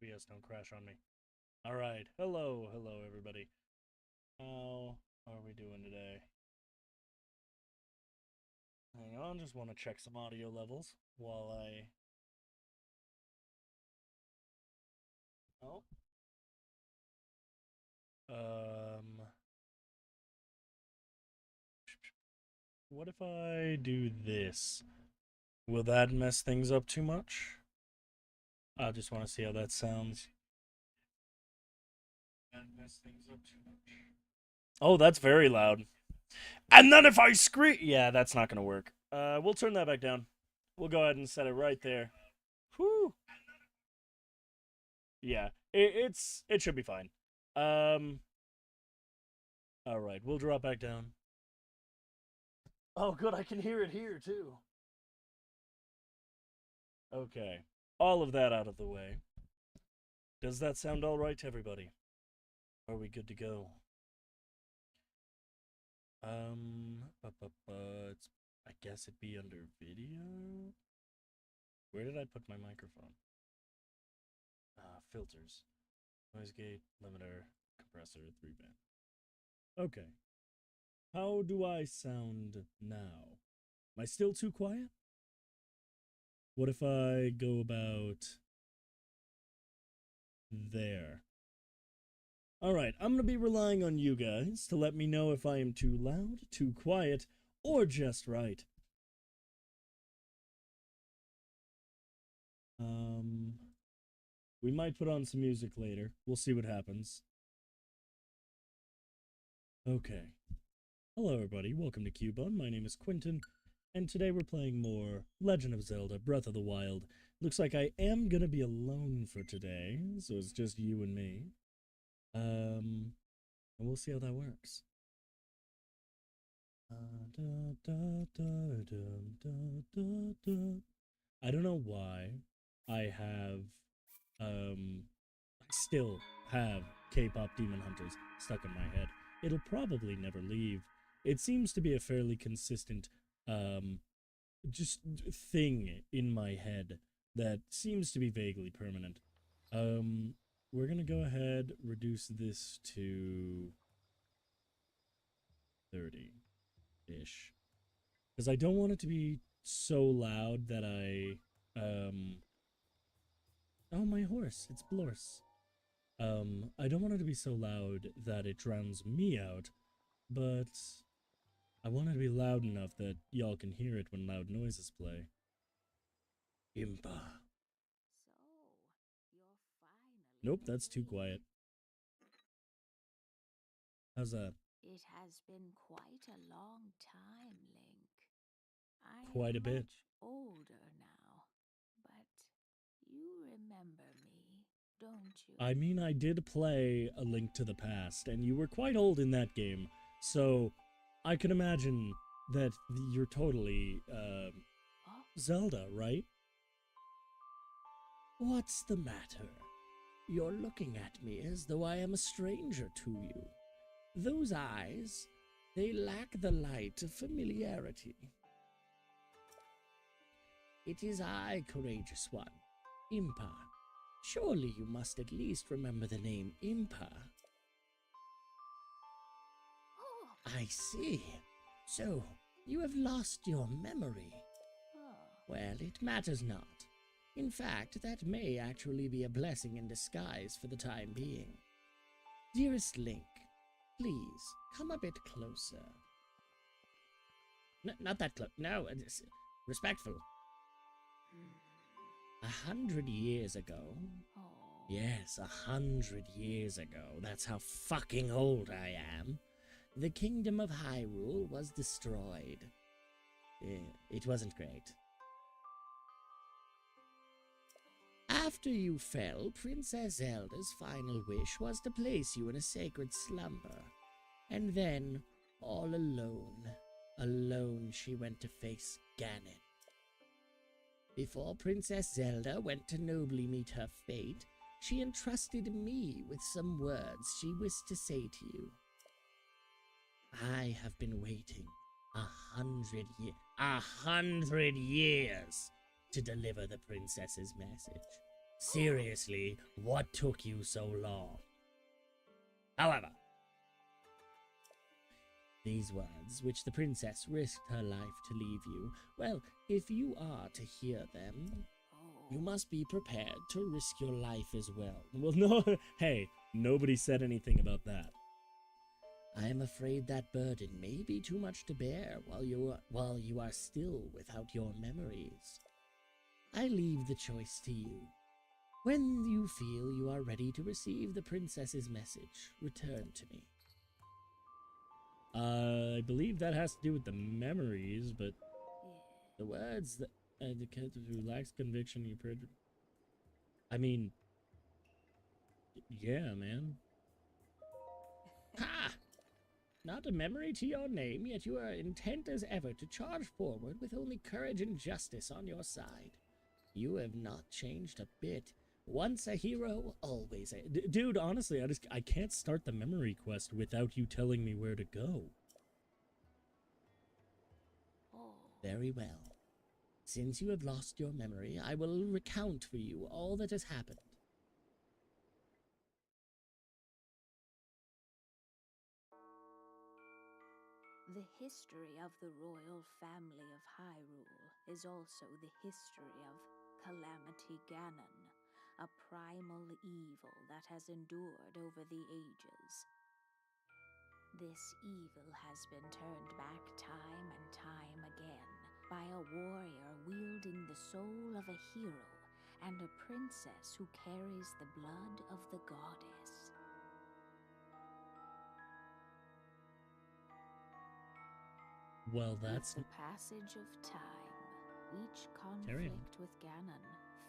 OBS don't crash on me. Alright, hello everybody. How are we doing today? Hang on, just want to check some audio levels while I... Oh. What if I do this? Will that mess things up too much? I just want to see how that sounds. That mess things up too much. Oh, that's very loud. And then if I scream... Yeah, that's not going to work. We'll turn that back down. We'll go ahead and set it right there. Whew. Yeah, it should be fine. All right, we'll drop back down. Oh, good, I can hear it here too. Okay, all of that out of the way. Does that sound all right to everybody? Are we good to go? I guess it'd be under video. Where did I put my microphone? Filters, noise gate, limiter, compressor, 3-band. Okay. How do I sound now? Am I still too quiet? What if I go about there? Alright, I'm gonna be relying on you guys to let me know if I am too loud, too quiet, or just right. We might put on some music later. We'll see what happens. Okay. Hello everybody, welcome to Cubone. My name is Quentin, and today we're playing more Legend of Zelda Breath of the Wild. Looks like I am gonna be alone for today, so it's just you and me. And we'll see how that works. I don't know why I still have K-pop Demon Hunters stuck in my head. It'll probably never leave. It seems to be a fairly consistent, just thing in my head that seems to be vaguely permanent. We're gonna go ahead, reduce this to 30-ish. Because I don't want it to be so loud that oh, my horse, it's Blorse. I don't want it to be so loud that it drowns me out, but I want it to be loud enough that y'all can hear it when loud noises play. Impa. Nope, that's too quiet. How's that? It has been quite a long time, Link. I'm Quite a bit. much older now, but you remember me, don't you? I mean, I did play A Link to the Past, and you were quite old in that game, so I can imagine that you're totally, Zelda, right? What's the matter? You're looking at me as though I am a stranger to you. Those eyes, they lack the light of familiarity. It is I, courageous one, Impa. Surely you must at least remember the name Impa. Oh. I see. So, you have lost your memory. Oh. Well, it matters not. In fact, that may actually be a blessing in disguise for the time being. Dearest Link, please, come a bit closer. Not that close. No, respectful. 100 years ago. Oh. Yes, 100 years ago. That's how fucking old I am. The kingdom of Hyrule was destroyed. It wasn't great. After you fell, Princess Zelda's final wish was to place you in a sacred slumber. And then, all alone she went to face Ganon. Before Princess Zelda went to nobly meet her fate, she entrusted me with some words she wished to say to you. I have been waiting 100 years to deliver the princess's message. Seriously, what took you so long? However, these words, which the princess risked her life to leave you, well, if you are to hear them, you must be prepared to risk your life as well. Well, no, hey, nobody said anything about that. I am afraid that burden may be too much to bear while you are still without your memories. I leave the choice to you. When you feel you are ready to receive the princess's message, return to me. I believe that has to do with the memories, but the words that the kid who lacks conviction, you I mean, yeah, man. Ha! Not a memory to your name, yet you are intent as ever to charge forward with only courage and justice on your side. You have not changed a bit. Once a hero, always a... Dude, honestly, I can't start the memory quest without you telling me where to go. Very well. Since you have lost your memory, I will recount for you all that has happened. The history of the royal family of Hyrule is also the history of Calamity Ganon, a primal evil that has endured over the ages. This evil has been turned back time and time again by a warrior wielding the soul of a hero and a princess who carries the blood of the goddess. Well, that's... With the passage of time, each conflict with Ganon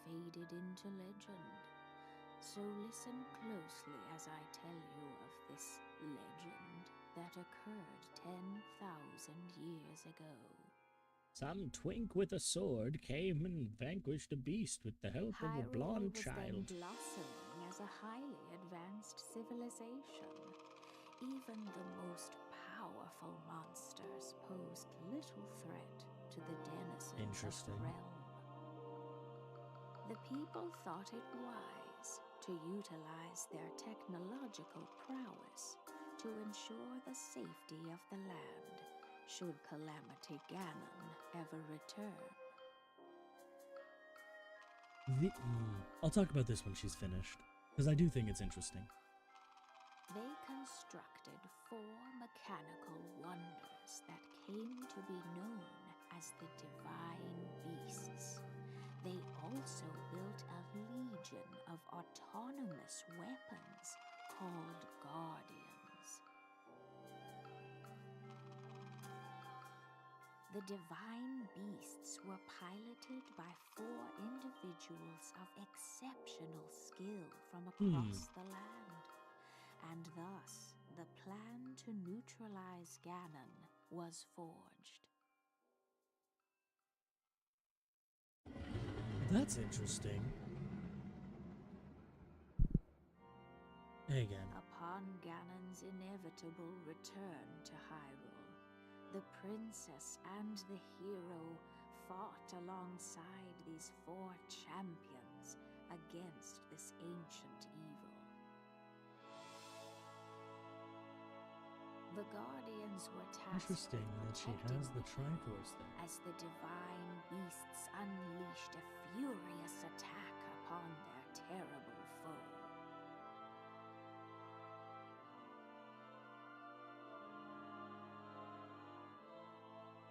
faded into legend. So listen closely as I tell you of this legend that occurred 10,000 years ago. Some twink with a sword came and vanquished a beast with the help of a blonde child. Hyrule was then blossoming as a highly advanced civilization. Even the most powerful monsters posed little threat to the denizens of the realm. The people thought it wise to utilize their technological prowess to ensure the safety of the land should Calamity Ganon ever return. I'll talk about this when she's finished, because I do think it's interesting. They constructed 4 mechanical wonders that came to be known as the Divine Beasts. They also built a legion of autonomous weapons called Guardians. The Divine Beasts were piloted by 4 individuals of exceptional skill from across the land. And thus, the plan to neutralize Ganon was forged. That's interesting. Again. Upon Ganon's inevitable return to Hyrule, the princess and the hero fought alongside these 4 champions against this ancient evil. The Guardians were tasked Interesting that she has the Triforce there. as the Divine Beasts unleashed a furious attack upon their terrible foe.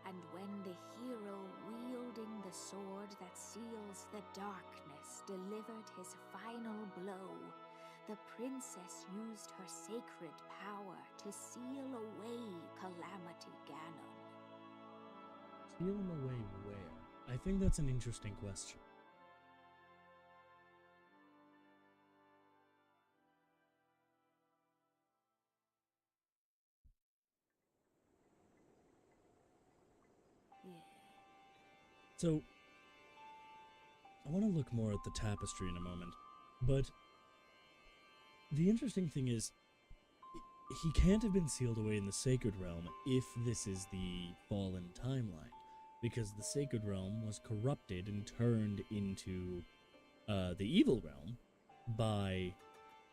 And when the hero wielding the sword that seals the darkness delivered his final blow, the princess used her sacred power to seal away Calamity Ganon. Seal him away where? I think that's an interesting question. Yeah. So, I want to look more at the tapestry in a moment, but the interesting thing is, he can't have been sealed away in the Sacred Realm if this is the fallen timeline, because the Sacred Realm was corrupted and turned into the evil realm by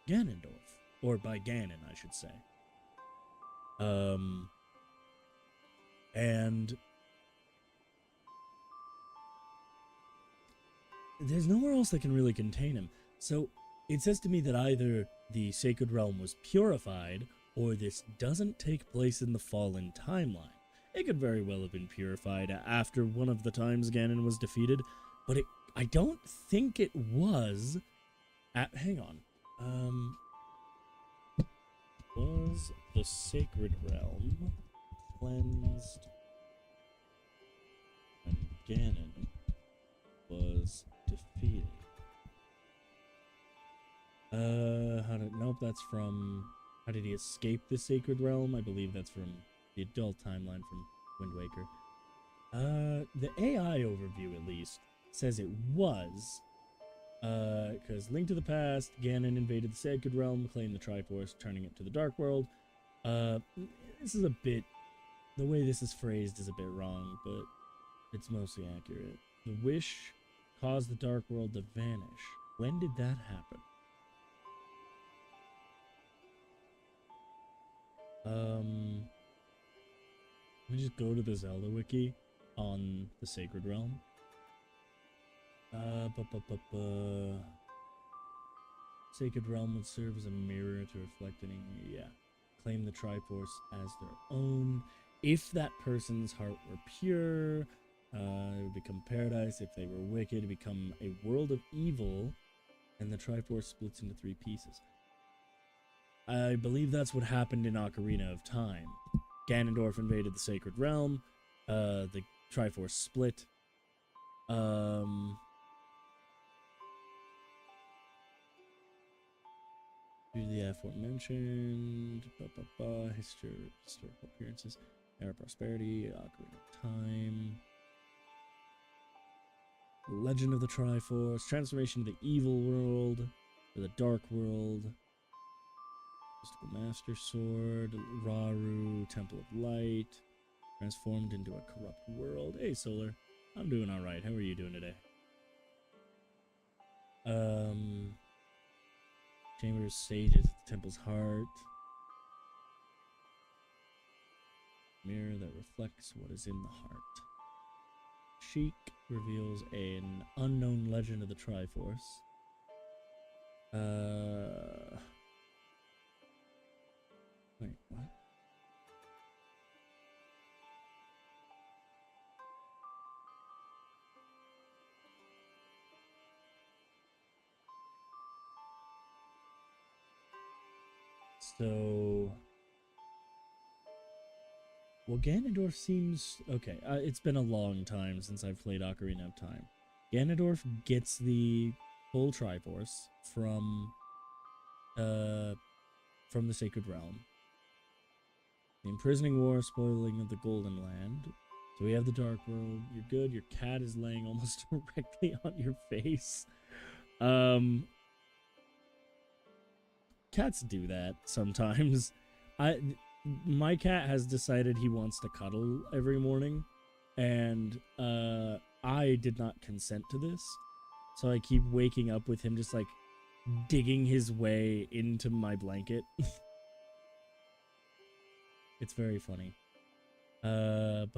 Ganondorf, or by Ganon, I should say. And there's nowhere else that can really contain him. So it says to me that either the Sacred Realm was purified, or this doesn't take place in the Fallen timeline. It could very well have been purified after one of the times Ganon was defeated, but I don't think it was. Hang on. Was the Sacred Realm cleansed when Ganon was defeated? Nope, that's from, how did he escape the Sacred Realm? I believe that's from the adult timeline from Wind Waker. The AI overview, at least, says it was, because Link to the Past, Ganon invaded the Sacred Realm, claimed the Triforce, turning it to the Dark World. This is a bit, the way this is phrased is a bit wrong, but it's mostly accurate. The wish caused the Dark World to vanish. When did that happen? Let me just go to the Zelda wiki on the Sacred Realm. Sacred Realm would serve as a mirror to reflect any, claim the Triforce as their own. If that person's heart were pure, it would become paradise. If they were wicked, it would become a world of evil, and the Triforce splits into 3 pieces. I believe that's what happened in Ocarina of Time. Ganondorf invaded the Sacred Realm, the Triforce split. Due to the aforementioned, historical appearances, Era of Prosperity, Ocarina of Time, Legend of the Triforce, transformation of the evil world, or the dark world, Mystical Master Sword, Raru, Temple of Light, transformed into a corrupt world. Hey, Solar. I'm doing alright. How are you doing today? Chamber of Sages at the Temple's Heart. Mirror that reflects what is in the heart. Sheik reveals an unknown legend of the Triforce. Wait, what? So, well, Ganondorf seems okay. It's been a long time since I've played Ocarina of Time. Ganondorf gets the full Triforce from the Sacred Realm. The imprisoning war, spoiling of the Golden Land. So we have the Dark World. You're good. Your cat is laying almost directly on your face. Cats do that sometimes. My cat has decided he wants to cuddle every morning, and I did not consent to this, so I keep waking up with him just like digging his way into my blanket. It's very funny. You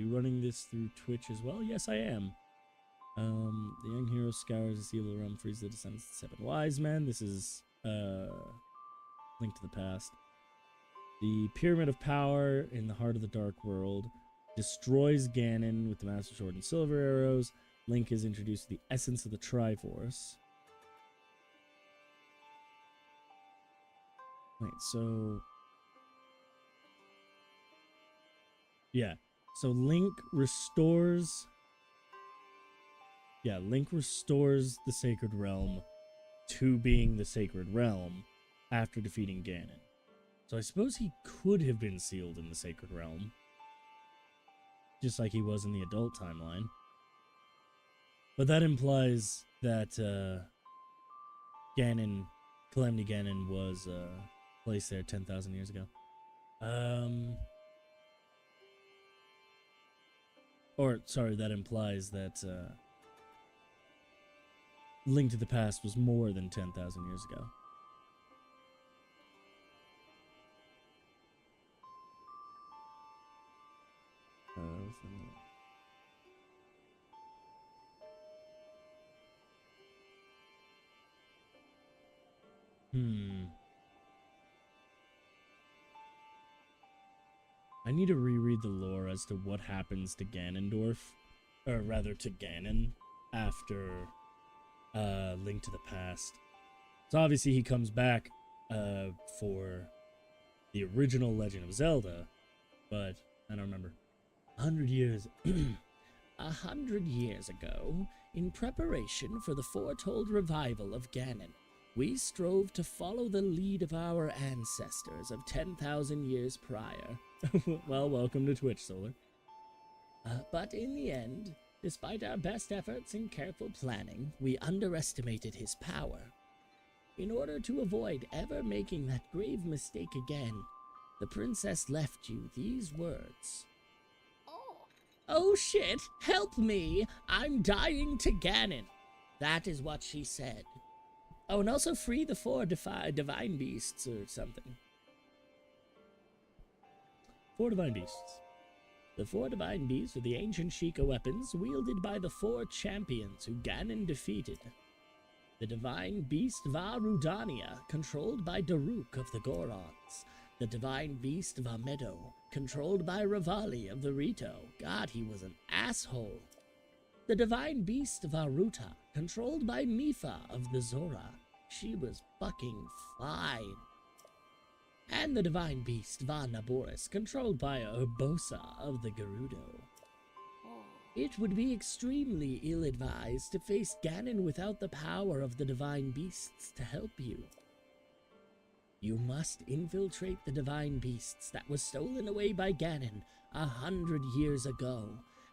running this through Twitch as well? Yes, I am. The young hero scours this evil realm, frees the descendants of the 7 wise men. This is Link to the Past. The Pyramid of Power in the heart of the Dark World destroys Ganon with the Master Sword and Silver Arrows. Link is introduced to the essence of the Triforce. Wait, so... yeah, so Link restores... yeah, Link restores the Sacred Realm to being the Sacred Realm after defeating Ganon. So I suppose he could have been sealed in the Sacred Realm, just like he was in the adult timeline. But that implies that Calamity Ganon was placed there 10,000 years ago. Or, sorry, that implies that Link to the Past was more than 10,000 years ago. I need to reread the lore as to what happens to Ganondorf, or rather to Ganon, after Link to the Past. So obviously he comes back for the original Legend of Zelda, but I don't remember. 100 years. 100 years ago, in preparation for the foretold revival of Ganon, we strove to follow the lead of our ancestors of 10,000 years prior. Well, welcome to Twitch, Solar. But in the end, despite our best efforts and careful planning, we underestimated his power. In order to avoid ever making that grave mistake again, the princess left you these words. Oh shit, help me! I'm dying to Ganon! That is what she said. Oh, and also free the 4 divine beasts or something. 4 divine beasts. The 4 divine beasts are the ancient Sheikah weapons wielded by the 4 champions who Ganon defeated. The divine beast Varudania, controlled by Daruk of the Gorons. The divine beast Vamedo, controlled by Rivali of the Rito. God, he was an asshole. The divine beast Varuta, controlled by Mifa of the Zora. She was fucking fine. And the divine beast Vanaboris, controlled by Urbosa of the Gerudo. It would be extremely ill-advised to face Ganon without the power of the divine beasts to help you. You must infiltrate the divine beasts that were stolen away by Ganon 100 years ago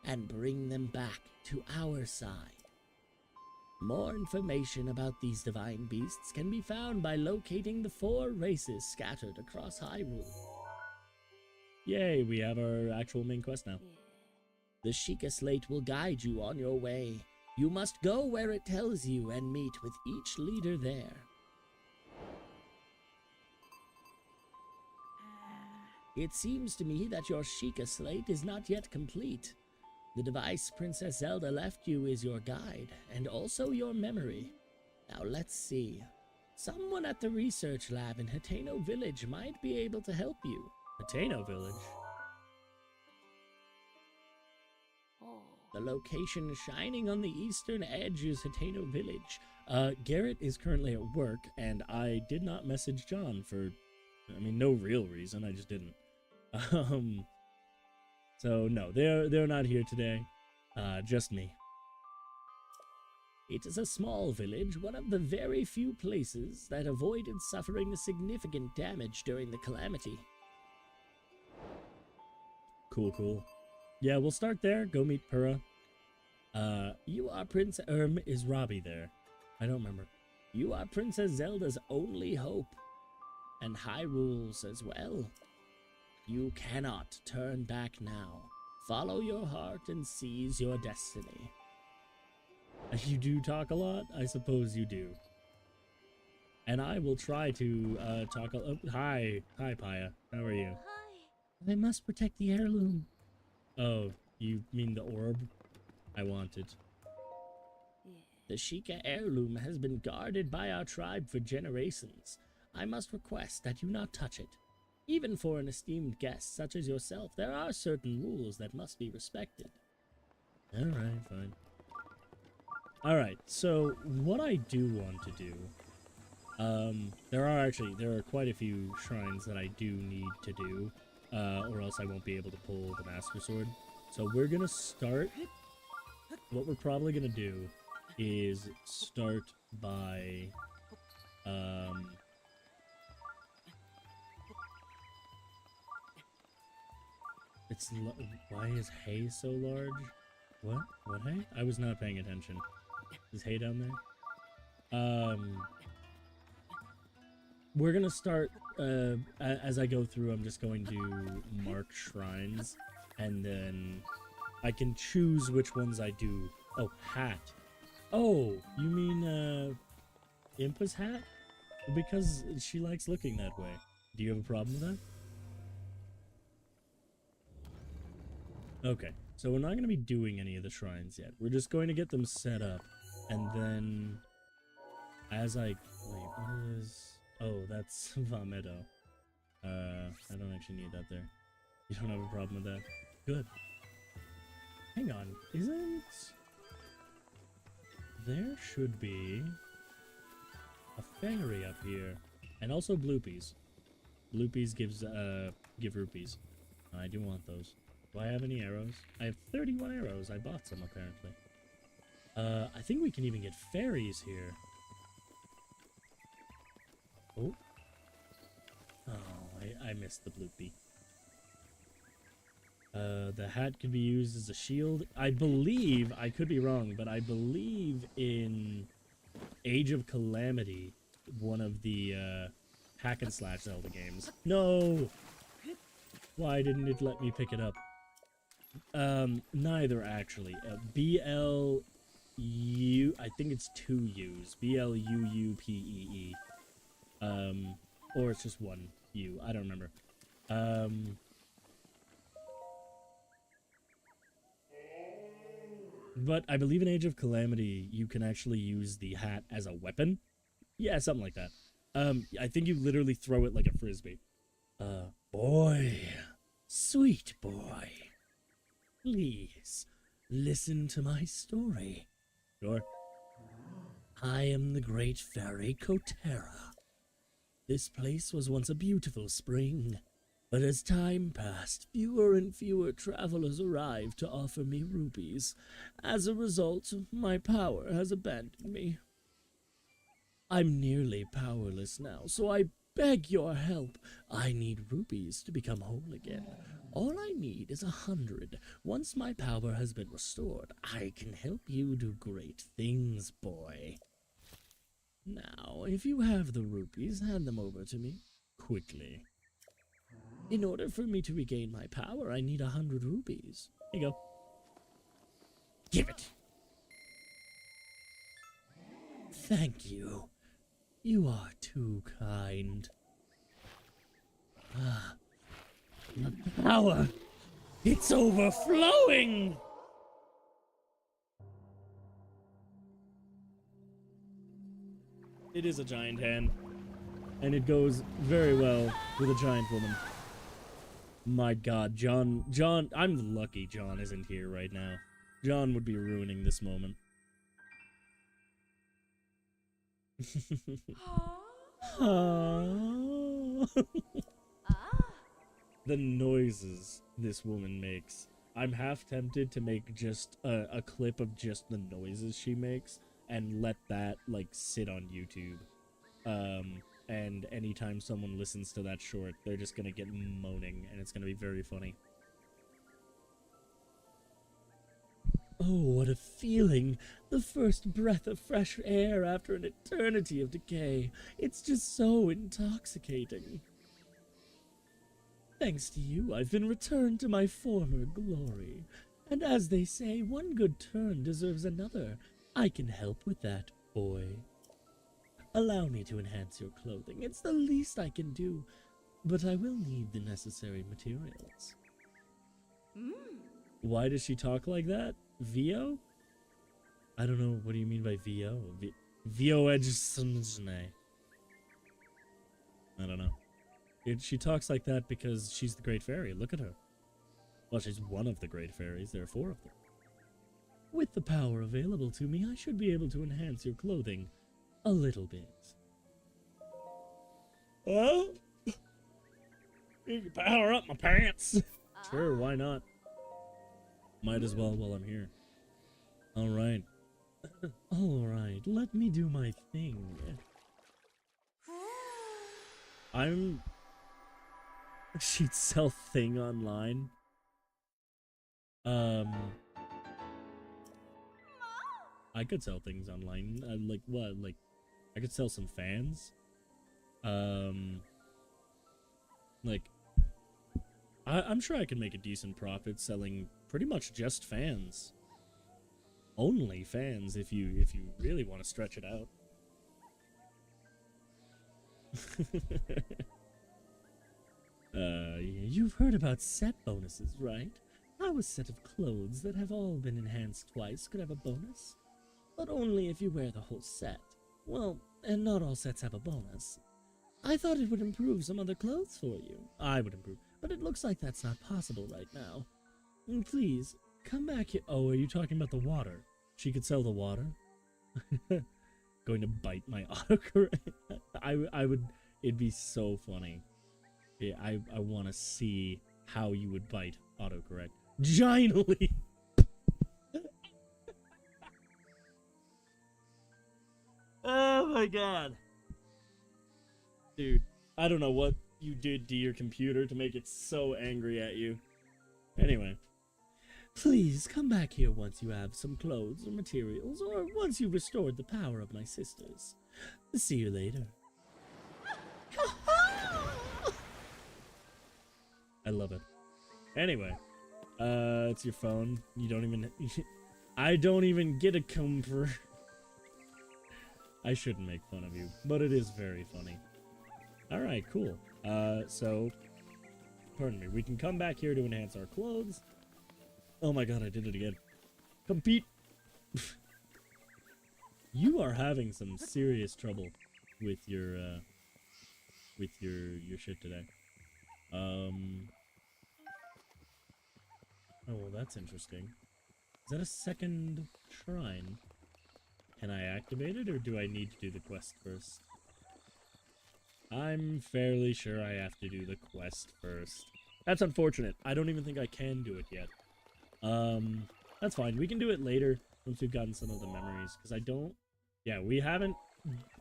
and bring them back to our side. More information about these divine beasts can be found by locating the 4 races scattered across Hyrule. Yay, we have our actual main quest now. The Sheikah Slate will guide you on your way. You must go where it tells you and meet with each leader there. It seems to me that your Sheikah Slate is not yet complete. The device Princess Zelda left you is your guide, and also your memory. Now let's see. Someone at the research lab in Hateno Village might be able to help you. Hateno Village? The location shining on the eastern edge is Hateno Village. Garrett is currently at work, and I did not message John for, no real reason, I just didn't. So no, they're not here today. Just me. It is a small village, one of the very few places that avoided suffering significant damage during the Calamity. Cool. Yeah, we'll start there, go meet Purah. You are Princess... is Robbie there? I don't remember. You are Princess Zelda's only hope. And Hyrule's as well. You cannot turn back now. Follow your heart and seize your destiny. You do talk a lot? I suppose you do. And I will try to talk a... Hi, Paya. How are you? Hi. I must protect the heirloom. Oh, you mean the orb? I want it. The Sheikah heirloom has been guarded by our tribe for generations. I must request that you not touch it. Even for an esteemed guest such as yourself, there are certain rules that must be respected. Alright, fine. Alright, so what I do want to do... there are quite a few shrines that I do need to do, or else I won't be able to pull the Master Sword. So we're gonna start... What we're probably gonna do is start by... Why is hay so large? What? What hay? I was not paying attention. Is hay down there? We're gonna start, as I go through, I'm just going to mark shrines, and then I can choose which ones I do. Oh, hat. Oh, you mean, Impa's hat? Because she likes looking that way. Do you have a problem with that? Okay, so we're not going to be doing any of the shrines yet. We're just going to get them set up. And then, as I... Wait, what is... Oh, that's Vamedo. I don't actually need that there. You don't have a problem with that? Good. Hang on, isn't... There should be a fairy up here. And also bloopies. Bloopies give rupees. I do want those. Do I have any arrows? I have 31 arrows. I bought some, apparently. I think we can even get fairies here. Oh. Oh, I missed the bloopy. The hat can be used as a shield. I believe, I could be wrong, but I believe in Age of Calamity, one of the hack and slash Zelda games. No! Why didn't it let me pick it up? Neither actually. B-L-U... I think it's 2 U's. B-L-U-U-P-E-E. Or it's just 1 U. I don't remember. But I believe in Age of Calamity, you can actually use the hat as a weapon. Yeah, something like that. I think you literally throw it like a frisbee. Boy. Sweet boy. Please, listen to my story. Sure. I am the great fairy Kotera. This place was once a beautiful spring, but as time passed, fewer and fewer travelers arrived to offer me rupees. As a result, my power has abandoned me. I'm nearly powerless now, so I beg your help. I need rupees to become whole again. All I need is 100. Once my power has been restored, I can help you do great things, boy. Now, if you have the rupees, hand them over to me. Quickly. In order for me to regain my power, I need 100 rupees. Here you go. Give it! Thank you. You are too kind. Ah. The power! It's overflowing! It is a giant hand. And it goes very well with a giant woman. My god, John, I'm lucky John isn't here right now. John would be ruining this moment. The noises this woman makes. I'm half tempted to make just a clip of just the noises she makes and let that, like, sit on YouTube. And anytime someone listens to that short, they're just gonna get moaning, and it's gonna be very funny. Oh, what a feeling! The first breath of fresh air after an eternity of decay. It's just so intoxicating. Thanks to you, I've been returned to my former glory. And as they say, one good turn deserves another. I can help with that, boy. Allow me to enhance your clothing. It's the least I can do, but I will need the necessary materials. Why does she talk like that? VO? I don't know. What do you mean by VO? VO Edgesonjne. I don't know. She talks like that because she's the Great Fairy. Look at her. Well, she's one of the Great Fairies. There are 4 of them. With the power available to me, I should be able to enhance your clothing a little bit. Well, you can power up my pants. Sure, why not? Might as well while I'm here. Alright. Alright, let me do my thing. She'd sell thing online. I could sell things online. Like what? Like, I could sell some fans. Like, I'm sure I could make a decent profit selling pretty much just fans. Only fans if you really want to stretch it out. You've heard about set bonuses, right? Our set of clothes that have all been enhanced twice could have a bonus, but only if you wear the whole set. Well, and not all sets have a bonus. I thought it would improve some other clothes for you. I would improve, but it looks like that's not possible right now. Please, come back here. Oh, are you talking about the water? She could sell the water? Going to bite my autocorrect. I would, it'd be so funny. Yeah, I want to see how you would bite autocorrect. Giantly! Oh my god. Dude, I don't know what you did to your computer to make it so angry at you. Anyway. Please come back here once you have some clothes or materials, or once you've restored the power of my sisters. See you later. I love it. Anyway, it's your phone. You don't even... I don't even get a comfort. I shouldn't make fun of you, but it is very funny. Alright, cool. So... Pardon me. We can come back here to enhance our clothes. Oh my god, I did it again. Compete! You are having some serious trouble with your shit today. Oh, well, that's interesting. Is that a second shrine? Can I activate it, or do I need to do the quest first? I'm fairly sure I have to do the quest first. That's unfortunate. I don't even think I can do it yet. That's fine. We can do it later once we've gotten some of the memories, because I don't... Yeah, we haven't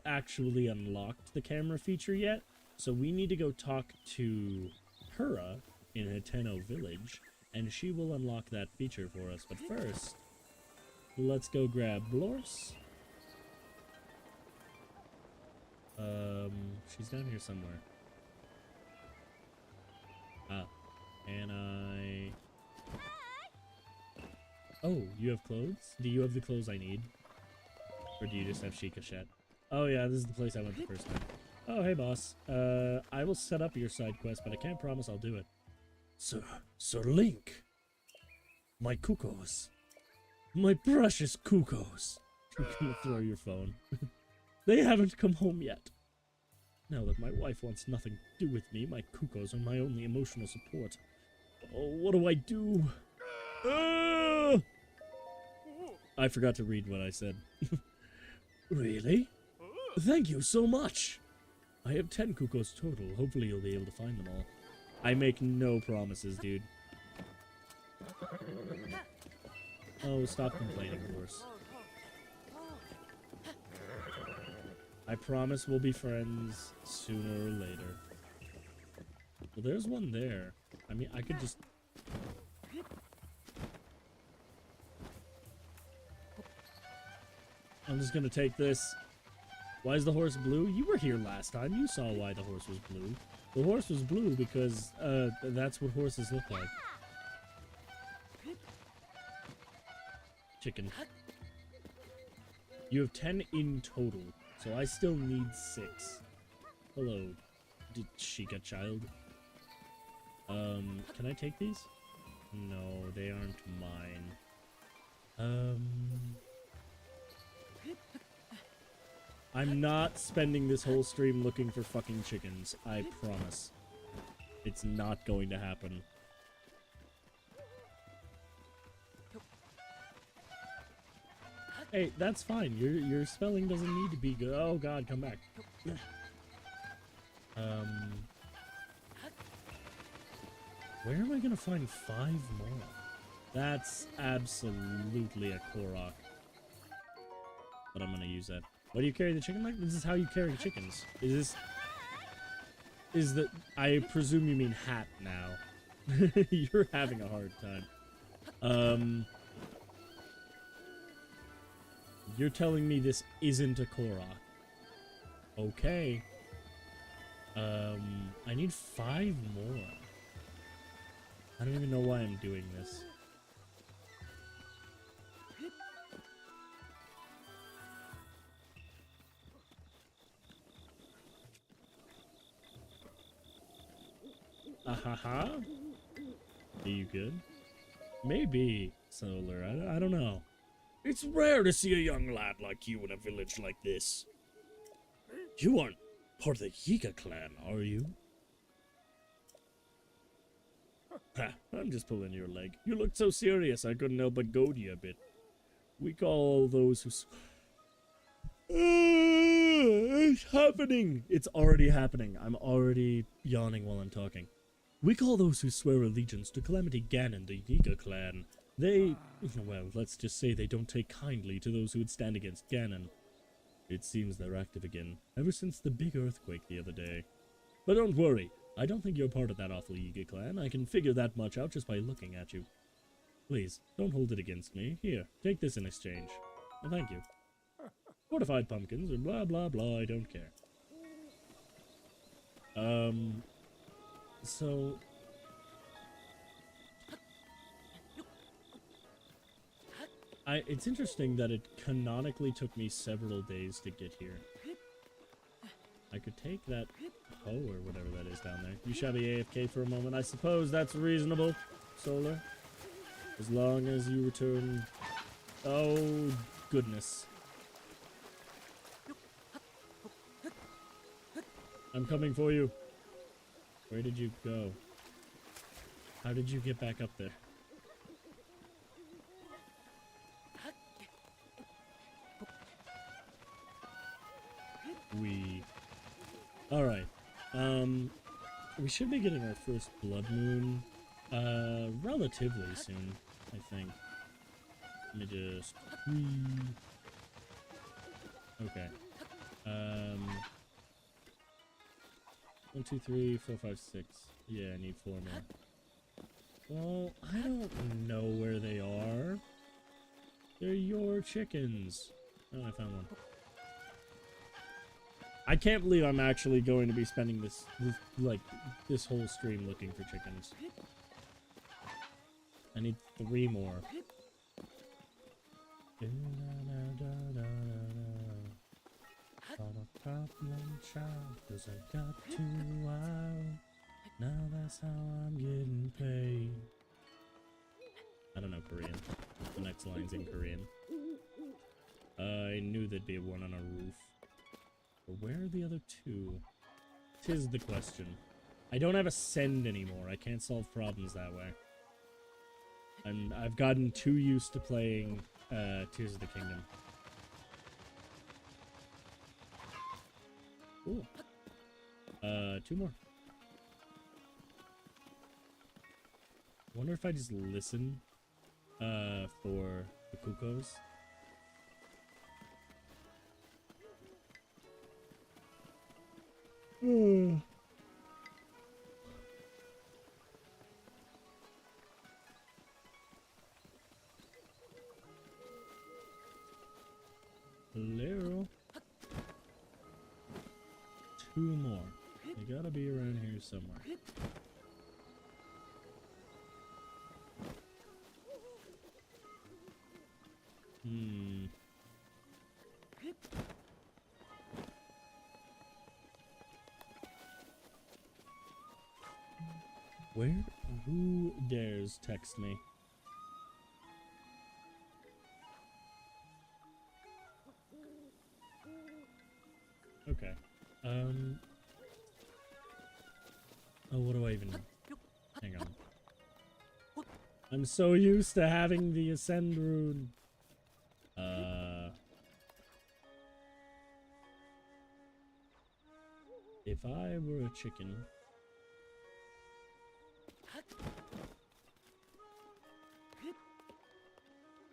actually unlocked the camera feature yet, so we need to go talk to Hura in Hateno Village, and she will unlock that feature for us. But first, let's go grab Blors. She's down here somewhere. Ah, and Oh, you have clothes? Do you have the clothes I need? Or do you just have Shikashet? Oh yeah, this is the place I went the first time. Oh, hey boss. I will set up your side quest, but I can't promise I'll do it. Sir Link! My cuckoos. My precious cuckoos. You're gonna throw your phone. They haven't come home yet. Now that my wife wants nothing to do with me, my cuckoos are my only emotional support. Oh, what do I do? I forgot to read what I said. Really? Thank you so much. I have 10 cuckoos total. Hopefully you'll be able to find them all. I make no promises, dude. Oh, stop complaining, horse. I promise we'll be friends sooner or later. Well, there's one there. I mean, I could just... I'm just gonna take this. Why is the horse blue? You were here last time. You saw why the horse was blue. The horse was blue because, that's what horses look like. Chicken. You have 10 in total, so I still need 6. Hello, Chica child. Can I take these? No, they aren't mine. I'm not spending this whole stream looking for fucking chickens. I promise. It's not going to happen. Hey, that's fine. Your spelling doesn't need to be good. Oh god, come back. Where am I gonna find 5 more? That's absolutely a Korok. But I'm gonna use that. Why do you carry the chicken like? This is how you carry chickens. Is that... I presume you mean hat now. You're having a hard time. You're telling me this isn't a Korok. Okay. I need 5 more. I don't even know why I'm doing this. Ahaha. Are you good? Maybe, Solar. I don't know. It's rare to see a young lad like you in a village like this. You aren't part of the Yiga clan, are you? Ha, I'm just pulling your leg. You looked so serious I couldn't help but goad you a bit. We call those who... It's happening! It's already happening. I'm already yawning while I'm talking. We call those who swear allegiance to Calamity Ganon the Yiga clan. They... well, let's just say they don't take kindly to those who would stand against Ganon. It seems they're active again, ever since the big earthquake the other day. But don't worry, I don't think you're part of that awful Yiga clan. I can figure that much out just by looking at you. Please, don't hold it against me. Here, take this in exchange. Well, thank you. Fortified pumpkins or blah blah blah, I don't care. So... it's interesting that it canonically took me several days to get here. I could take that hoe or whatever that is down there. You shall be AFK for a moment. I suppose that's reasonable, Solar. As long as you return... Oh, goodness. I'm coming for you. Where did you go? How did you get back up there? Alright. We should be getting our first blood moon relatively soon, I think. Let me just... Okay. 1, 2, 3, 4, 5, 6. Yeah, I need 4 more. Well, I don't know where they are. They're your chickens. Oh, I found one. I can't believe I'm actually going to be spending this whole stream looking for chickens. I need 3 more. Got a problem, child, 'cause I got too wild. Now that's how I'm getting paid. I don't know Korean. The next line's in Korean. I knew there'd be one on a roof. But where are the other 2? 'Tis the question. I don't have a send anymore. I can't solve problems that way. I've gotten too used to playing Tears of the Kingdom. Cool. 2 more. Wonder if I just listen for the cuckoos. Hello. 2 more. They gotta be around here somewhere. Where? Who dares text me? Okay. Oh, what do I even... Hang on. I'm so used to having the Ascend rune. If I were a chicken...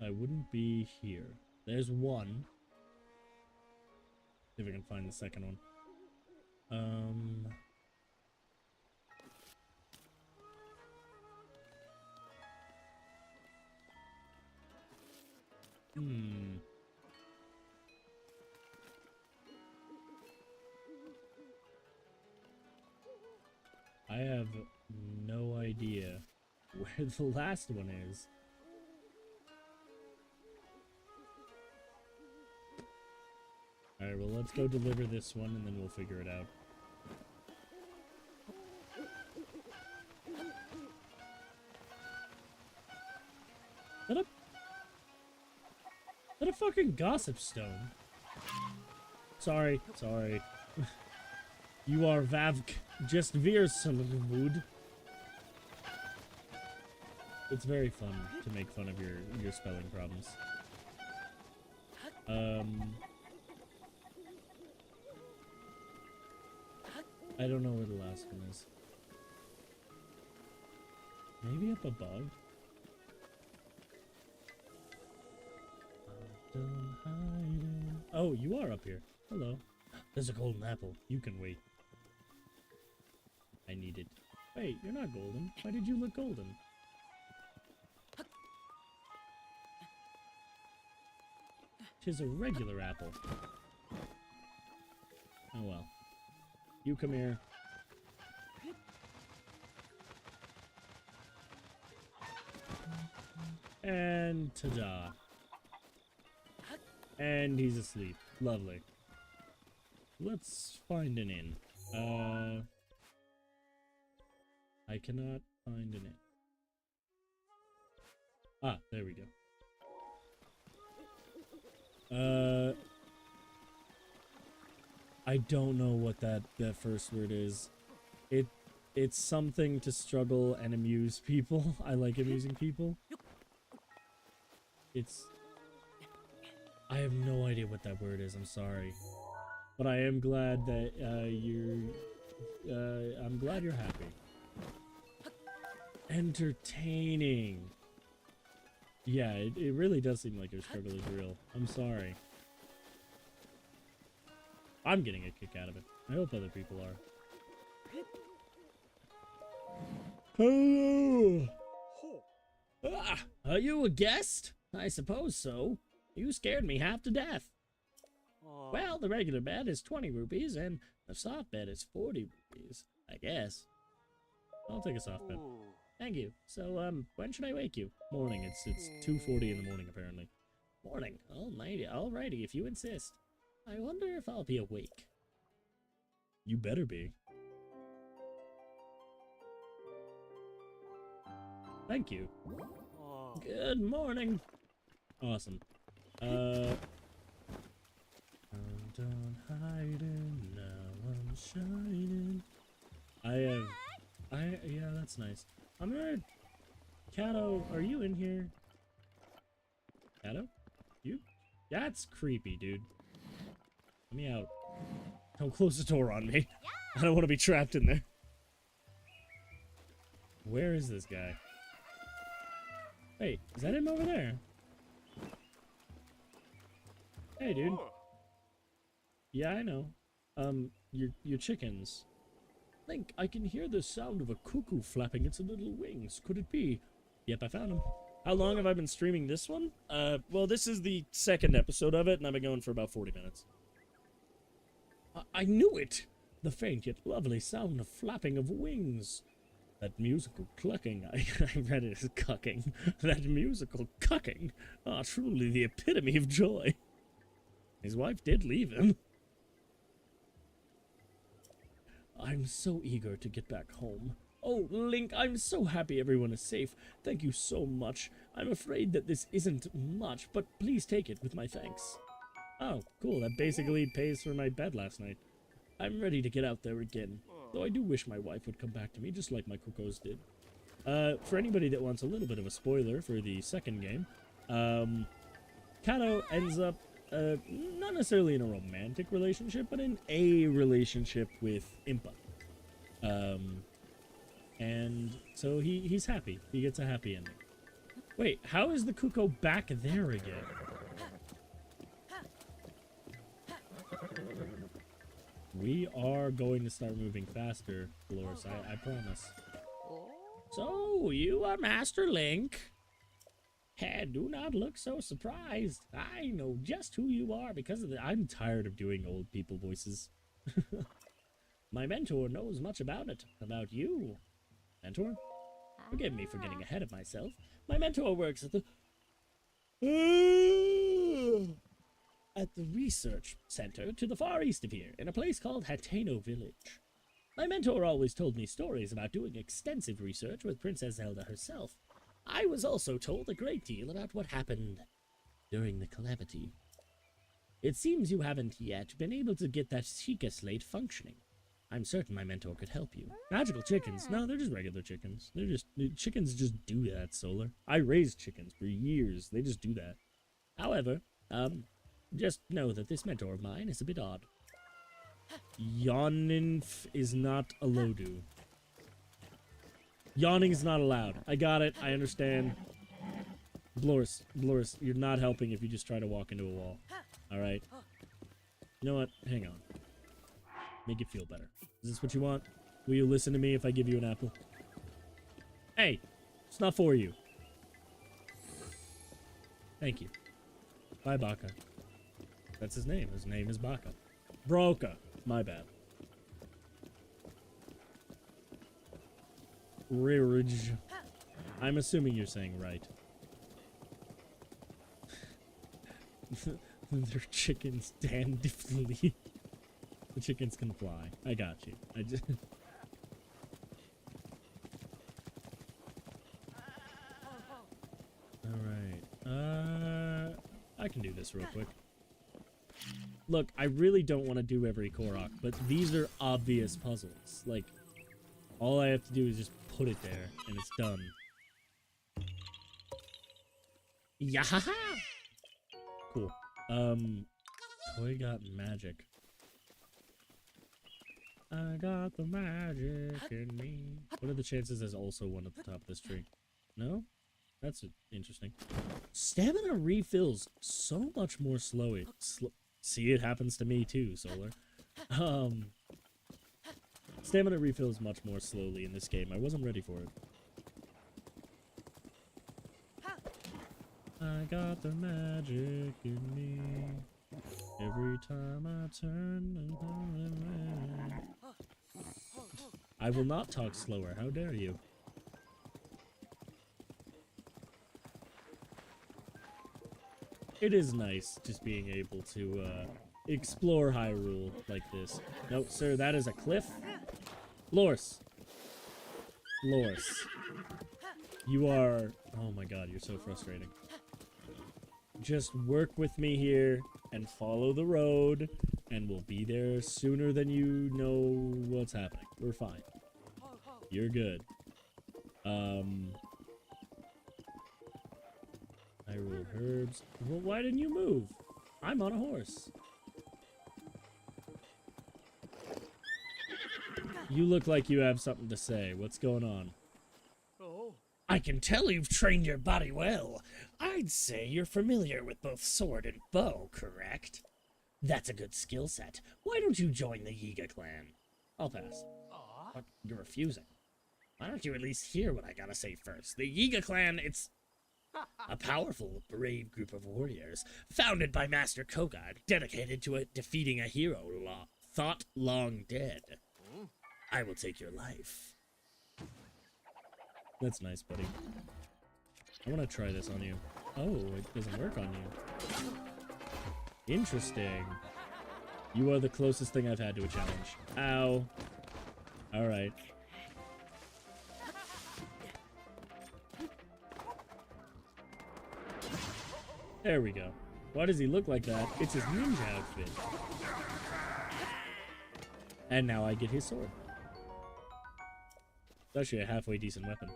I wouldn't be here. There's one. See if I can find the second one. I have no idea where the last one is. Alright, well, let's go deliver this one and then we'll figure it out. that a fucking gossip stone? Sorry. You are Vavk. Just Veersamwood. It's very fun to make fun of your spelling problems. I don't know where the last one is. Maybe up above? Oh, you are up here. Hello. There's a golden apple. You can wait. I need it. Wait, you're not golden. Why did you look golden? Tis a regular apple. Oh well. You come here. And ta-da. And he's asleep. Lovely. Let's find an inn. I cannot find an inn. Ah, there we go. I don't know what that first word is. It's something to struggle and amuse people. I like amusing people. I have no idea what that word is, I'm sorry. But I am glad that I'm glad you're happy. Entertaining. Yeah, it really does seem like your struggle is real. I'm sorry. I'm getting a kick out of it. I hope other people are. Hello! Ah, are you a guest? I suppose so. You scared me half to death. Well, the regular bed is 20 rupees, and the soft bed is 40 rupees, I guess. I'll take a soft bed. Thank you. So, when should I wake you? Morning. It's 2:40 in the morning, apparently. Morning. Alrighty, if you insist. I wonder if I'll be awake. You better be. Thank you. Good morning. Awesome. I'm done hiding, now I'm shining. Yeah, that's nice. I'm gonna... Kato, are you in here? Kato? You? That's creepy, dude. Let me out. Don't close the door on me. I don't want to be trapped in there. Where is this guy? Wait, is that him over there? Hey, dude. Yeah, I know. Your chickens. Link, I can hear the sound of a cuckoo flapping its little wings. Could it be? Yep, I found him. How long have I been streaming this one? Well, this is the second episode of it, and I've been going for about 40 minutes. I knew it! The faint yet lovely sound of flapping of wings. That musical clucking, I read it as cucking. That musical cucking. Ah, truly the epitome of joy. His wife did leave him. I'm so eager to get back home. Oh, Link, I'm so happy everyone is safe. Thank you so much. I'm afraid that this isn't much, but please take it with my thanks. Oh, cool. That basically pays for my bed last night. I'm ready to get out there again, though I do wish my wife would come back to me just like my cuckoos did. For anybody that wants a little bit of a spoiler for the second game, Kato ends up not necessarily in a romantic relationship, but in a relationship with Impa. And so he's happy. He gets a happy ending. Wait, how is the cuckoo back there again? We are going to start moving faster, Dolores, I promise. So, you are Master Link. Do not look so surprised. I know just who you are because of the... I'm tired of doing old people voices. My mentor knows much about it. About you. Mentor? Forgive me for getting ahead of myself. My mentor works at the... at the research center to the far east of here, in a place called Hateno Village. My mentor always told me stories about doing extensive research with Princess Zelda herself. I was also told a great deal about what happened during the Calamity. It seems you haven't yet been able to get that Sheikah slate functioning. I'm certain my mentor could help you. Magical chickens? No, they're just regular chickens. Chickens just do that, Solar. I raised chickens for years. They just do that. However, just know that this mentor of mine is a bit odd. Yawninf is not a Lodu. Yawning is not allowed. I got it. I understand. Bloris, you're not helping if you just try to walk into a wall. Alright. You know what? Hang on. Make it feel better. Is this what you want? Will you listen to me if I give you an apple? Hey! It's not for you. Thank you. Bye, Baka. That's his name. His name is Baka. Broca. My bad. Rirage. I'm assuming you're saying right. They're chickens, dandifully. The chickens can fly. I got you. I just... Alright. I can do this real quick. Look, I really don't want to do every Korok, but these are obvious puzzles. Like, all I have to do is just put it there, and it's done. Yahaha! Cool. Toy got magic. I got the magic in me. What are the chances there's also one at the top of this tree? No? That's interesting. Stamina refills so much more slowly. See, it happens to me too, Solar. Stamina refills much more slowly in this game. I wasn't ready for it. I got the magic in me. Every time I turn, I will not talk slower. How dare you? It is nice just being able to explore Hyrule like this. No, sir, that is a cliff. Loris. You are... Oh my god, you're so frustrating. Just work with me here and follow the road, and we'll be there sooner than you know what's happening. We're fine. You're good. Hyrule herbs. Well, why didn't you move? I'm on a horse. You look like you have something to say. What's going on? I can tell you've trained your body well. I'd say you're familiar with both sword and bow, correct? That's a good skill set. Why don't you join the Yiga clan? I'll pass. But you're refusing. Why don't you at least hear what I gotta say first? The Yiga clan, it's a powerful, brave group of warriors, founded by Master Koga, dedicated to defeating a hero thought long dead. I will take your life. That's nice, buddy. I want to try this on you. Oh, it doesn't work on you. Interesting. You are the closest thing I've had to a challenge. Ow. Alright. There we go. Why does he look like that? It's his ninja outfit. And now I get his sword. It's actually a halfway decent weapon.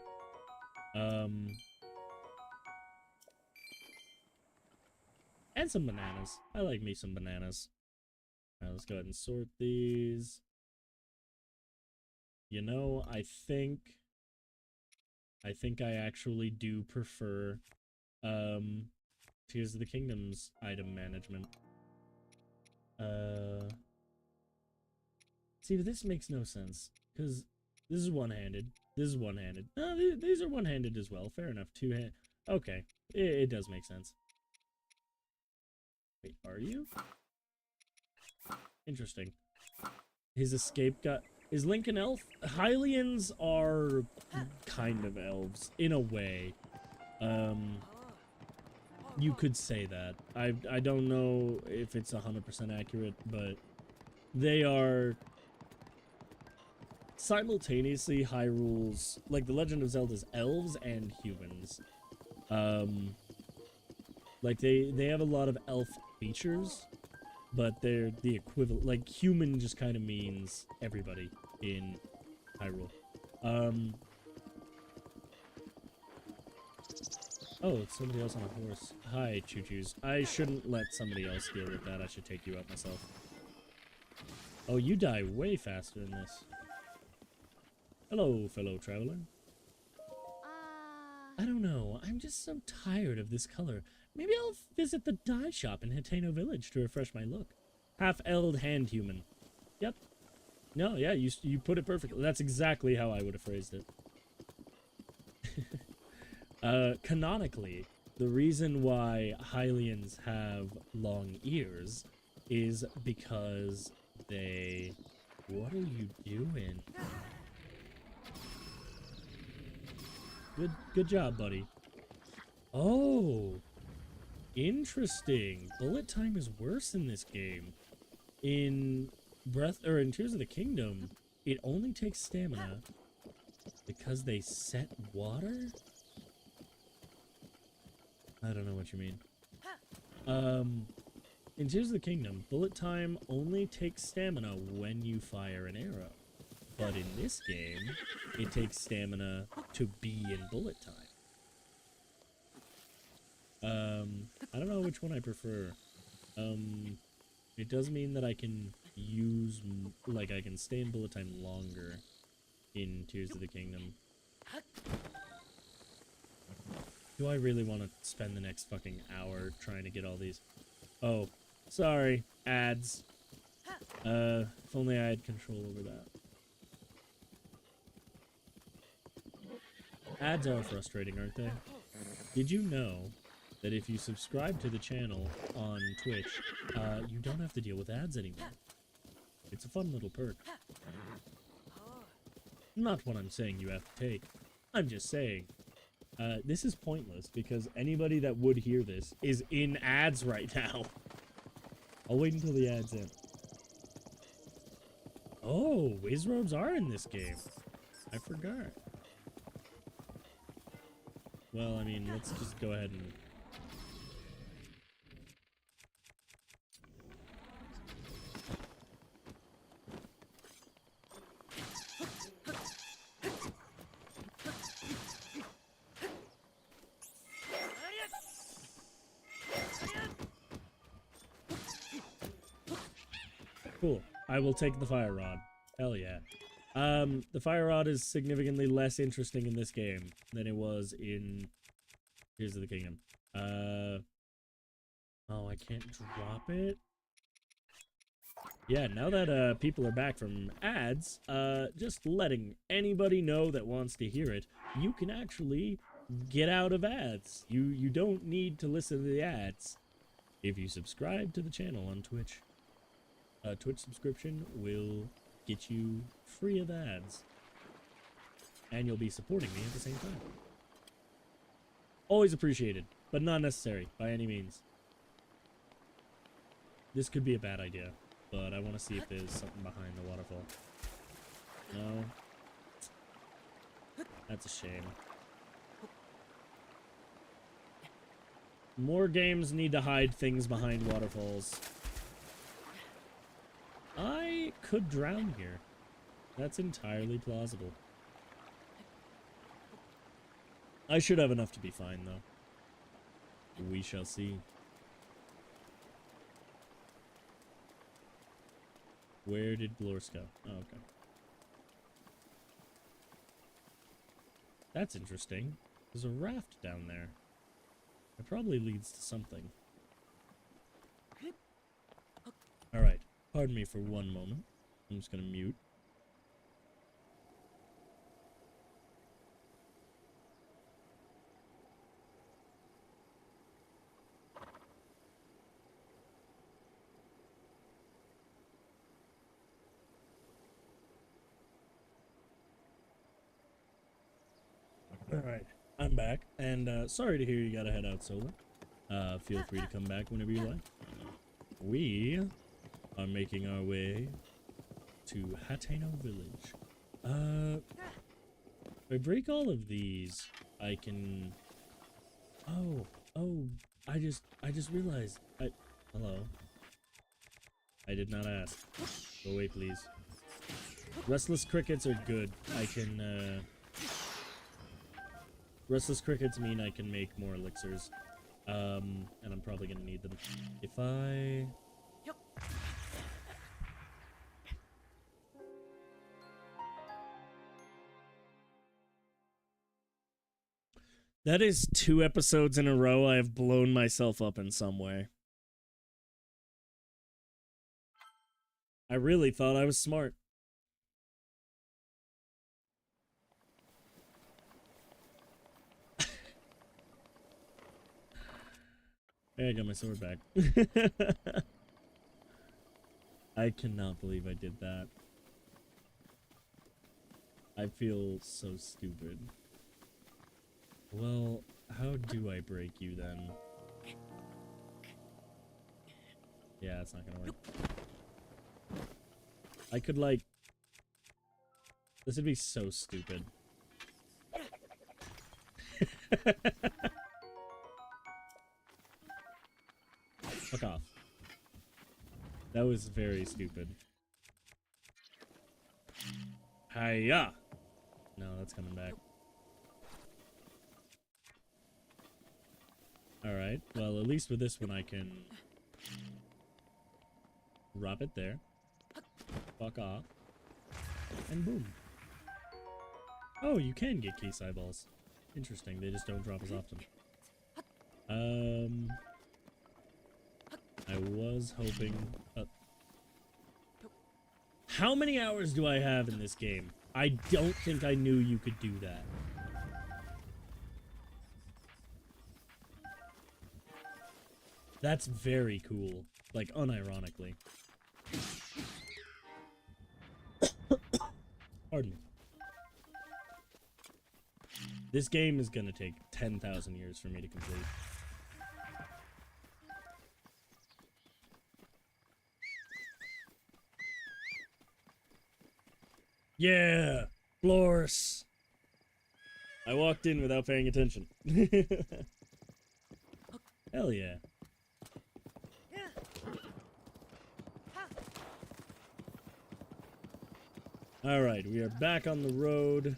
And some bananas. I like me some bananas. Alright, let's go ahead and sort these. You know, I think I actually do prefer Tears of the Kingdom's item management. See, but this makes no sense, because this is one-handed. This is one-handed. No, these are one-handed as well. Fair enough. Two-hand. Okay. It does make sense. Wait, are you? Interesting. His escape got... Is Link an elf? Hylians are kind of elves, in a way. You could say that. I don't know if it's 100% accurate, but they are simultaneously Hyrule's, like, the Legend of Zelda's elves and humans. Like, they have a lot of elf features, but they're the equivalent. Like, human just kind of means everybody in Hyrule. Oh, it's somebody else on a horse. Hi, choo-choos. I shouldn't let somebody else deal with that. I should take you out myself. Oh, you die way faster than this. Hello, fellow traveler. I don't know. I'm just so tired of this color. Maybe I'll visit the dye shop in Hateno Village to refresh my look. Half-eld hand human. Yep. No, yeah, you put it perfectly. That's exactly how I would have phrased it. Canonically, the reason why Hylians have long ears is because they... What are you doing? Good job, buddy. Oh, interesting. Bullet time is worse in this game. In in Tears of the Kingdom, it only takes stamina because they set water? I don't know what you mean. In Tears of the Kingdom, bullet time only takes stamina when you fire an arrow. But in this game, it takes stamina to be in bullet time. I don't know which one I prefer. It does mean that I can use, like, I can stay in bullet time longer in Tears of the Kingdom. Do I really want to spend the next fucking hour trying to get all these? Oh, sorry, ads. If only I had control over that. Ads are frustrating, aren't they? Did you know that if you subscribe to the channel on Twitch, you don't have to deal with ads anymore? It's a fun little perk. Not what I'm saying you have to take. I'm just saying, this is pointless because anybody that would hear this is in ads right now. I'll wait until the ad's in. Oh, Wizrobes are in this game. I forgot. Well, I mean, let's just go ahead and... Cool. I will take the fire rod. Hell yeah. The fire rod is significantly less interesting in this game than it was in Tears of the Kingdom. Oh, I can't drop it? Yeah, now that, people are back from ads, just letting anybody know that wants to hear it, you can actually get out of ads. You don't need to listen to the ads if you subscribe to the channel on Twitch. Twitch subscription will get you free of ads. And you'll be supporting me at the same time. Always appreciated, but not necessary by any means. This could be a bad idea, but I want to see if there's something behind the waterfall. No. That's a shame. More games need to hide things behind waterfalls. I could drown here. That's entirely plausible. I should have enough to be fine, though. We shall see. Where did Glorsk go? Oh, okay. That's interesting. There's a raft down there. It probably leads to something. Alright. Pardon me for one moment. I'm just gonna mute. Alright, I'm back, and sorry to hear you gotta head out solo. Feel free to come back whenever you like. We are making our way to Hateno Village. If I break all of these, I can... Oh, I just realized. Hello. I did not ask. Go away, please. Restless crickets are good. I can, Restless crickets mean I can make more elixirs. And I'm probably gonna need them. If I... That is 2 episodes in a row I have blown myself up in some way. I really thought I was smart. Hey, I got my sword back. I cannot believe I did that. I feel so stupid. Well, how do I break you then? Yeah, it's not gonna work. I could, like... This would be so stupid. Fuck off. That was very stupid. Hiya! No, that's coming back. Alright, well, at least with this one I can... Drop it there. Fuck off. And boom. Oh, you can get case eyeballs. Interesting, they just don't drop as often. I was hoping... How many hours do I have in this game? I don't think I knew you could do that. That's very cool. Like, unironically. Pardon me. This game is gonna take 10,000 years for me to complete. Yeah! Florus! I walked in without paying attention. Hell yeah. Alright, we are back on the road.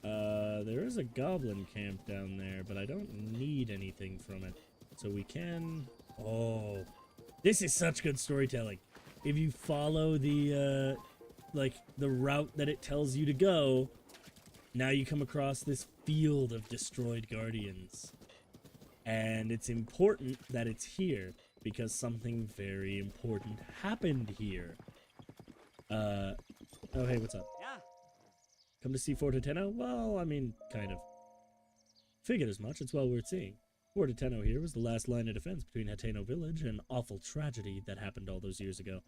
There is a goblin camp down there, but I don't need anything from it. So we can... Oh, this is such good storytelling. If you follow the, like, the route that it tells you to go, now you come across this field of destroyed guardians. And it's important that it's here, because something very important happened here. Oh, hey, what's up? Yeah. Come to see Fort Hateno? Well, I mean, kind of. Figured as much, it's well worth seeing. Fort Hateno here was the last line of defense between Hateno Village and an awful tragedy that happened all those years ago.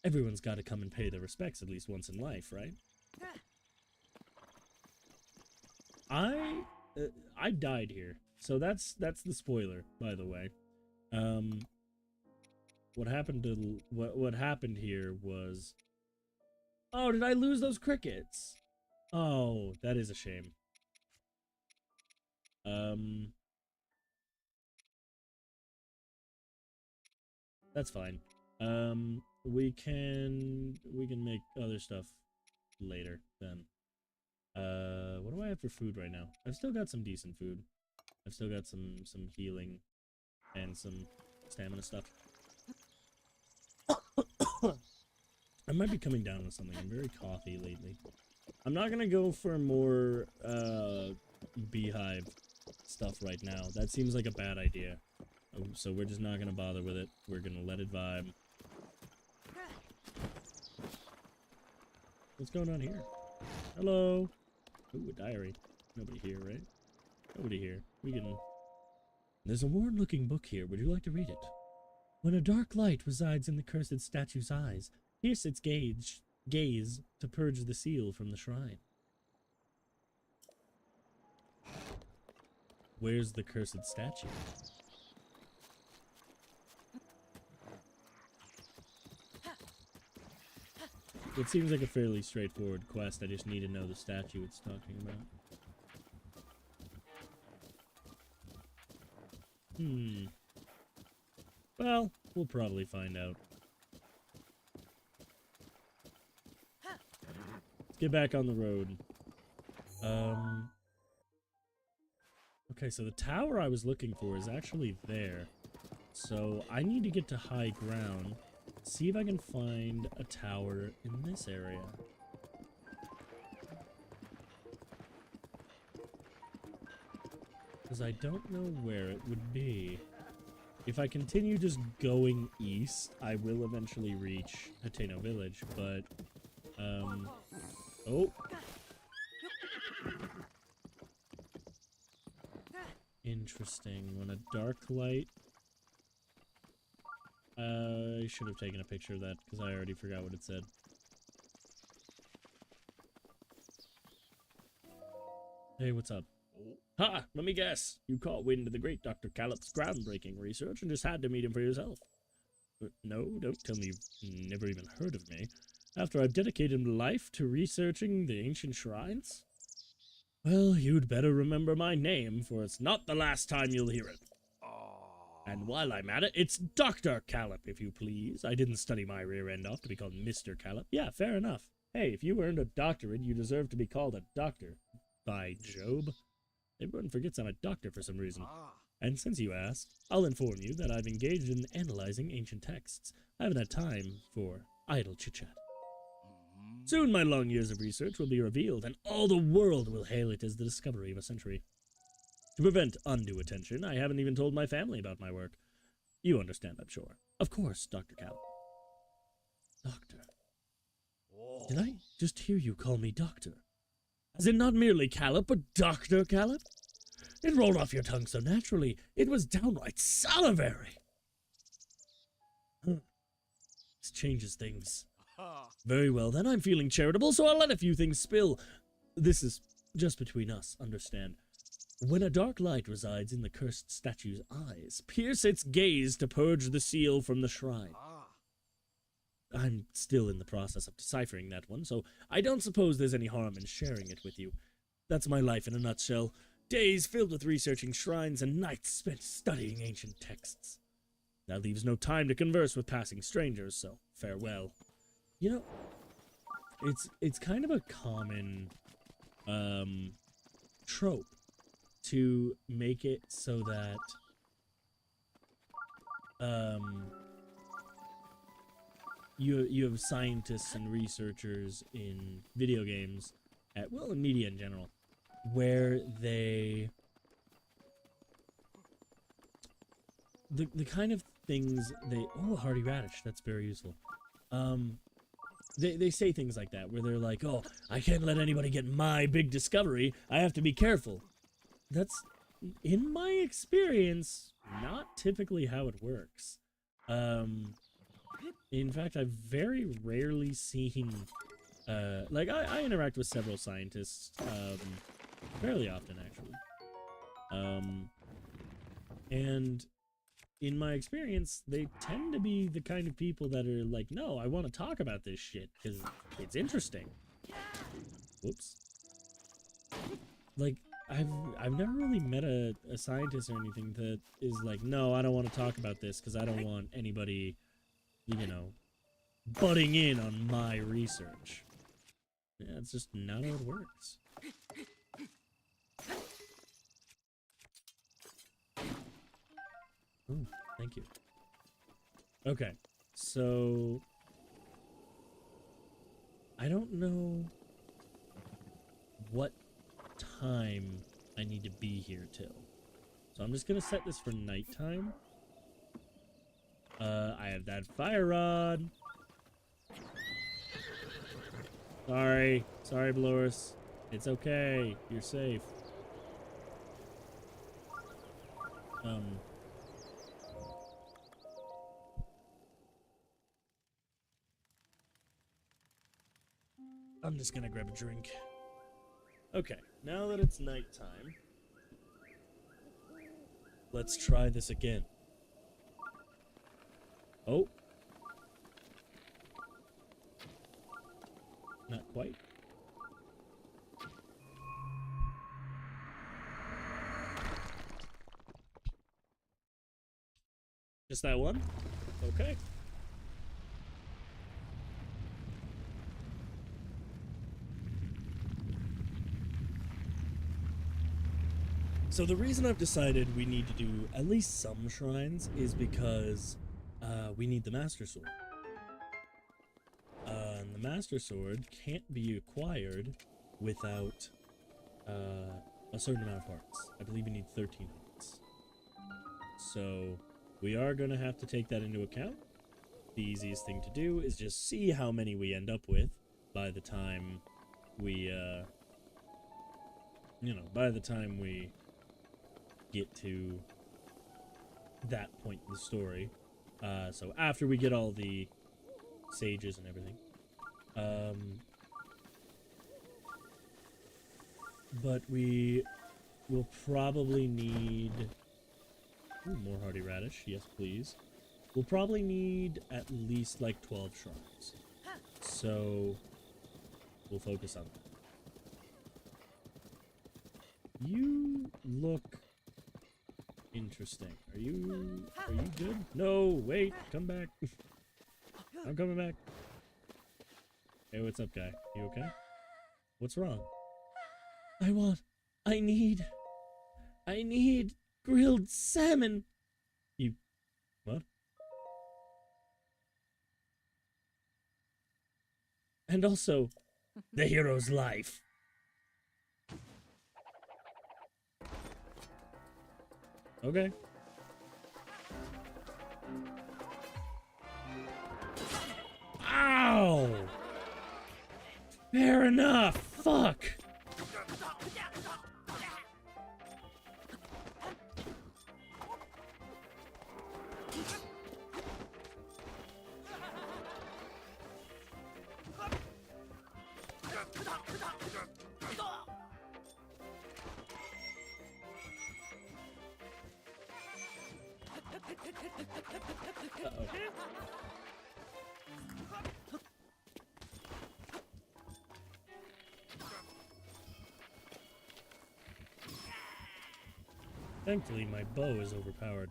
Everyone's got to come and pay their respects at least once in life, right? I died here, so that's the spoiler, by the way. What happened here was... Oh, did I lose those crickets? Oh, that is a shame. That's fine. We can make other stuff later then. What do I have for food right now? I've still got some decent food. I've still got some healing and some stamina stuff. I might be coming down with something. I'm very coughy lately. I'm not gonna go for more beehive stuff right now. That seems like a bad idea. So we're just not gonna bother with it. We're gonna let it vibe. What's going on here? Hello. Ooh, a diary. Nobody here, right? Nobody here. We can... There's a worn-looking book here. Would you like to read it? When a dark light resides in the cursed statue's eyes, pierce its gaze to purge the seal from the shrine. Where's the cursed statue? It seems like a fairly straightforward quest. I just need to know the statue it's talking about. Well, we'll probably find out. Let's get back on the road. Okay, so the tower I was looking for is actually there. So I need to get to high ground. See if I can find a tower in this area. Because I don't know where it would be. If I continue just going east, I will eventually reach Hateno Village, but... Oh! Interesting. When a dark light... I should have taken a picture of that, because I already forgot what it said. Hey, what's up? Ha! Let me guess. You caught wind of the great Dr. Calip's groundbreaking research and just had to meet him for yourself. But no, don't tell me you've never even heard of me. After I've dedicated my life to researching the ancient shrines? Well, you'd better remember my name, for it's not the last time you'll hear it. And while I'm at it, it's Dr. Calip, if you please. I didn't study my rear end off to be called Mr. Calip. Yeah, fair enough. Hey, if you earned a doctorate, you deserve to be called a doctor. By Job. Everyone forgets I'm a doctor for some reason. And since you asked, I'll inform you that I've engaged in analyzing ancient texts. I haven't had time for idle chit-chat. Soon my long years of research will be revealed, and all the world will hail it as the discovery of a century. To prevent undue attention, I haven't even told my family about my work. You understand, I'm sure. Of course, Dr. Calip. Doctor. Did I just hear you call me doctor? As in not merely Calip, but Dr. Calip? It rolled off your tongue so naturally, it was downright salivary. This changes things. Very well, then I'm feeling charitable, so I'll let a few things spill. This is just between us, understand. When a dark light resides in the cursed statue's eyes, pierce its gaze to purge the seal from the shrine. I'm still in the process of deciphering that one, so I don't suppose there's any harm in sharing it with you. That's my life in a nutshell. Days filled with researching shrines and nights spent studying ancient texts. That leaves no time to converse with passing strangers, so farewell. You know, it's kind of a common trope to make it so that you have scientists and researchers in video games, well, in media in general, where the kind of things hardy radish, that's very useful. They say things like that, where they're like, oh, I can't let anybody get my big discovery, I have to be careful. That's, in my experience, not typically how it works. In fact, I've very rarely seen, like, I interact with several scientists, fairly often, actually. And in my experience, they tend to be the kind of people that are like, no, I want to talk about this shit, because it's interesting. Whoops. Like, I've never really met a scientist or anything that is like, no, I don't want to talk about this because I don't want anybody, you know, butting in on my research. Yeah, it's just not how it works. Oh, thank you. Okay, so I don't know what time I need to be here till. So I'm just gonna set this for nighttime. I have that fire rod. Sorry, Bloris. It's okay. You're safe. I'm just gonna grab a drink. Okay, now that it's nighttime, let's try this again. Oh. Not quite. Just that one? Okay. So the reason I've decided we need to do at least some shrines is because we need the Master Sword. And the Master Sword can't be acquired without a certain amount of hearts. I believe we need 13 hearts. So we are going to have to take that into account. The easiest thing to do is just see how many we end up with by the time we, by the time we get to that point in the story. So after we get all the sages and everything. But we will probably need... Ooh, more hardy radish. Yes, please. We'll probably need at least like 12 shrines. So we'll focus on that. You look interesting. Are you good? No, wait, come back. I'm coming back. Hey, what's up, guy? You okay? What's wrong? I need grilled salmon. You, what? And also, the hero's life. Okay. Ow! Fair enough. Fuck. Thankfully, my bow is overpowered.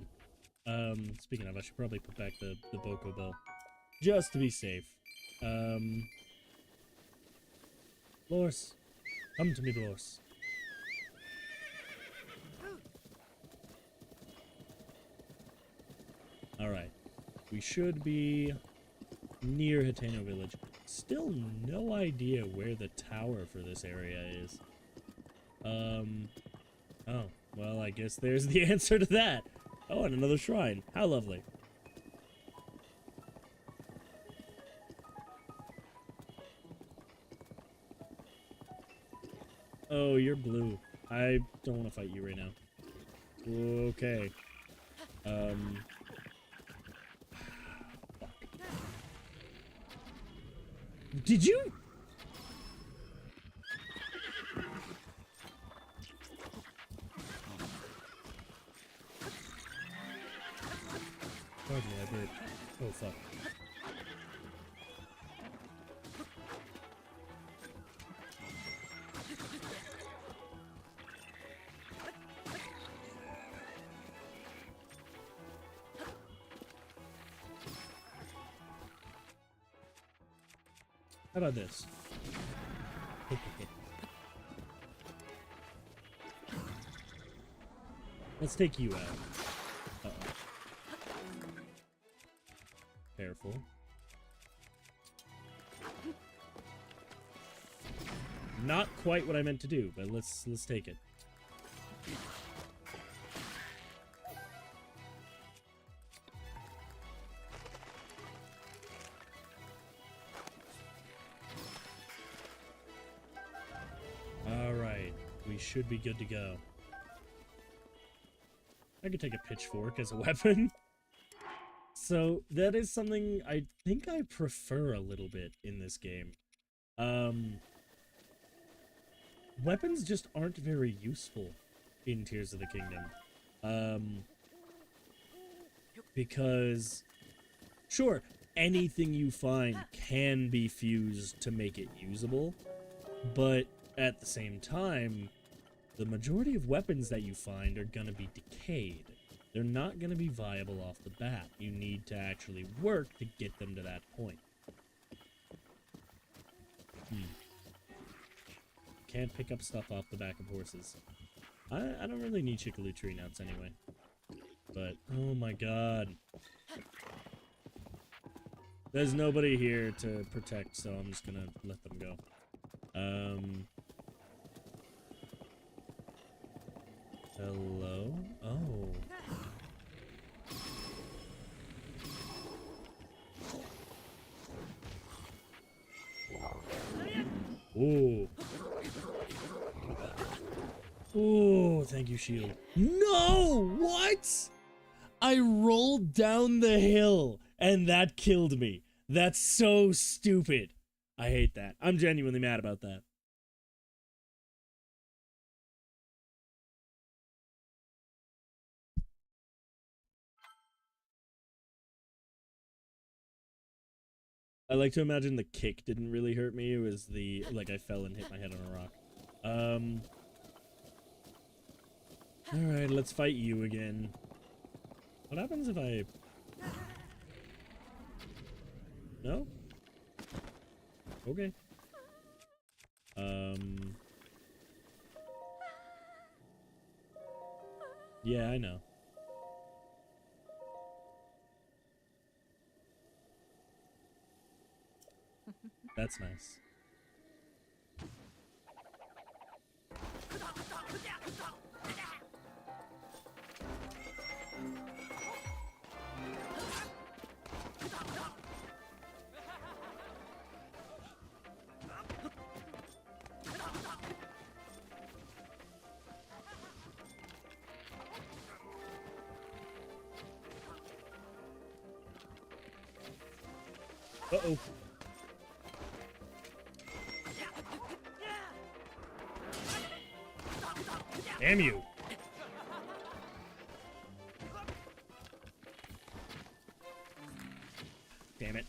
Speaking of, I should probably put back the Boko bow. Just to be safe. Lors. Come to me, Lors. Alright. We should be near Hateno Village. Still no idea where the tower for this area is. Oh. Well, I guess there's the answer to that. Oh, and another shrine. How lovely. Oh, you're blue. I don't want to fight you right now. Okay. Fuck. Did you? Pardon me, I burped. Oh, fuck. How about this? Let's take you out. Uh-oh. Careful. Not quite what I meant to do, but let's take it. Alright, we should be good to go. I could take a pitchfork as a weapon. So, that is something I think I prefer a little bit in this game. Weapons just aren't very useful in Tears of the Kingdom. Because, sure, anything you find can be fused to make it usable, but at the same time, the majority of weapons that you find are gonna be decayed. They're not gonna be viable off the bat. You need to actually work to get them to that point. Can't pick up stuff off the back of horses. I don't really need Chickaloo tree nuts anyway. But, oh my god. There's nobody here to protect, so I'm just gonna let them go. Hello? Oh. Ooh. Ooh, thank you, shield. No! What? I rolled down the hill, and that killed me. That's so stupid. I hate that. I'm genuinely mad about that. I like to imagine the kick didn't really hurt me. It was the, like, I fell and hit my head on a rock. Alright, let's fight you again. What happens if I... No? Okay. Yeah, I know. That's nice. Uh-oh. Damn you. Damn it.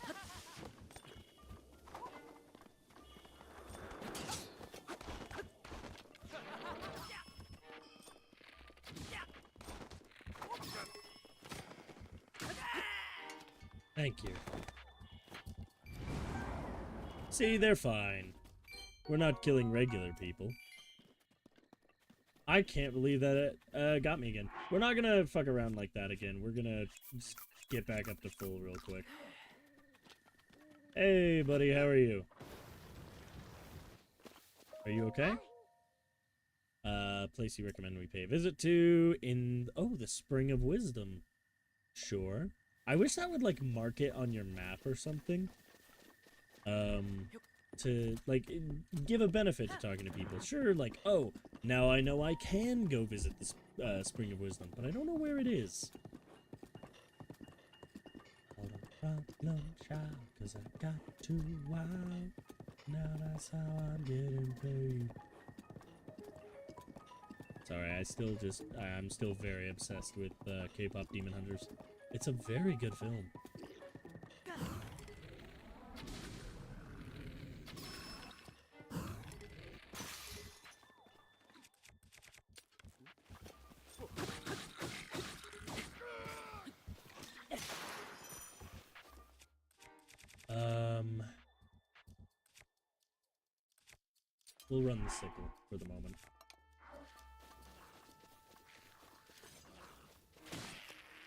Thank you. See, they're fine. We're not killing regular people. I can't believe that it got me again. We're not gonna fuck around like that again. We're gonna just get back up to full real quick. Hey, buddy, how are you? Are you okay? Place you recommend we pay a visit to in... Oh, the Spring of Wisdom. Sure. I wish that would, like, mark it on your map or something. To, like, give a benefit to talking to people. Sure, like, oh, now I know I can go visit the Spring of Wisdom, but I don't know where it is. Problem child, 'cause I got too wild. Now that's how I'm getting paid. Sorry, I'm still very obsessed with K-pop Demon Hunters. It's a very good film. We'll run the sickle for the moment.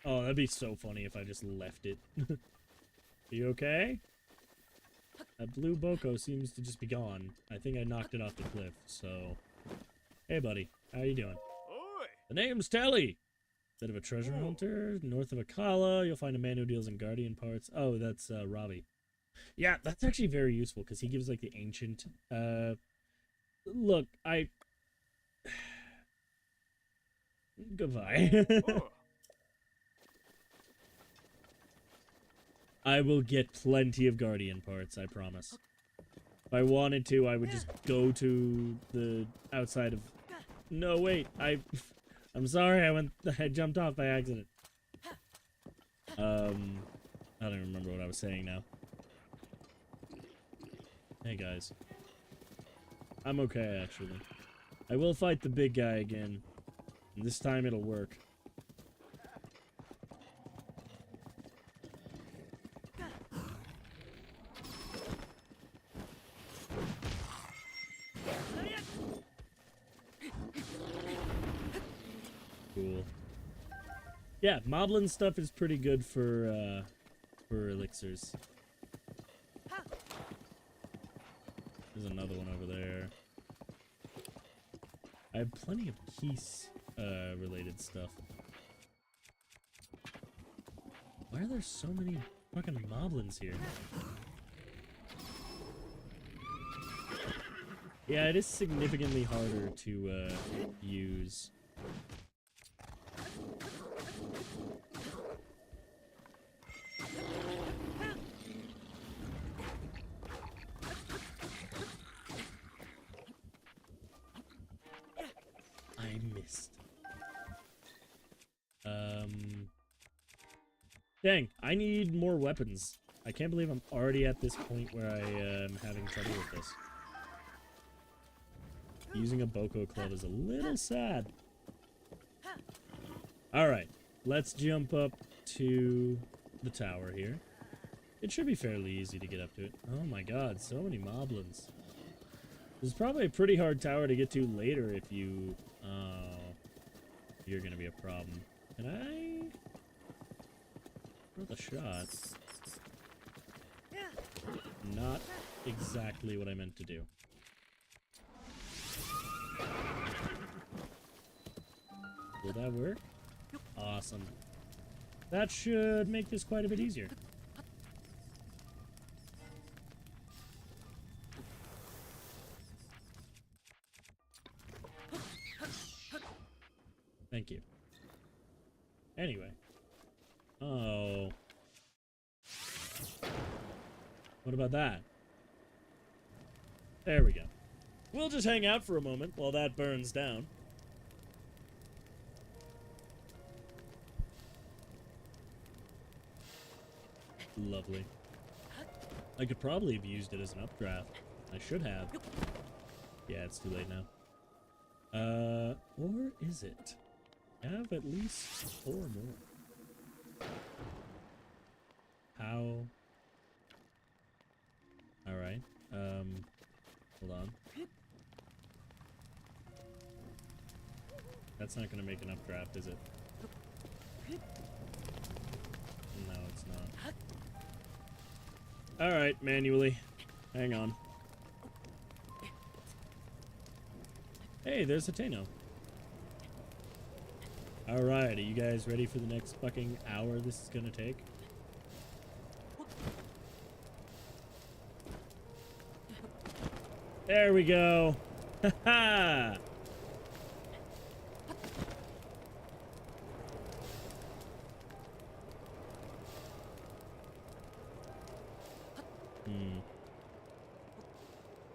Oh, that'd be so funny if I just left it. Are you okay? That blue Boko seems to just be gone. I think I knocked it off the cliff, so... Hey, buddy. How you doing? Oi. The name's Telly! Bit of a treasure hunter. North of Akala, you'll find a man who deals in guardian parts. Oh, that's, Robbie. Yeah, that's actually very useful, because he gives, like, the ancient, Look, Goodbye. I will get plenty of guardian parts, I promise. If I wanted to, I would just go to the outside of... No, wait, I'm sorry, I jumped off by accident. I don't even remember what I was saying now. Hey, guys. I'm okay, actually. I will fight the big guy again. And this time it'll work. Cool. Yeah, moblin stuff is pretty good for elixirs. There's another one over there. I have plenty of peace related stuff. Why are there so many fucking moblins here? Yeah, it is significantly harder to use. I missed. Dang, I need more weapons. I can't believe I'm already at this point where I am having trouble with this. Using a Boko club is a little sad. Alright, let's jump up to the tower here. It should be fairly easy to get up to it. Oh my god, so many moblins. This is probably a pretty hard tower to get to later if you... Oh, you're gonna be a problem. Can I... throw the shot? Not exactly what I meant to do. Will that work? Awesome. That should make this quite a bit easier. Thank you. Anyway. Oh. What about that? There we go. We'll just hang out for a moment while that burns down. Lovely. I could probably have used it as an updraft. I should have. Yeah, it's too late now. Or is it? I have at least 4 more. How? Alright. Hold on. That's not gonna make an updraft, is it? No, it's not. Alright, manually. Hang on. Hey, there's a Tano. Alright, are you guys ready for the next fucking hour this is gonna take? There we go! Ha-ha!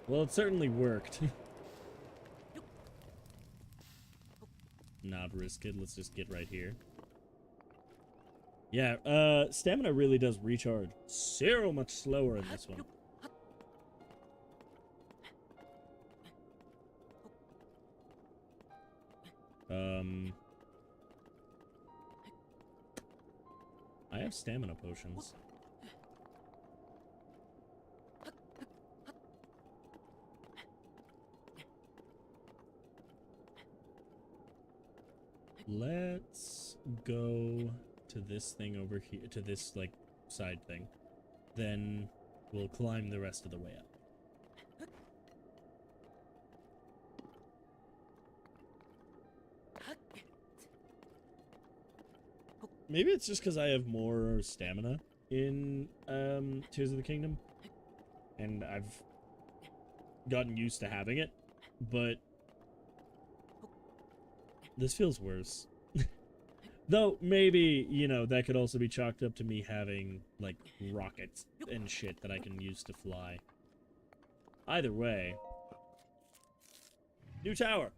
Well, it certainly worked. Not risk it. Let's just get right here. Yeah, stamina really does recharge so much slower in this one. I have stamina potions. Let's go to this thing over here, to this, like, side thing. Then we'll climb the rest of the way up. Maybe it's just because I have more stamina in Tears of the Kingdom. And I've gotten used to having it. But this feels worse. Though, maybe, you know, that could also be chalked up to me having, like, rockets and shit that I can use to fly. Either way. New tower!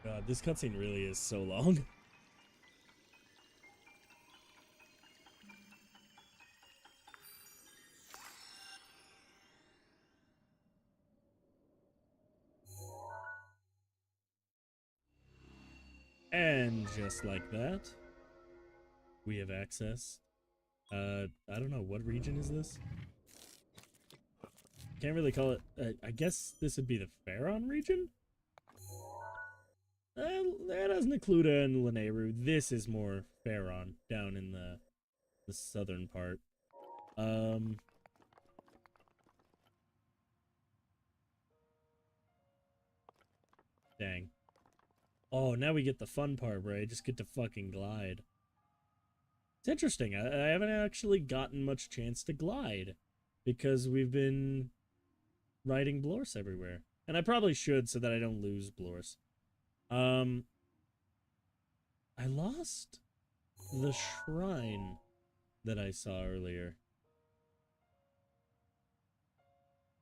God, this cutscene really is so long. And just like that, we have access. I don't know, what region is this? Can't really call it. I guess this would be the Faron region? That doesn't include in Lanayru. This is more Faron, down in the southern part. Dang. Oh, now we get the fun part where I just get to fucking glide. It's interesting. I haven't actually gotten much chance to glide because we've been riding Blorse everywhere. And I probably should so that I don't lose Blorse. I lost the shrine that I saw earlier.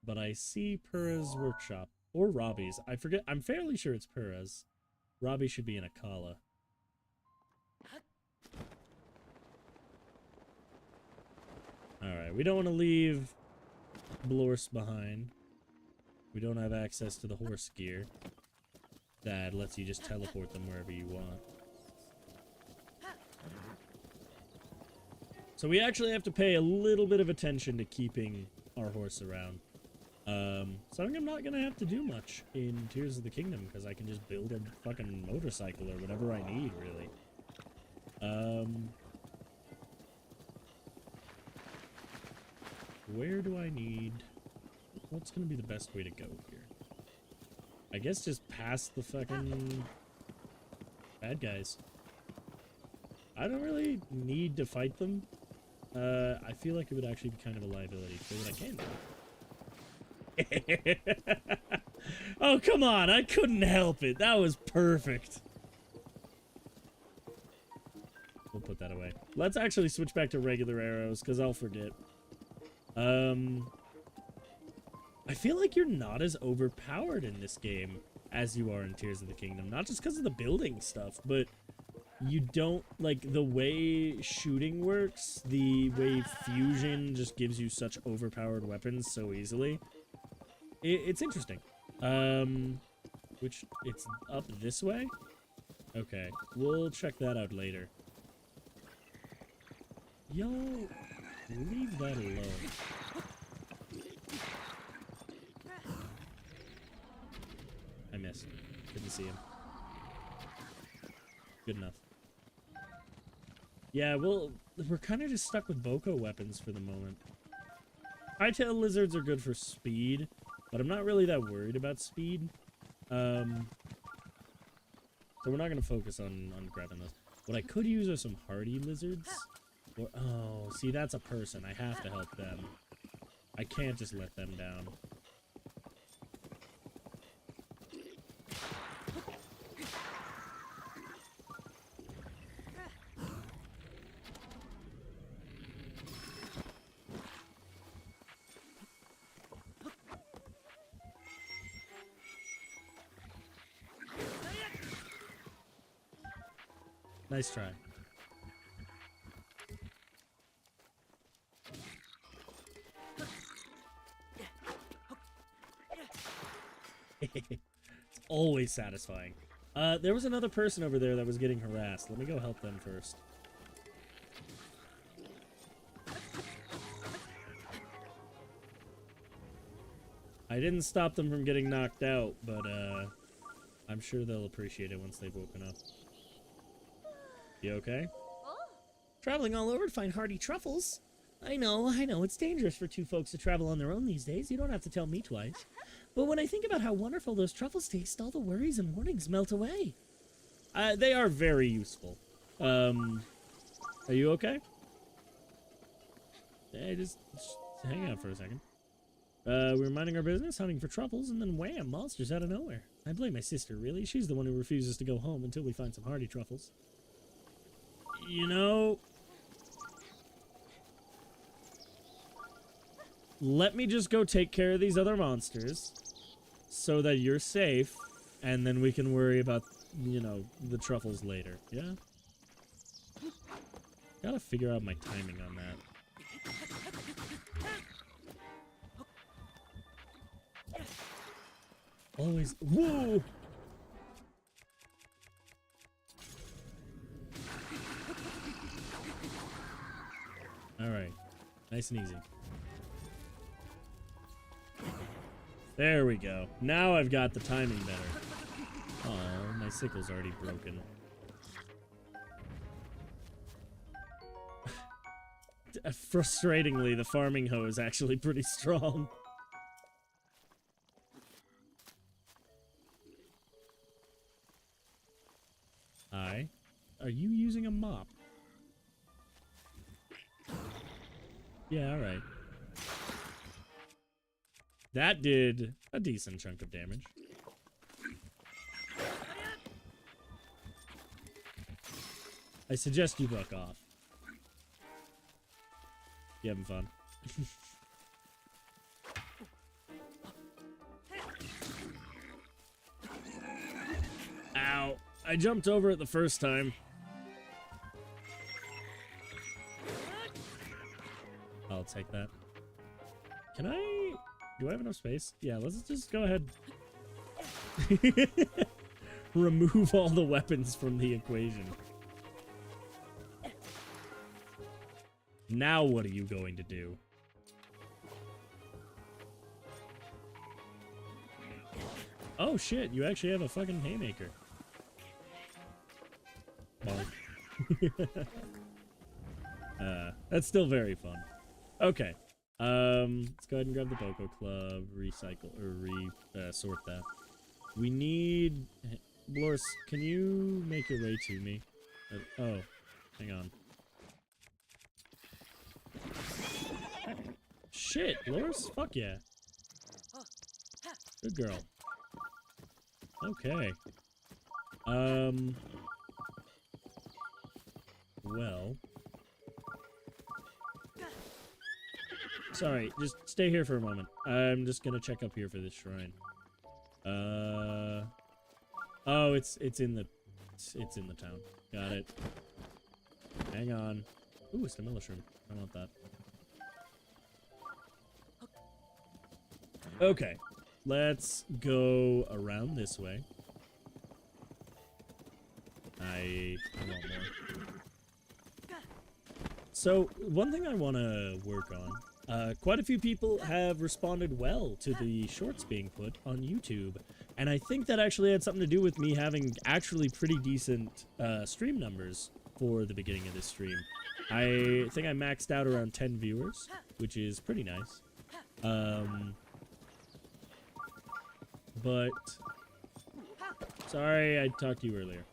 But I see Purra's workshop. Or Robbie's. I forget. I'm fairly sure it's Purra's. Robbie should be in Akala. Alright, we don't want to leave Blorse behind. We don't have access to the horse gear. That lets you just teleport them wherever you want. So we actually have to pay a little bit of attention to keeping our horse around. So I think I'm not gonna have to do much in Tears of the Kingdom, because I can just build a fucking motorcycle or whatever I need, really. Where do I need... What's gonna be the best way to go here? I guess just past the fucking bad guys. I don't really need to fight them. I feel like it would actually be kind of a liability. So what I can do... Oh, come on. I couldn't help it. That was perfect. We'll put that away. Let's actually switch back to regular arrows, because I'll forget. I feel like you're not as overpowered in this game as you are in Tears of the Kingdom. Not just because of the building stuff, but you don't, like, the way shooting works, the way fusion just gives you such overpowered weapons so easily. It's interesting. Which, it's up this way? Okay, we'll check that out later. Yo, leave that alone. I missed. Couldn't see him. Good enough. Yeah, well, we're kind of just stuck with Boko weapons for the moment. Hightail lizards are good for speed, but I'm not really that worried about speed. So we're not going to focus on grabbing those. What I could use are some hardy lizards. Or, oh, see, that's a person. I have to help them. I can't just let them down. Nice try. It's always satisfying. There was another person over there that was getting harassed. Let me go help them first. I didn't stop them from getting knocked out, but I'm sure they'll appreciate it once they've woken up. You okay? Traveling all over to find hardy truffles. I know, it's dangerous for two folks to travel on their own these days. You don't have to tell me twice. But when I think about how wonderful those truffles taste, all the worries and warnings melt away. They are very useful. Are you okay? Hey, just hang out for a second. We're minding our business, hunting for truffles, and then wham, monsters out of nowhere. I blame my sister, really. She's the one who refuses to go home until we find some hardy truffles. You know... Let me just go take care of these other monsters so that you're safe, and then we can worry about you know, the truffles later. Yeah? Gotta figure out my timing on that. Always. Whoa! Alright. Nice and easy. There we go. Now I've got the timing better. Oh, my sickle's already broken. Frustratingly, the farming hoe is actually pretty strong. Hi. Are you using a mop? Yeah, alright. That did a decent chunk of damage. I suggest you buck off. You having fun? Ow. I jumped over it the first time. I'll take that. Can I... Do I have enough space? Yeah, let's just go ahead. Remove all the weapons from the equation. Now what are you going to do? Oh shit, you actually have a fucking haymaker. Bonk. That's still very fun. Okay. Let's go ahead and grab the Boko Club, recycle, or sort that. We need... Loris, can you make your way to me? Oh, hang on. Shit, Loris? Fuck yeah. Good girl. Okay. Well... Sorry, just stay here for a moment. I'm just gonna check up here for this shrine. Oh, it's in the town. Got it. Hang on. Ooh, it's the mushroom. I want that. Okay, let's go around this way. I want more. So, one thing I want to work on, quite a few people have responded well to the shorts being put on YouTube, and I think that actually had something to do with me having actually pretty decent stream numbers for the beginning of this stream. I think I maxed out around 10 viewers, which is pretty nice. But... Sorry, I talked to you earlier.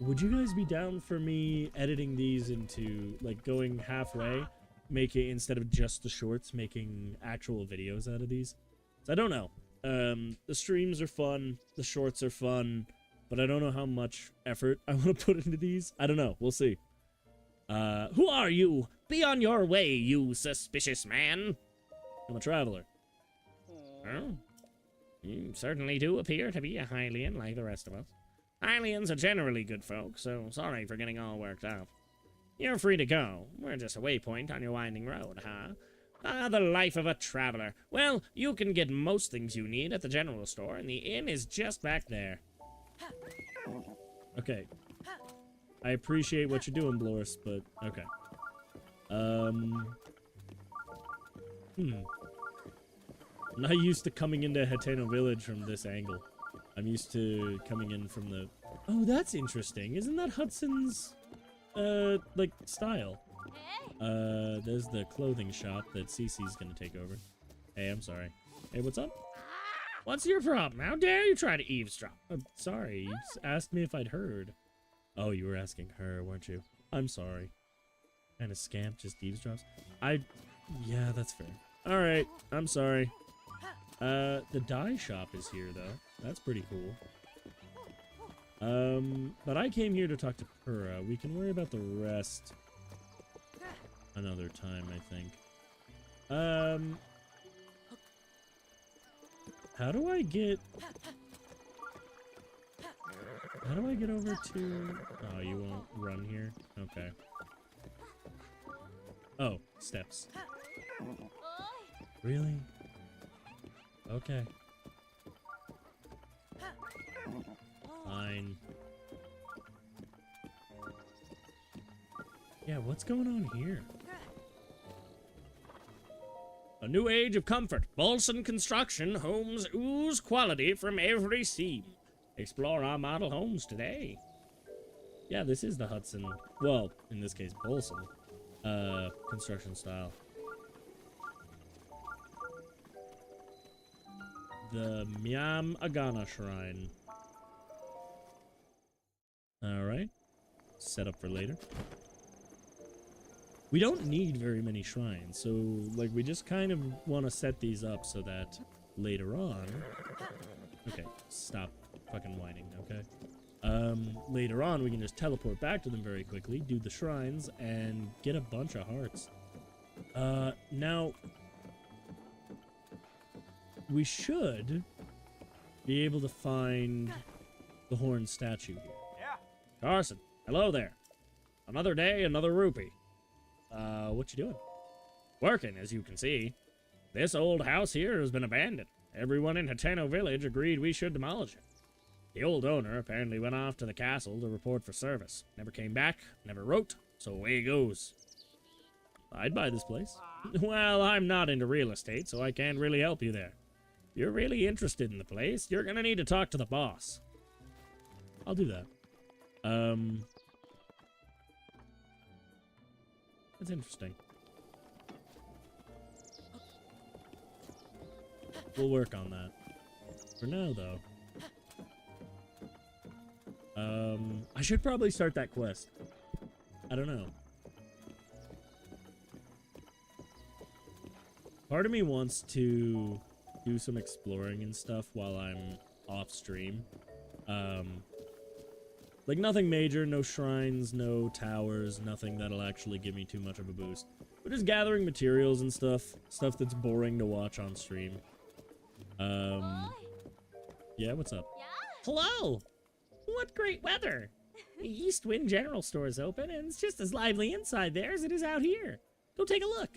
Would you guys be down for me editing these into, like, going halfway? Making, instead of just the shorts, making actual videos out of these? So I don't know. The streams are fun, the shorts are fun, but I don't know how much effort I want to put into these. I don't know. We'll see. Who are you? Be on your way, you suspicious man. I'm a traveler. Oh, you certainly do appear to be a Hylian like the rest of us. Hylians are generally good folk, so sorry for getting all worked up. You're free to go. We're just a waypoint on your winding road, huh? Ah, the life of a traveler. Well, you can get most things you need at the general store, and the inn is just back there. Okay. I appreciate what you're doing, Bloris, but okay. I'm not used to coming into Hateno Village from this angle. I'm used to coming in from the... Oh, that's interesting. Isn't that Hudson's, like, style? There's the clothing shop that Cece's gonna take over. Hey, I'm sorry. Hey, what's up? What's your problem? How dare you try to eavesdrop? Sorry, you asked me if I'd heard. Oh, you were asking her, weren't you? I'm sorry. Kind of scamp just eavesdrops. Yeah, that's fair. Alright, I'm sorry. The dye shop is here, though. That's pretty cool. But I came here to talk to Pura. We can worry about the rest another time, I think. How do I get over to... Oh, you won't run here? Okay. Oh, steps. Really? Okay. Fine. Yeah, what's going on here? A new age of comfort. Balsan Construction homes ooze quality from every seam. Explore our model homes today. Yeah, this is the Hudson. Well, in this case, Balsan. Construction style. The Myam Agana Shrine. Alright. Set up for later. We don't need very many shrines, so, like, we just kind of want to set these up so that later on... Okay, stop fucking whining, okay? Later on, we can just teleport back to them very quickly, do the shrines, and get a bunch of hearts. Now... We should be able to find the horn statue here. Yeah. Carson, hello there. Another day, another rupee. What you doing? Working, as you can see. This old house here has been abandoned. Everyone in Hateno village agreed we should demolish it. The old owner apparently went off to the castle to report for service. Never came back, never wrote, so away he goes. I'd buy this place. Well, I'm not into real estate, so I can't really help you there. If you're really interested in the place, you're gonna need to talk to the boss. I'll do that. That's interesting. We'll work on that. For now, though. I should probably start that quest. I don't know. Part of me wants to do some exploring and stuff while I'm off stream. Like nothing major, no shrines, no towers, nothing that'll actually give me too much of a boost. But just gathering materials and stuff that's boring to watch on stream. Yeah, what's up? Hello! What great weather! The East Wind General Store is open, and it's just as lively inside there as it is out here. Go take a look.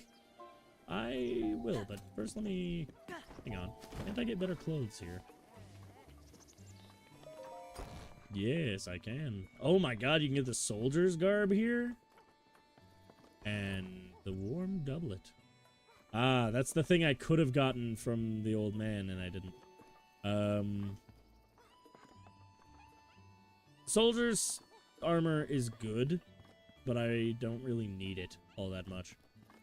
I will, but first let me... Hang on. Can't I get better clothes here? Yes, I can. Oh my god, you can get the soldier's garb here? And the warm doublet. Ah, that's the thing I could have gotten from the old man, and I didn't. Soldier's armor is good, but I don't really need it all that much.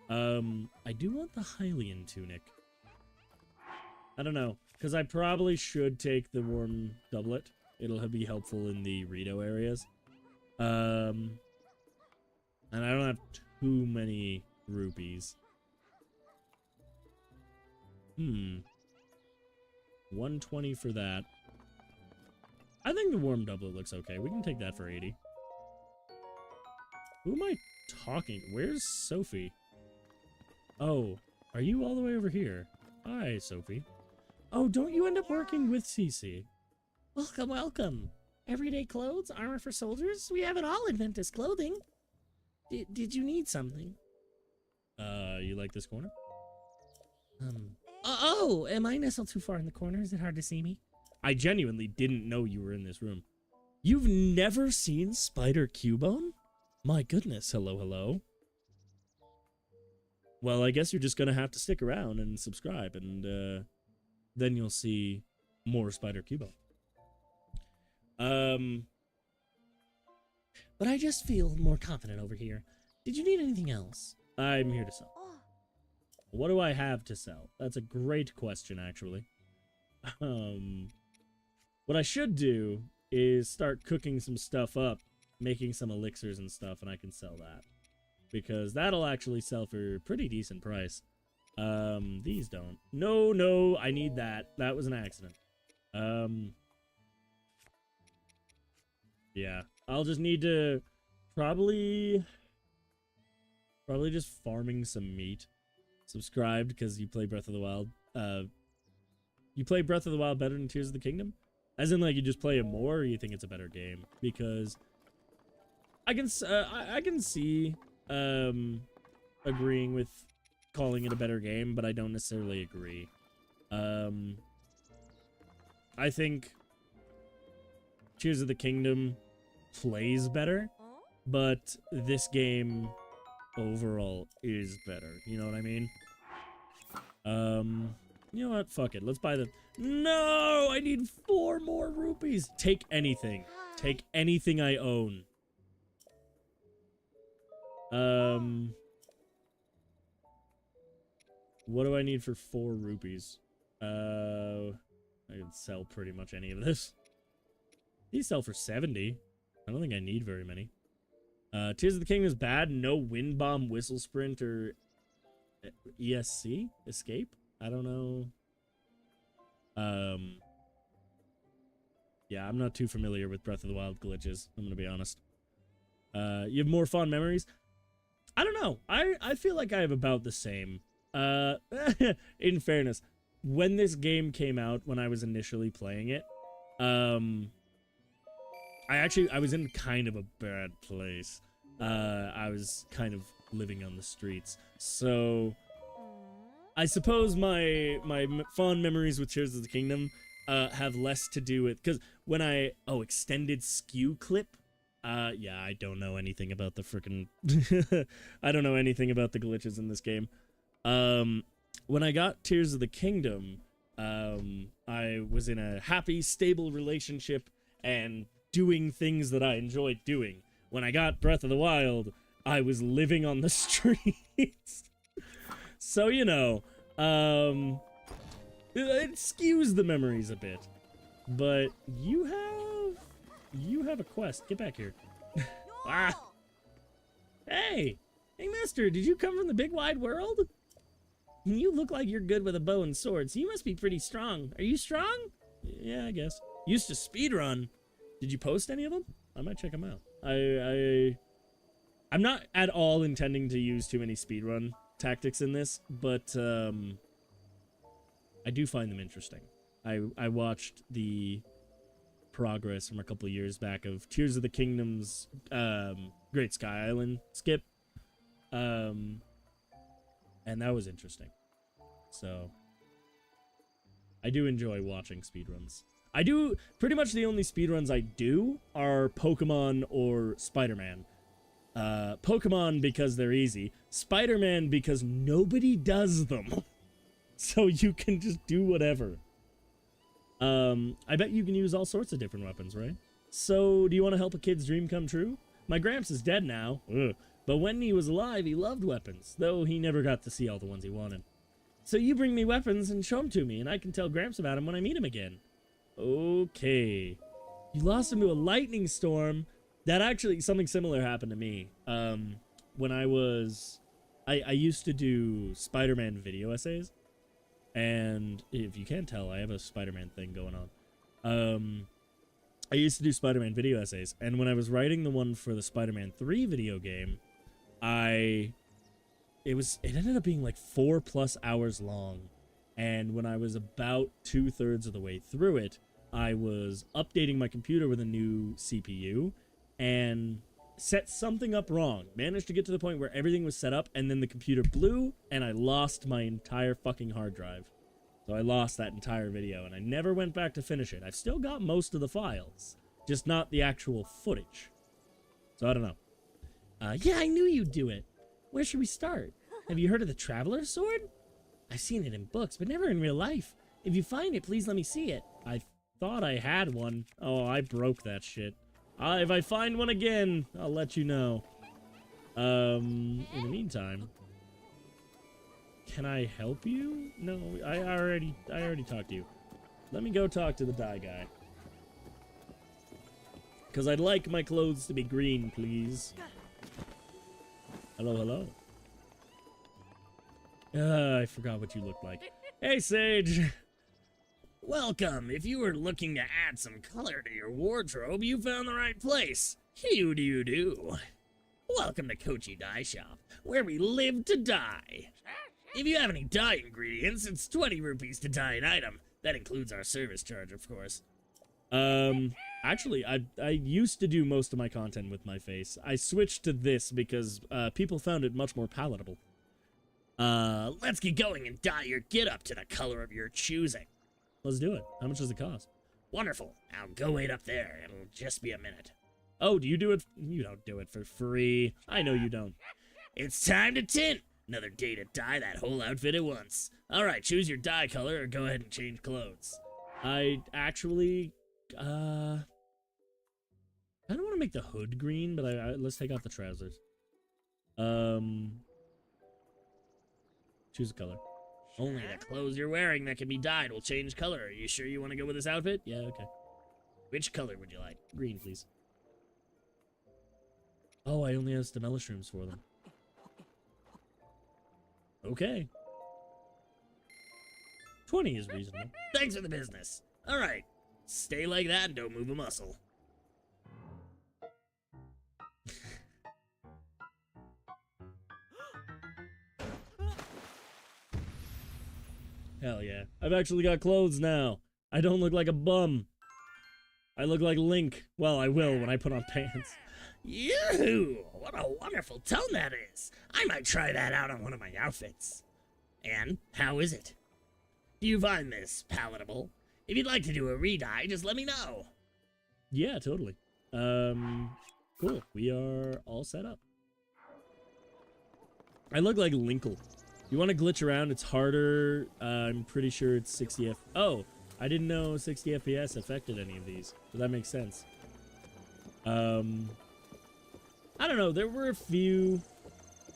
I do want the Hylian tunic. I don't know, because I probably should take the warm doublet. It'll be helpful in the Rito areas. And I don't have too many rupees. 120 for that. I think the warm doublet looks okay. We can take that for 80. Who am I talking to? Where's Sophie? Oh, are you all the way over here? Hi, Sophie. Oh, don't you end up working with Cece? Welcome, welcome. Everyday clothes, armor for soldiers, we have it all in Ventus Clothing. Did you need something? You like this corner? Oh, am I nestled too far in the corner? Is it hard to see me? I genuinely didn't know you were in this room. You've never seen Spider Cubone? My goodness, hello, hello. Well, I guess you're just gonna have to stick around and subscribe, and then you'll see more Spider Cubone. But I just feel more confident over here. Did you need anything else? I'm here to sell. What do I have to sell? That's a great question, actually. What I should do is start cooking some stuff up, making some elixirs and stuff, and I can sell that. Because that'll actually sell for a pretty decent price. These don't. No, I need that. That was an accident. Yeah. I'll just need to probably just farming some meat. Subscribed because you play Breath of the Wild. You play Breath of the Wild better than Tears of the Kingdom? As in, like, you just play it more, or you think it's a better game? Because I can see agreeing with calling it a better game, but I don't necessarily agree. I think Tears of the Kingdom plays better, but this game overall is better. You know what I mean? You know what? Fuck it. Let's buy the... No! I need 4 more rupees! Take anything. Take anything I own. What do I need for 4 rupees? I can sell pretty much any of this. These sell for 70. I don't think I need very many. Tears of the Kingdom is bad. No Wind Bomb, Whistle Sprint, or ESC? Escape? I don't know. Yeah, I'm not too familiar with Breath of the Wild glitches, I'm gonna be honest. You have more fond memories? I don't know. I feel like I have about the same. In fairness, when this game came out, when I was initially playing it, I was in kind of a bad place. I was kind of living on the streets. So I suppose my fond memories with Tears of the Kingdom have less to do with, because when extended skew clip. Yeah, I don't know anything about the frickin' I don't know anything about the glitches in this game. When I got Tears of the Kingdom, I was in a happy, stable relationship and doing things that I enjoyed doing. When I got Breath of the Wild, I was living on the streets. So, you know, it skews the memories a bit. But you have a quest. Get back here. Ah. Hey, mister, did you come from the big wide world? You look like you're good with a bow and sword, so you must be pretty strong. Are you strong? Yeah, I guess. Used to speedrun. Did you post any of them? I might check them out. I'm not at all intending to use too many speedrun tactics in this, but I do find them interesting. I watched the progress from a couple of years back of Tears of the Kingdom's Great Sky Island skip, and that was interesting. So I do enjoy watching speedruns. I do pretty much the only speedruns I do are Pokemon or Spider-Man. Pokemon because they're easy, Spider-Man because nobody does them. So you can just do whatever. I bet you can use all sorts of different weapons, right? So, do you want to help a kid's dream come true? My Gramps is dead now, but when he was alive, he loved weapons, though he never got to see all the ones he wanted. So you bring me weapons and show them to me, and I can tell Gramps about them when I meet him again. Okay. You lost him to a lightning storm. That actually, something similar happened to me. When I used to do Spider-Man video essays. And if you can't tell, I have a Spider-Man thing going on. I used to do Spider-Man video essays, and when I was writing the one for the Spider-Man 3 video game, it ended up being like 4+ hours long. And when I was about 2/3 of the way through it, I was updating my computer with a new CPU and set something up wrong. Managed to get to the point where everything was set up, and then the computer blew, and I lost my entire fucking hard drive. So I lost that entire video, and I never went back to finish it. I've still got most of the files, just not the actual footage. So I don't know. Yeah, I knew you'd do it. Where should we start? Have you heard of the Traveler's Sword? I've seen it in books, but never in real life. If you find it, please let me see it. I thought I had one. Oh, I broke that shit. If I find one again, I'll let you know. In the meantime, can I help you? No, I already talked to you. Let me go talk to the dye guy. Because I'd like my clothes to be green, please. Hello, hello. I forgot what you look like. Hey, Sage! Welcome. If you were looking to add some color to your wardrobe, you found the right place. How-do-you-do? Welcome to Kochi Dye Shop, where we live to dye. If you have any dye ingredients, it's 20 rupees to dye an item. That includes our service charge, of course. Actually, I used to do most of my content with my face. I switched to this because people found it much more palatable. Let's get going and dye your get-up to the color of your choosing. Let's do it. How much does it cost? Wonderful. I'll go wait up there. It'll just be a minute. Oh, do you do it? You don't do it for free. I know you don't. It's time to tint. Another day to dye that whole outfit at once. All right, choose your dye color or go ahead and change clothes. I actually, I don't want to make the hood green, but let's take off the trousers. Choose a color. Only the clothes you're wearing that can be dyed will change color. Are you sure you want to go with this outfit? Yeah, okay. Which color would you like? Green, please. Oh, I only have stamella shrooms for them. Okay. 20 is reasonable. Thanks for the business. All right. Stay like that and don't move a muscle. Hell yeah. I've actually got clothes now. I don't look like a bum. I look like Link. Well, I will when I put on pants. Yoo-hoo! What a wonderful tone that is. I might try that out on one of my outfits. And how is it? Do you find this palatable? If you'd like to do a re-dye, just let me know. Yeah, totally. Cool. We are all set up. I look like Linkle. You want to glitch around? It's harder. I'm pretty sure it's 60 F. Oh, I didn't know 60 FPS affected any of these. But that makes sense. I don't know. There were a few,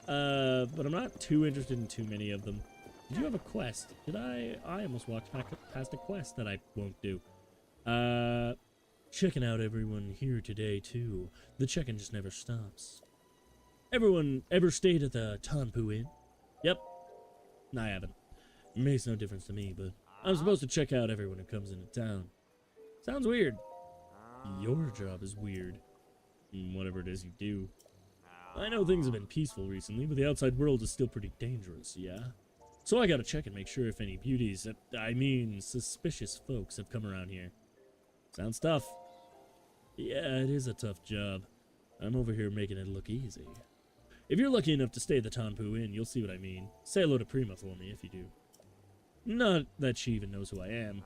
but I'm not too interested in too many of them. Did you have a quest? Did I almost walked past a quest that I won't do. Checking out everyone here today, too. The checking just never stops. Everyone ever stayed at the Tanpu Inn? Yep. No, I haven't. It makes no difference to me, but I'm supposed to check out everyone who comes into town. Sounds weird. Your job is weird. Whatever it is you do. I know things have been peaceful recently, but the outside world is still pretty dangerous, yeah? So I gotta check and make sure if any beauties, I mean suspicious folks, have come around here. Sounds tough. Yeah, it is a tough job. I'm over here making it look easy. If you're lucky enough to stay at the Tanpu Inn, you'll see what I mean. Say hello to Prima for me if you do. Not that she even knows who I am.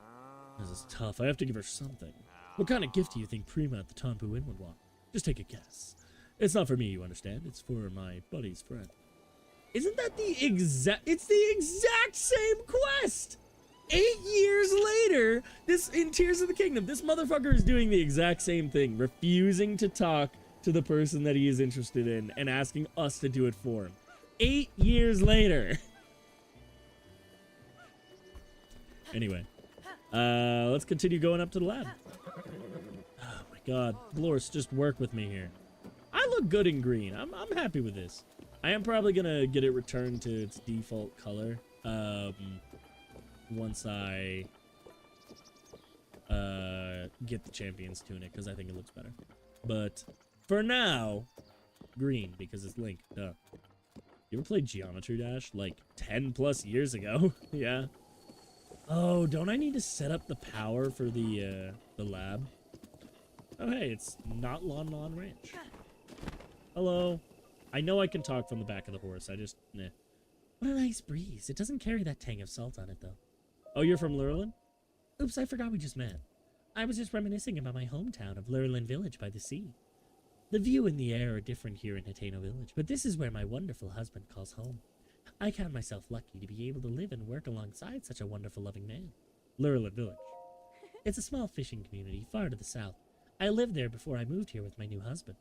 This is tough. I have to give her something. What kind of gift do you think Prima at the Tanpu Inn would want? Just take a guess. It's not for me, you understand. It's for my buddy's friend. Isn't that the exact... It's the exact same quest! 8 years later, in Tears of the Kingdom, this motherfucker is doing the exact same thing. Refusing to talk to the person that he is interested in and asking us to do it for him. 8 years later. Anyway. Let's continue going up to the lab. Oh my god. Dolores, just work with me here. I look good in green. I'm happy with this. I am probably gonna get it returned to its default color. Once I get the champion's tunic, because I think it looks better. But for now, green, because it's Link. Duh. You ever played Geometry Dash like 10 plus years ago? Yeah. Oh, don't I need to set up the power for the lab? Oh hey, it's not Lon Lon Ranch. Hello. I know I can talk from the back of the horse. I just, nah. What a nice breeze. It doesn't carry that tang of salt on it, though. Oh, you're from Lurelin? Oops, I forgot we just met. I was just reminiscing about my hometown of Lurelin Village by the sea. The view and the air are different here in Hateno Village, but this is where my wonderful husband calls home. I count myself lucky to be able to live and work alongside such a wonderful, loving man. Lurelin Village. It's a small fishing community far to the south. I lived there before I moved here with my new husband.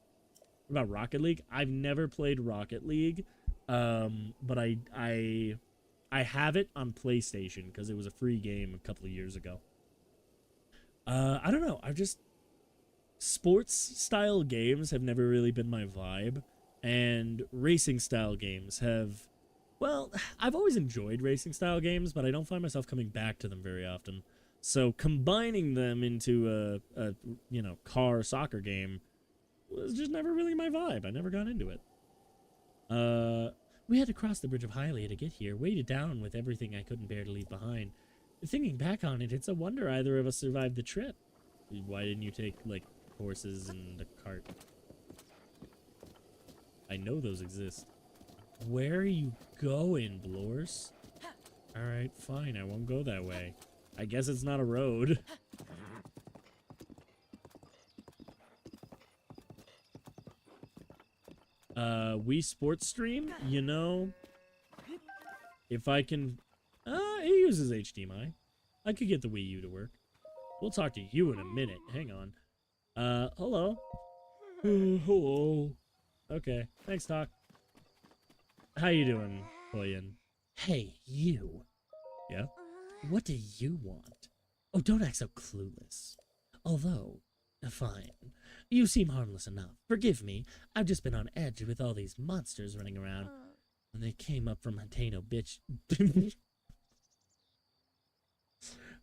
What about Rocket League? I've never played Rocket League, but I have it on PlayStation because it was a free game a couple of years ago. I don't know. Sports style games have never really been my vibe, and racing style games have, well, I've always enjoyed racing style games, but I don't find myself coming back to them very often. So combining them into a car soccer game was just never really my vibe. I never got into it. We had to cross the bridge of Hyrule to get here, weighted down with everything I couldn't bear to leave behind. thinking back on it, it's a wonder either of us survived the trip. Why didn't you take, like, horses and a cart? I know those exist. Where are you going, Blors? Alright, fine, I won't go that way. I guess it's not a road. Wii Sports Stream? You know, if I can... it uses HDMI. I could get the Wii U to work. We'll talk to you in a minute. Hang on. Hello? Hello. Okay, thanks, Doc. How you doing, Hoyen? Hey, you. Yeah? What do you want? Oh, don't act so clueless. Although, fine. You seem harmless enough. Forgive me. I've just been on edge with all these monsters running around. And they came up from Hateno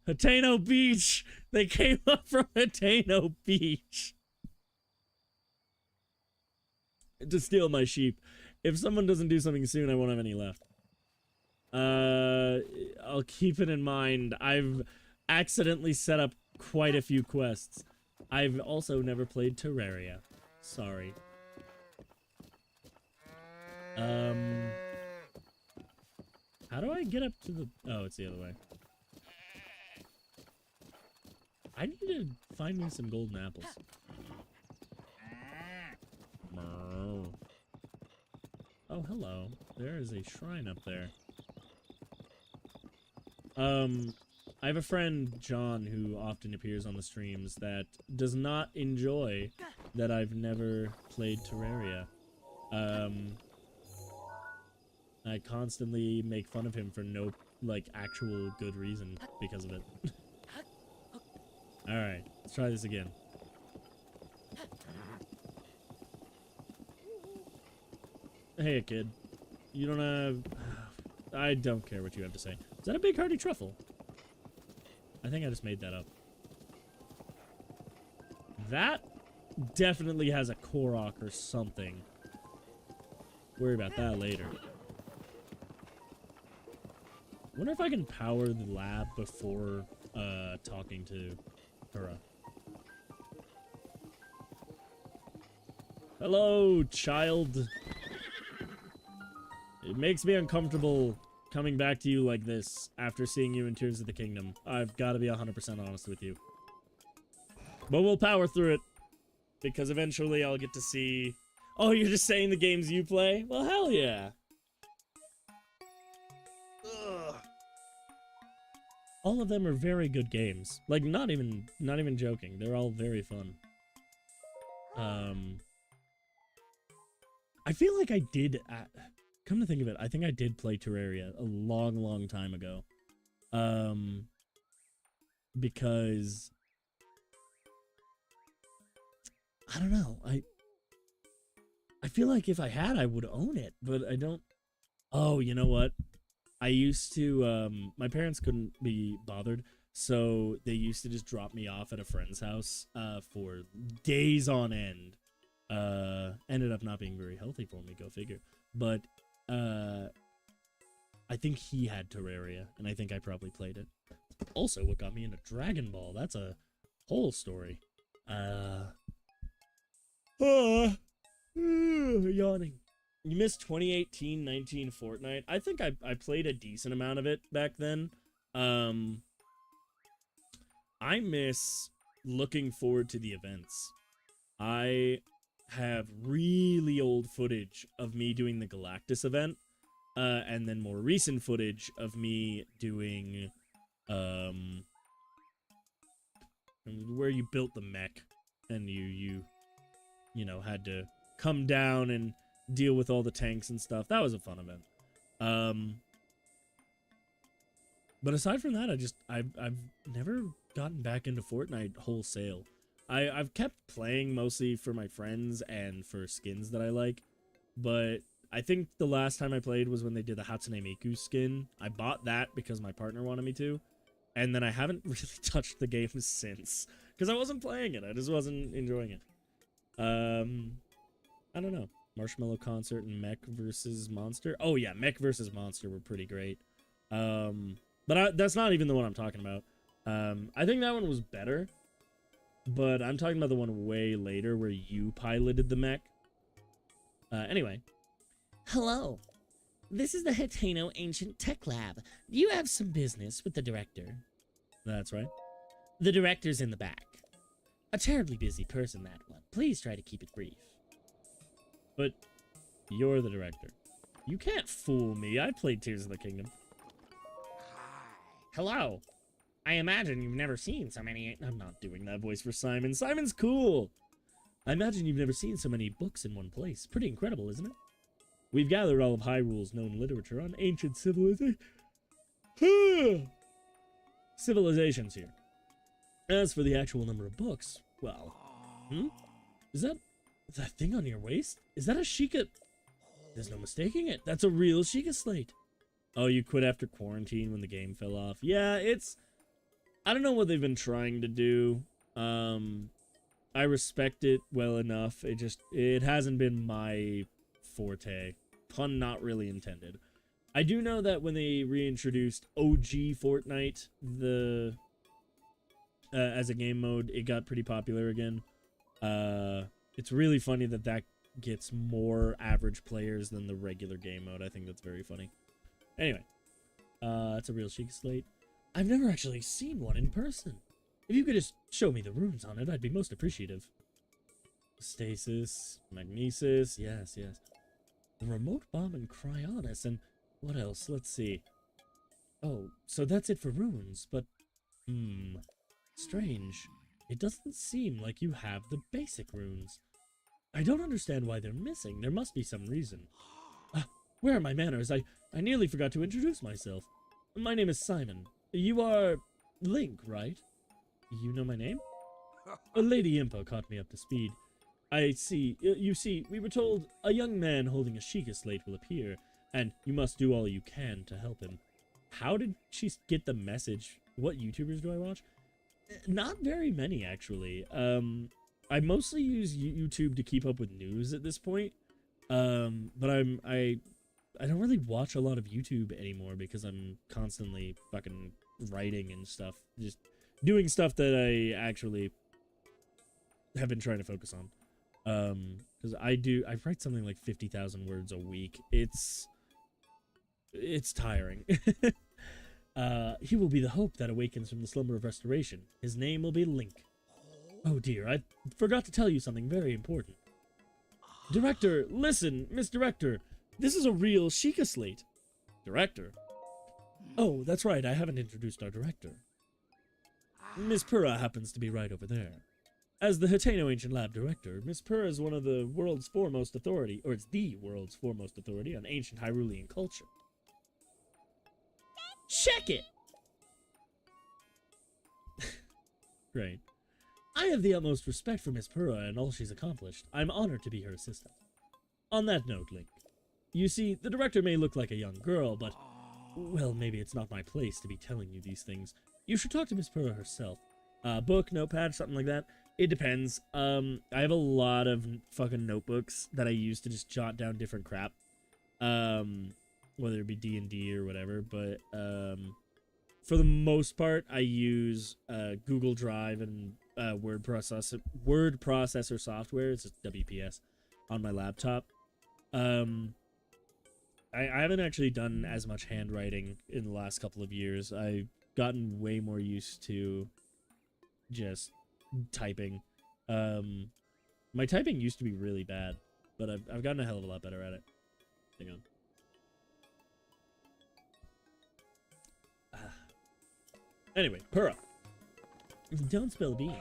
Hateno Beach! They came up from Hateno Beach! To steal my sheep. If someone doesn't do something soon, I won't have any left. I'll keep it in mind. I've accidentally set up quite a few quests. I've also never played Terraria. Sorry. How do I get up to the... Oh, it's the other way. I need to find me some golden apples. Oh, hello. There is a shrine up there. I have a friend, John, who often appears on the streams that does not enjoy that I've never played Terraria. I constantly make fun of him for no, like, actual good reason because of it. Alright, let's try this again. Hey, kid. You don't have... I don't care what you have to say. Is that a big hearty truffle? I think I just made that up. That definitely has a Korok or something. Worry about that later. Wonder if I can power the lab before talking to Hura. Hello, child. It makes me uncomfortable coming back to you like this after seeing you in Tears of the Kingdom. I've got to be 100% honest with you. But we'll power through it. Because eventually I'll get to see... Oh, you're just saying the games you play? Well, hell yeah. Ugh. All of them are very good games. Like, not even joking. They're all very fun. I feel like I did... come to think of it, I think I did play Terraria a long, long time ago. Because... I don't know. I feel like if I had, I would own it, but I don't... Oh, you know what? I used to, my parents couldn't be bothered, so they used to just drop me off at a friend's house, for days on end. Ended up not being very healthy for me, go figure. But, I think he had Terraria, and I think I probably played it. Also, what got me into Dragon Ball, that's a whole story. Yawning. You missed 2018-19 Fortnite. I think I played a decent amount of it back then. I miss looking forward to the events. I have really old footage of me doing the Galactus event, and then more recent footage of me doing, where you built the mech, and you know, had to come down and deal with all the tanks and stuff. That was a fun event. But aside from that, I've never gotten back into Fortnite wholesale. I've kept playing mostly for my friends and for skins that I like, but I think the last time I played was when they did the Hatsune Miku skin. I bought that because my partner wanted me to, and then I haven't really touched the game since, because I wasn't playing it. I just wasn't enjoying it. I don't know. Marshmallow Concert and Mech vs. Monster. Oh yeah, Mech vs. Monster were pretty great. But that's not even the one I'm talking about. I think that one was better, but I'm talking about the one way later where you piloted the mech. Anyway. Hello. This is the Hitano Ancient Tech Lab. You have some business with the director. That's right. The director's in the back. A terribly busy person, that one. Please try to keep it brief. But you're the director. You can't fool me. I played Tears of the Kingdom. Hello. I imagine you've never seen so many... I'm not doing that voice for Simon. Simon's cool. I imagine you've never seen so many books in one place. Pretty incredible, isn't it? We've gathered all of Hyrule's known literature on ancient civilizations here. As for the actual number of books, well... Is that thing on your waist? Is that a Sheikah... There's no mistaking it. That's a real Sheikah slate. Oh, you quit after quarantine when the game fell off. Yeah, it's... I don't know what they've been trying to do. I respect it well enough. It hasn't been my forte. Pun not really intended. I do know that when they reintroduced OG Fortnite, as a game mode, it got pretty popular again. It's really funny that gets more average players than the regular game mode. I think that's very funny. Anyway, it's a real Sheikah slate. I've never actually seen one in person. If you could just show me the runes on it, I'd be most appreciative. Stasis, magnesis, yes. The remote bomb and cryonis, and what else? Let's see. Oh, so that's it for runes, but... Strange. It doesn't seem like you have the basic runes. I don't understand why they're missing. There must be some reason. Where are my manners? I nearly forgot to introduce myself. My name is Simon. You are... Link, right? You know my name? Lady Impa caught me up to speed. I see. You see, we were told a young man holding a Sheikah slate will appear, and you must do all you can to help him. How did she get the message? What YouTubers do I watch? Not very many, actually. I mostly use YouTube to keep up with news at this point. But I don't really watch a lot of YouTube anymore because I'm constantly fucking writing and stuff. Just doing stuff that I actually have been trying to focus on. Because I write something like 50,000 words a week. It's tiring. He will be the hope that awakens from the slumber of restoration. His name will be Link. Oh dear, I forgot to tell you something very important. Director, listen, Miss Director. This is a real Sheikah slate. Director? Oh, that's right, I haven't introduced our director. Miss Purah happens to be right over there. As the Hitano Ancient Lab Director, Miss Purah is one of the world's foremost authority, or it's the world's foremost authority on ancient Hyrulean culture. Check it! Great. I have the utmost respect for Miss Purah and all she's accomplished. I'm honored to be her assistant. On that note, Link, you see, the director may look like a young girl, but, well, maybe it's not my place to be telling you these things. You should talk to Miss Purah herself. Book, notepad, something like that. It depends. I have a lot of fucking notebooks that I use to just jot down different crap. Whether it be D&D or whatever, but, for the most part, I use, Google Drive and, word processor software. It's just WPS on my laptop. I haven't actually done as much handwriting in the last couple of years. I've gotten way more used to just typing. My typing used to be really bad, but I've gotten a hell of a lot better at it. Hang on. Anyway, Purah. Don't spill the beans.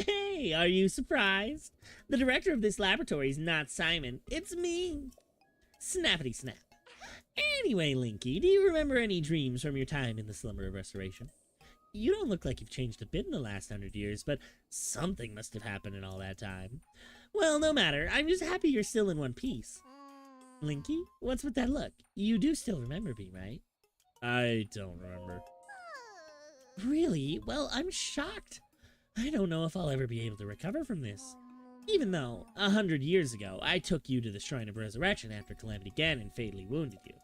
Hey, are you surprised? The director of this laboratory is not Simon. It's me. Snappity snap. Anyway, Linky, do you remember any dreams from your time in the slumber of restoration? You don't look like you've changed a bit in the last 100 years, but something must have happened in all that time. Well, no matter. I'm just happy you're still in one piece. Linky, what's with that look? You do still remember me, right? I don't remember. Really? Well, I'm shocked. I don't know if I'll ever be able to recover from this. Even though, 100 years ago, I took you to the Shrine of Resurrection after Calamity Ganon fatally wounded you.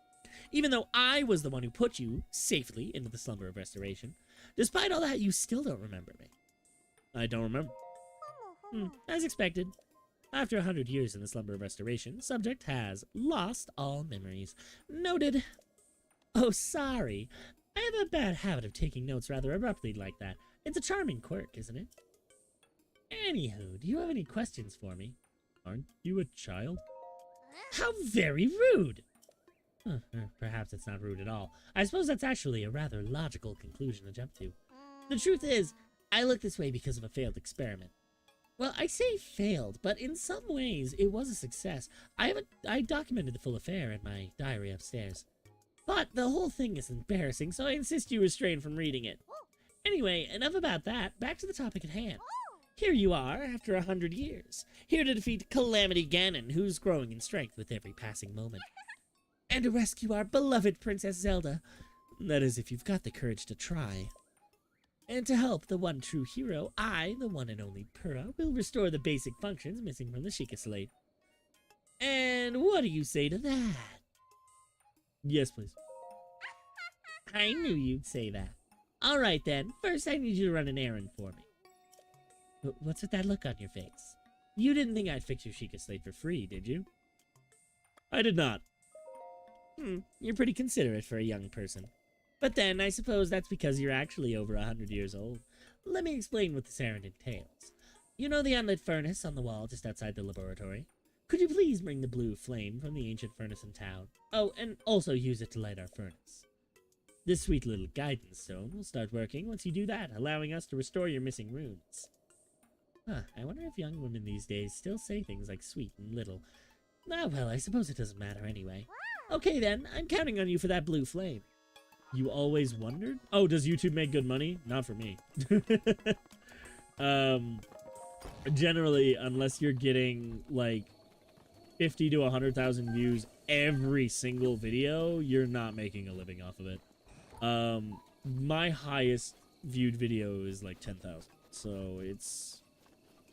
even though I was the one who put you safely into the slumber of restoration. Despite all that, you still don't remember me. I don't remember. As expected. After 100 years in the slumber of restoration, subject has lost all memories. Noted. Oh, sorry. I have a bad habit of taking notes rather abruptly like that. It's a charming quirk, isn't it? Anywho, do you have any questions for me? Aren't you a child? How very rude! Perhaps it's not rude at all. I suppose that's actually a rather logical conclusion to jump to. The truth is, I look this way because of a failed experiment. Well, I say failed, but in some ways it was a success. I documented the full affair in my diary upstairs. But the whole thing is embarrassing, so I insist you refrain from reading it. Anyway, enough about that. Back to the topic at hand. Here you are, after 100 years, here to defeat Calamity Ganon, who's growing in strength with every passing moment. And to rescue our beloved Princess Zelda. That is, if you've got the courage to try. And to help the one true hero, I, the one and only Purah, will restore the basic functions missing from the Sheikah Slate. And what do you say to that? Yes, please. I knew you'd say that. All right, then. First, I need you to run an errand for me. What's with that look on your face? You didn't think I'd fix your Sheikah Slate for free, did you? I did not. You're pretty considerate for a young person. But then, I suppose that's because you're actually over 100 years old. Let me explain what this errand entails. You know the unlit furnace on the wall just outside the laboratory? Could you please bring the blue flame from the ancient furnace in town? Oh, and also use it to light our furnace. This sweet little guidance stone will start working once you do that, allowing us to restore your missing runes. I wonder if young women these days still say things like sweet and little. Ah, well, I suppose it doesn't matter anyway. Okay then, I'm counting on you for that blue flame. You always wondered? Oh, does YouTube make good money? Not for me. Generally, unless you're getting like 50 to 100,000 views every single video, you're not making a living off of it. My highest viewed video is like 10,000. So it's...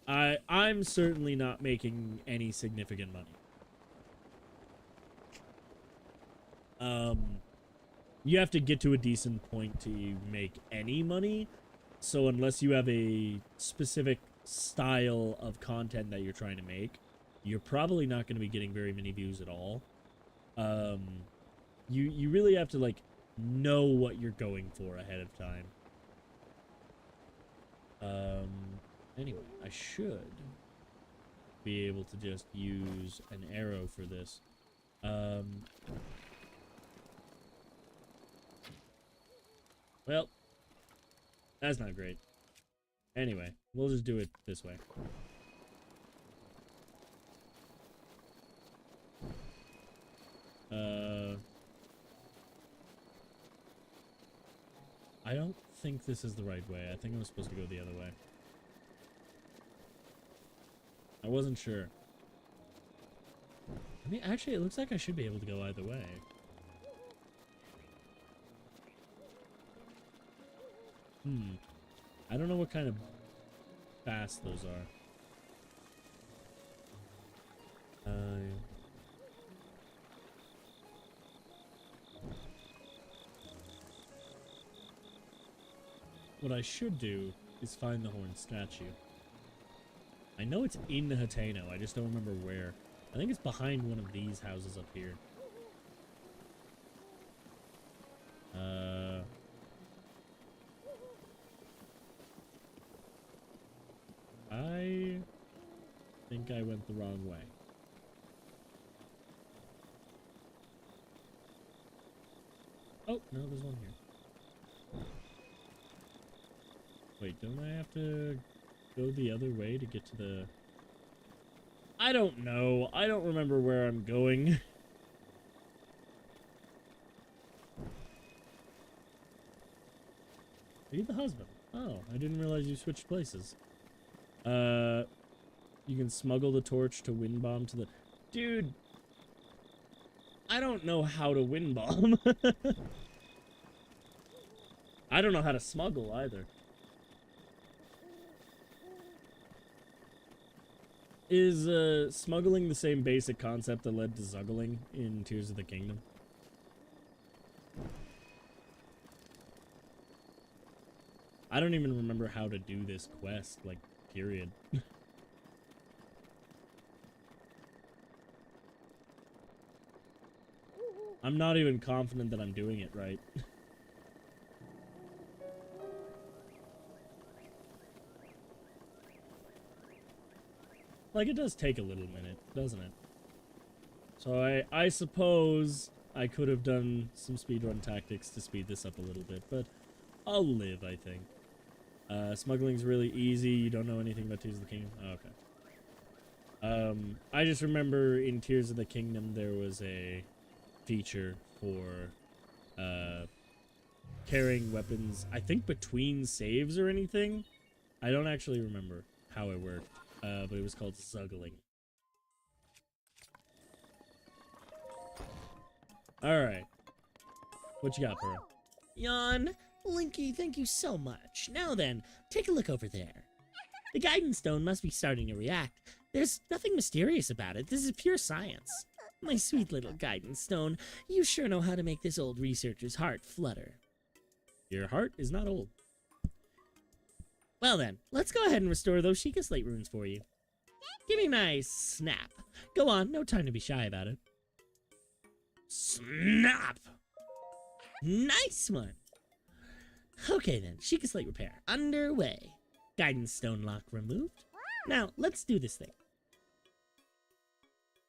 I'm certainly not making any significant money. You have to get to a decent point to make any money. So unless you have a specific style of content that you're trying to make, you're probably not going to be getting very many views at all. You really have to like know what you're going for ahead of time. Anyway, I should be able to just use an arrow for this. Well, that's not great. Anyway, we'll just do it this way. I don't think this is the right way. I think I'm supposed to go the other way. I wasn't sure. I mean, actually, it looks like I should be able to go either way. I don't know what kind of fast those are. What I should do is find the horn statue. I know it's in Hateno, I just don't remember where. I think it's behind one of these houses up here. I think I went the wrong way. Oh, no, there's one here. Wait, don't I have to go the other way to get to the... I don't know. I don't remember where I'm going. Are you the husband? Oh, I didn't realize you switched places. You can smuggle the torch to wind bomb to the... Dude! I don't know how to wind bomb. I don't know how to smuggle either. Is smuggling the same basic concept that led to zuggling in Tears of the Kingdom? I don't even remember how to do this quest, like, period. I'm not even confident that I'm doing it right. Like, it does take a little minute, doesn't it? So I suppose I could have done some speedrun tactics to speed this up a little bit, but I'll live, I think. Smuggling's really easy. You don't know anything about Tears of the Kingdom? Oh, okay. I just remember in Tears of the Kingdom there was a feature for carrying weapons, I think between saves or anything. I don't actually remember how it worked, but it was called Zuggling. Alright. What you got, Pearl? Yawn. Linky, thank you so much. Now then, take a look over there. The guidance stone must be starting to react. There's nothing mysterious about it. This is pure science. My sweet little guidance stone, you sure know how to make this old researcher's heart flutter. Your heart is not old. Well then, let's go ahead and restore those Sheikah Slate runes for you. Give me my snap. Go on, no time to be shy about it. Snap! Nice one! Okay then, Sheikah Slate repair underway. Guidance stone lock removed. Now, let's do this thing.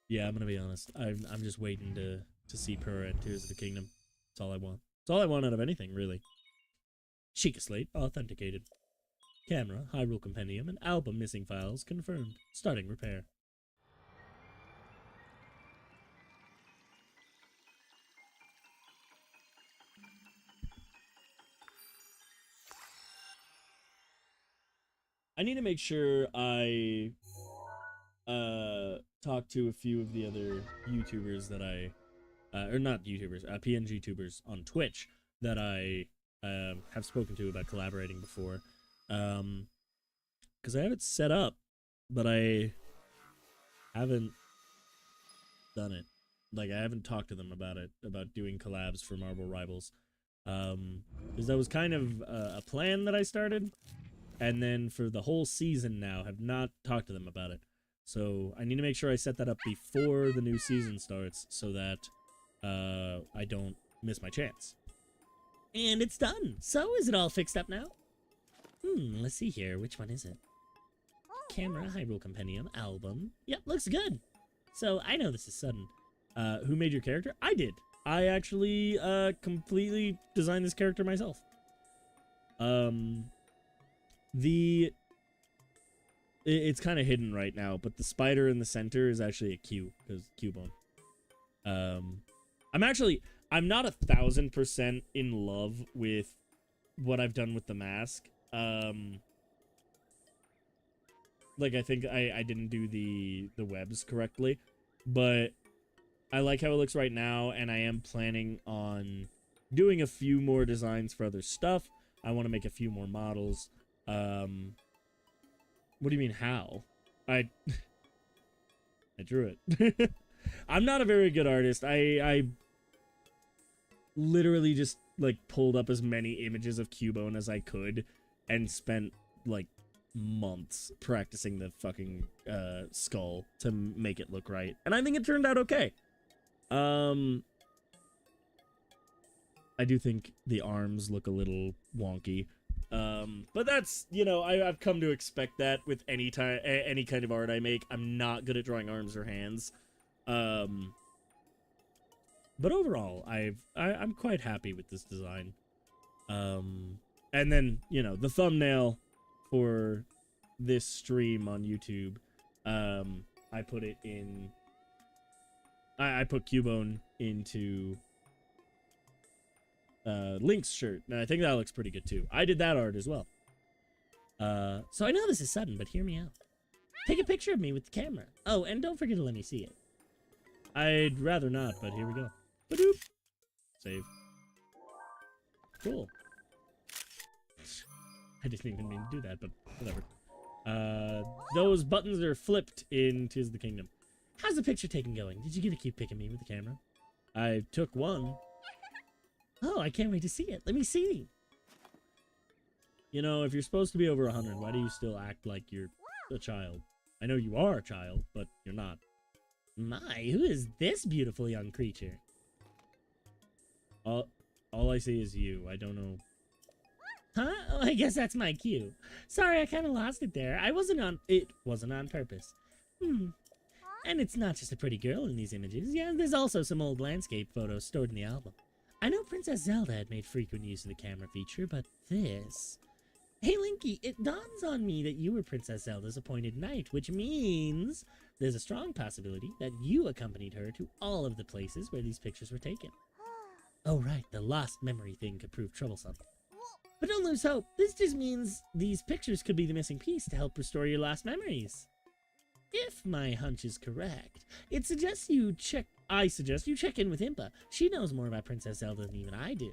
Yeah, I'm gonna be honest. I'm just waiting to see Purah and Tears of the Kingdom. That's all I want. That's all I want out of anything, really. Sheikah Slate authenticated. Camera, Hyrule Compendium, and album missing files confirmed. Starting repair. I need to make sure I talk to a few of the other YouTubers that I or not YouTubers, PNG tubers on Twitch that I have spoken to about collaborating before. Because I have it set up, but I haven't done it. Like, I haven't talked to them about it, about doing collabs for Marvel Rivals. Because that was kind of a plan that I started, and then for the whole season now, have not talked to them about it. So I need to make sure I set that up before the new season starts, so that I don't miss my chance. And it's done. So, is it all fixed up now? Let's see here. Which one is it? Camera, Hyrule Compendium, album. Yep, looks good. So, I know this is sudden. Who made your character? I did. I actually completely designed this character myself. It's kind of hidden right now, but the spider in the center is actually a Q, because Cubone. I'm not 1,000% in love with what I've done with the mask. Like, I think I didn't do the webs correctly, but I like how it looks right now, and I am planning on doing a few more designs for other stuff. I want to make a few more models. What do you mean, how? I drew it. I'm not a very good artist. I literally just, like, pulled up as many images of Cubone as I could and spent, like, months practicing the fucking skull to make it look right. And I think it turned out okay. I do think the arms look a little wonky. But that's, you know, I've come to expect that with any kind of art I make. I'm not good at drawing arms or hands. But overall, I'm quite happy with this design. And then, you know, the thumbnail for this stream on YouTube, I put it in... I put Cubone into Link's shirt, and I think that looks pretty good too. I did that art as well. So I know this is sudden, but hear me out. Take a picture of me with the camera. Oh, and don't forget to let me see it. I'd rather not, but here we go. Ba-doop. Save. Cool. I didn't even mean to do that, but whatever. Those buttons are flipped in Tears of the Kingdom. How's the picture taking going? Did you get to keep picking me with the camera? I took one. Oh, I can't wait to see it. Let me see. You know, if you're supposed to be over 100, why do you still act like you're a child? I know you are a child, but you're not. My, who is this beautiful young creature? All I see is you. I don't know. Huh? Oh, I guess that's my cue. Sorry, I kind of lost it there. It wasn't on purpose. And it's not just a pretty girl in these images. Yeah, there's also some old landscape photos stored in the album. I know Princess Zelda had made frequent use of the camera feature, but this... Hey, Linky, it dawns on me that you were Princess Zelda's appointed knight, which means there's a strong possibility that you accompanied her to all of the places where these pictures were taken. Oh, right, the lost memory thing could prove troublesome. But don't lose hope. This just means these pictures could be the missing piece to help restore your lost memories. If my hunch is correct, I suggest you check in with Impa. She knows more about Princess Zelda than even I do.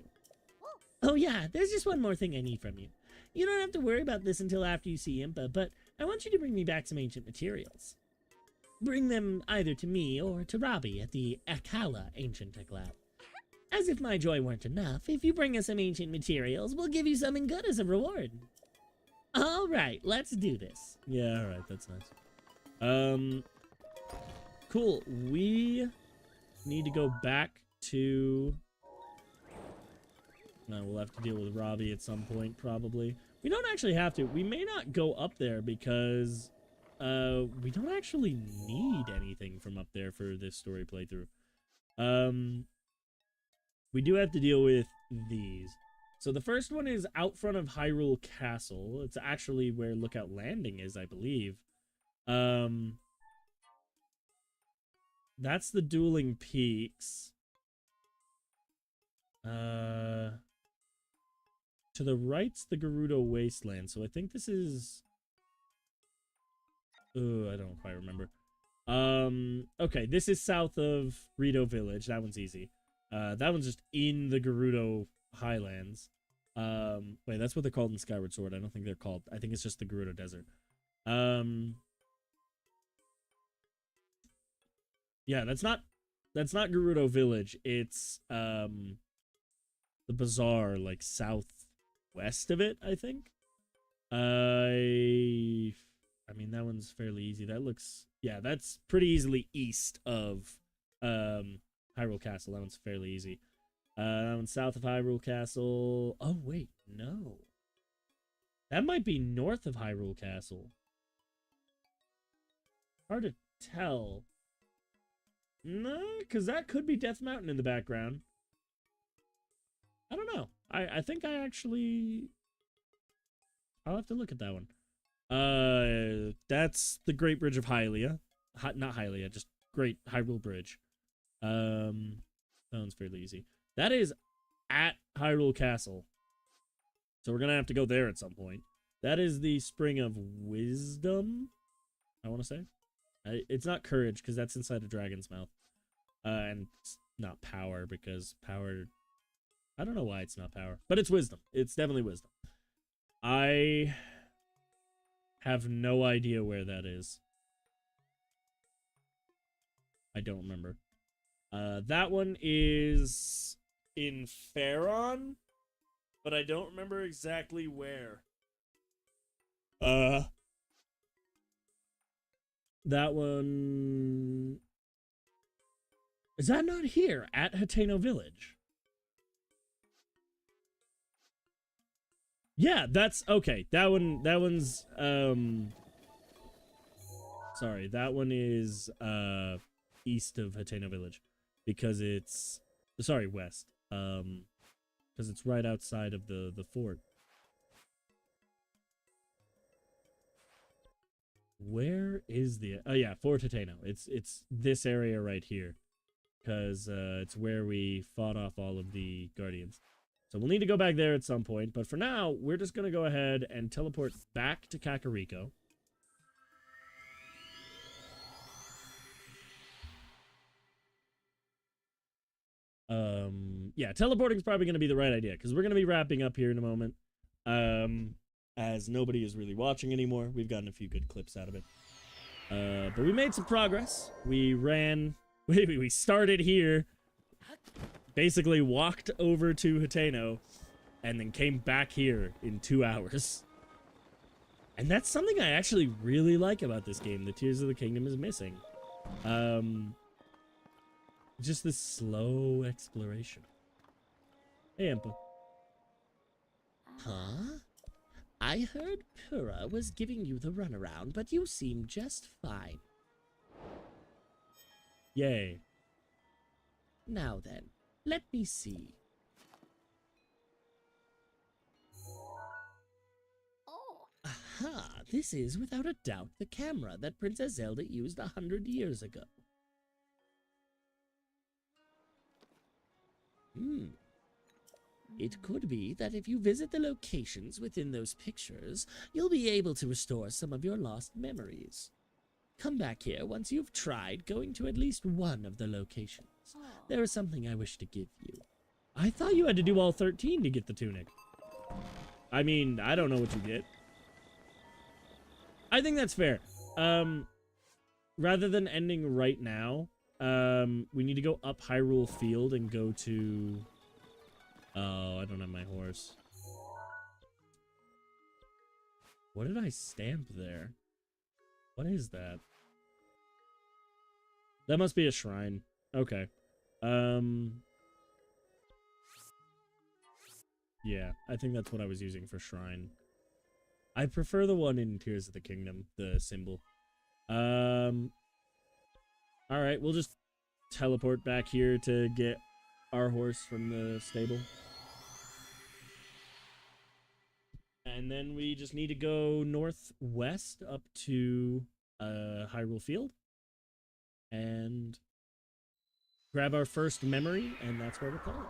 Oh yeah, there's just one more thing I need from you. You don't have to worry about this until after you see Impa, but I want you to bring me back some ancient materials. Bring them either to me or to Robbie at the Akala Ancient Tech Lab. As if my joy weren't enough, if you bring us some ancient materials, we'll give you something good as a reward. Alright, let's do this. Yeah, alright, that's nice. Cool. We need to go back to... No, we'll have to deal with Robbie at some point, probably. We don't actually have to. We may not go up there because we don't actually need anything from up there for this story playthrough. We do have to deal with these. So the first one is out front of Hyrule Castle. It's actually where Lookout Landing is, I believe. That's the Dueling Peaks. To the right's the Gerudo Wasteland. So I think this is... I don't quite remember. Okay, this is south of Rito Village. That one's easy. That one's just in the Gerudo Highlands. Wait, that's what they're called in Skyward Sword. I don't think they're called. I think it's just the Gerudo Desert. Yeah, that's not Gerudo Village. It's the bazaar, like southwest of it, I think. I mean, that one's fairly easy. That looks, yeah, that's pretty easily east of Hyrule Castle. That one's fairly easy. That one's south of Hyrule Castle. Oh, wait, no. That might be north of Hyrule Castle. Hard to tell. No, because that could be Death Mountain in the background. I don't know. I think I actually... I'll have to look at that one. That's the Great Bridge of Hylia. Not Hylia, just Great Hyrule Bridge. That one's fairly easy. That is at Hyrule Castle. So we're gonna have to go there at some point. That is the Spring of Wisdom, I want to say. It's not Courage, because that's inside a dragon's mouth. And it's not Power, because Power... I don't know why it's not Power. But it's Wisdom. It's definitely Wisdom. I have no idea where that is. I don't remember. That one is in Faron, but I don't remember exactly where. That one... Is that not here? At Hateno Village? Yeah, that's... Okay, that one's... Sorry, that one is east of Hateno Village. Because it's... Sorry, west. Because it's right outside of the fort. Where is the... Oh, yeah, Fort Hateno. It's this area right here. Because it's where we fought off all of the Guardians. So we'll need to go back there at some point. But for now, we're just going to go ahead and teleport back to Kakariko. Yeah, teleporting is probably going to be the right idea. Because we're going to be wrapping up here in a moment. As nobody is really watching anymore. We've gotten a few good clips out of it. But we made some progress. We ran... We started here, basically walked over to Hateno, and then came back here in 2 hours. And that's something I actually really like about this game. The Tears of the Kingdom is missing. Just this slow exploration. Hey, Impa. Huh? I heard Pura was giving you the runaround, but you seem just fine. Yay. Now then, let me see. Aha! This is without a doubt the camera that Princess Zelda used 100 years ago. It could be that if you visit the locations within those pictures, you'll be able to restore some of your lost memories. Come back here once you've tried going to at least one of the locations. There is something I wish to give you. I thought you had to do all 13 to get the tunic. I mean, I don't know what you get. I think that's fair. Rather than ending right now, we need to go up Hyrule Field and go to... Oh, I don't have my horse. What did I stamp there? What is that? That must be a shrine. Okay. Yeah, I think that's what I was using for shrine. I prefer the one in Tears of the Kingdom, the symbol. Alright, we'll just teleport back here to get our horse from the stable. And then we just need to go northwest up to Hyrule Field. And grab our first memory, and that's where we're calling.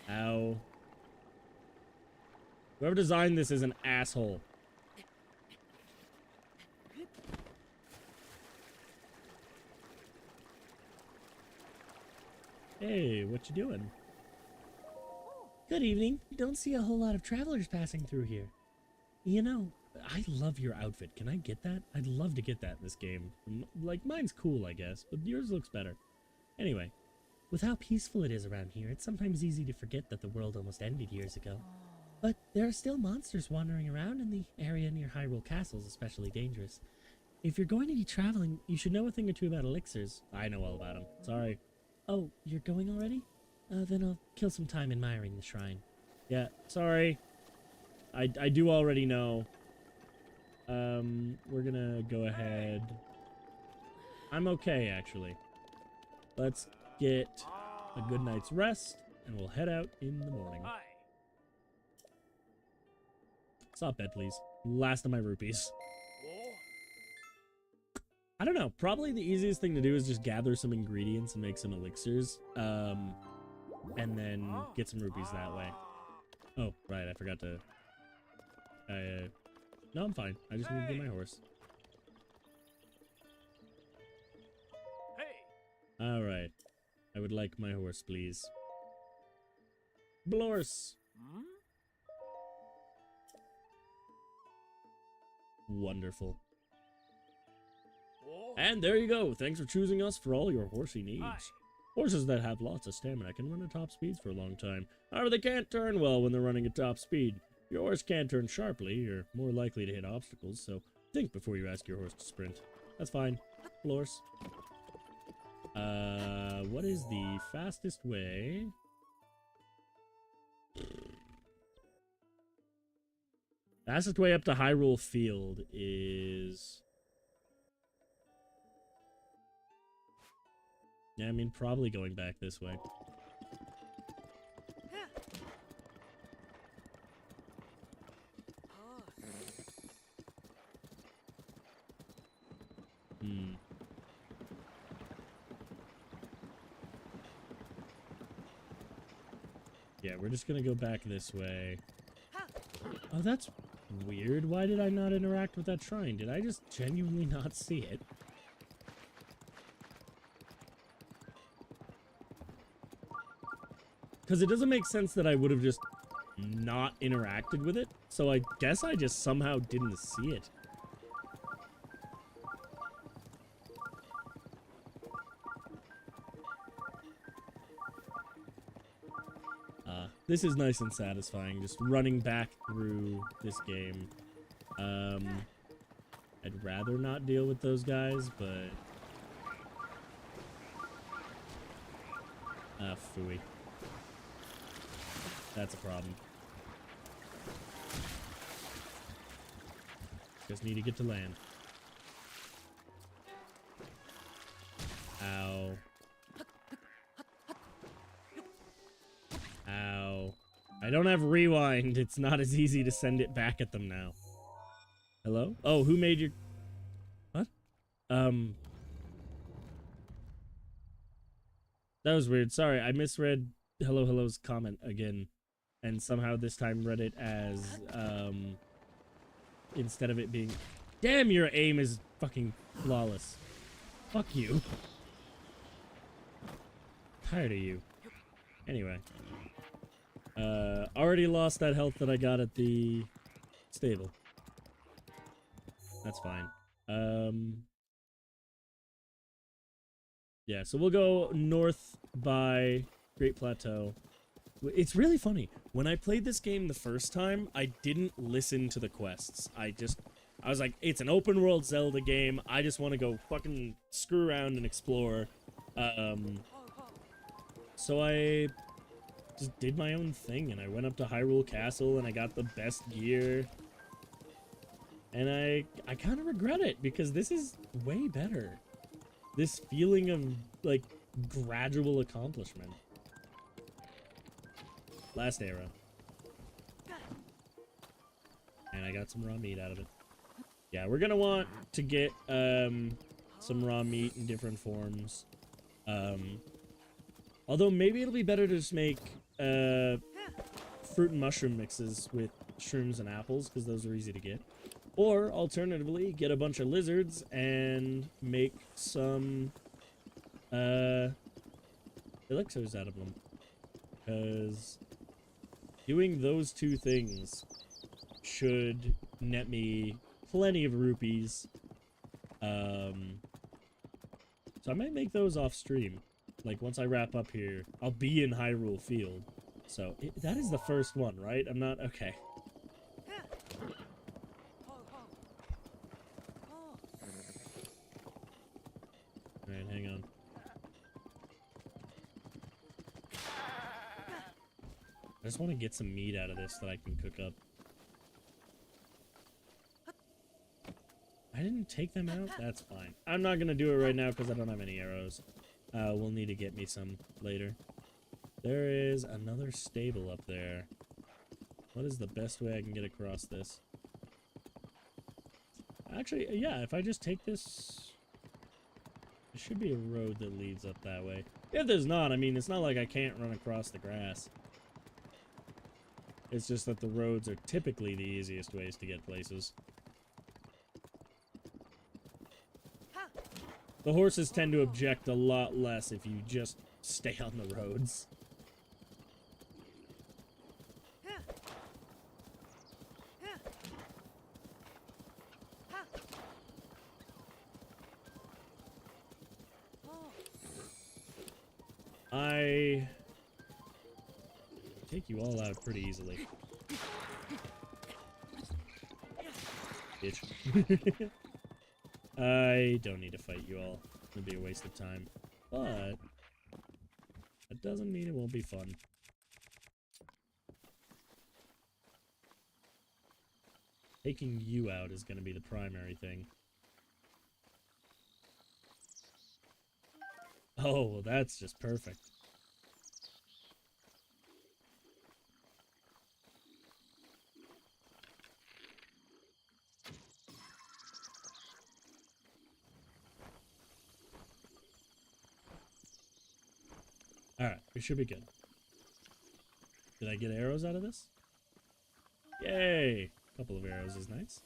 Ow. Whoever designed this is an asshole. Hey, what you doing? Good evening. Don't see a whole lot of travelers passing through here. You know, I love your outfit. Can I get that? I'd love to get that in this game. Like, mine's cool, I guess, but yours looks better. Anyway. With how peaceful it is around here, it's sometimes easy to forget that the world almost ended years ago. But there are still monsters wandering around, and the area near Hyrule Castle is especially dangerous. If you're going to be traveling, you should know a thing or two about elixirs. I know all about them. Sorry. Oh, you're going already? Then I'll kill some time admiring the shrine. Yeah, sorry. I do already know. We're gonna go ahead. I'm okay, actually. Let's get a good night's rest, and we'll head out in the morning. Stop bed, please. Last of my rupees. I don't know. Probably the easiest thing to do is just gather some ingredients and make some elixirs. And then get some rupees that way. Oh, right. I forgot to... No, I'm fine. I just need to get my horse. Alright. I would like my horse, please. Blorse! Wonderful. And there you go. Thanks for choosing us for all your horsey needs. Horses that have lots of stamina can run at top speeds for a long time. However, they can't turn well when they're running at top speed. If your horse can't turn sharply, you're more likely to hit obstacles, so think before you ask your horse to sprint. That's fine. Blorse. What is the fastest way? Fastest way up to Hyrule Field is... Yeah, I mean, probably going back this way. Yeah, we're just gonna go back this way. Oh, that's weird. Why did I not interact with that shrine? Did I just genuinely not see it? Because it doesn't make sense that I would have just not interacted with it. So I guess I just somehow didn't see it. This is nice and satisfying, just running back through this game. I'd rather not deal with those guys, but... Ah, phooey. That's a problem. Just need to get to land. Ow. Ow. I don't have rewind. It's not as easy to send it back at them now. Hello? Oh, who made your... What? That was weird. Sorry, I misread Hello Hello's comment again. And somehow this time read it as, instead of it being... Damn, your aim is fucking flawless. Fuck you. Tired of you. Anyway. Already lost that health that I got at the stable. That's fine. Yeah, so we'll go north by Great Plateau. It's really funny. When I played this game the first time, I didn't listen to the quests. I was like, it's an open world Zelda game. I just want to go fucking screw around and explore. So I just did my own thing, and I went up to Hyrule Castle, and I got the best gear. And I kind of regret it, because this is way better. This feeling of, like, gradual accomplishment. Last arrow. And I got some raw meat out of it. Yeah, we're gonna want to get, some raw meat in different forms. Although maybe it'll be better to just make, fruit and mushroom mixes with shrooms and apples, because those are easy to get. Or, alternatively, get a bunch of lizards and make some, elixirs out of them. Because doing those two things should net me plenty of rupees. So I might make those off stream. Like, once I wrap up here, I'll be in Hyrule Field. So, that is the first one, right? I'm not... Okay. Alright, hang on. I just want to get some meat out of this that I can cook up. I didn't take them out? That's fine. I'm not going to do it right now because I don't have any arrows. We'll need to get me some later. There is another stable up there. What is the best way I can get across this? Actually, yeah, if I just take this... There should be a road that leads up that way. If there's not, I mean, it's not like I can't run across the grass. It's just that the roads are typically the easiest ways to get places. The horses tend to object a lot less if you just stay on the roads. I take you all out pretty easily. Bitch. I don't need to fight you all. It'll be a waste of time. But that doesn't mean it won't be fun. Taking you out is going to be the primary thing. Oh, well, that's just perfect. Alright, we should be good. Did I get arrows out of this? Yay! A couple of arrows is nice.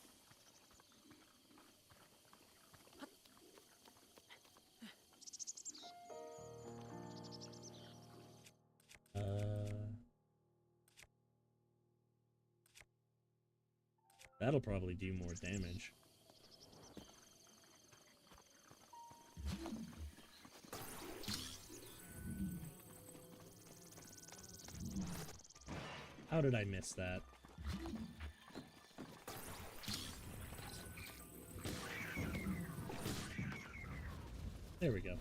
That'll probably do more damage. How did I miss that? There we go.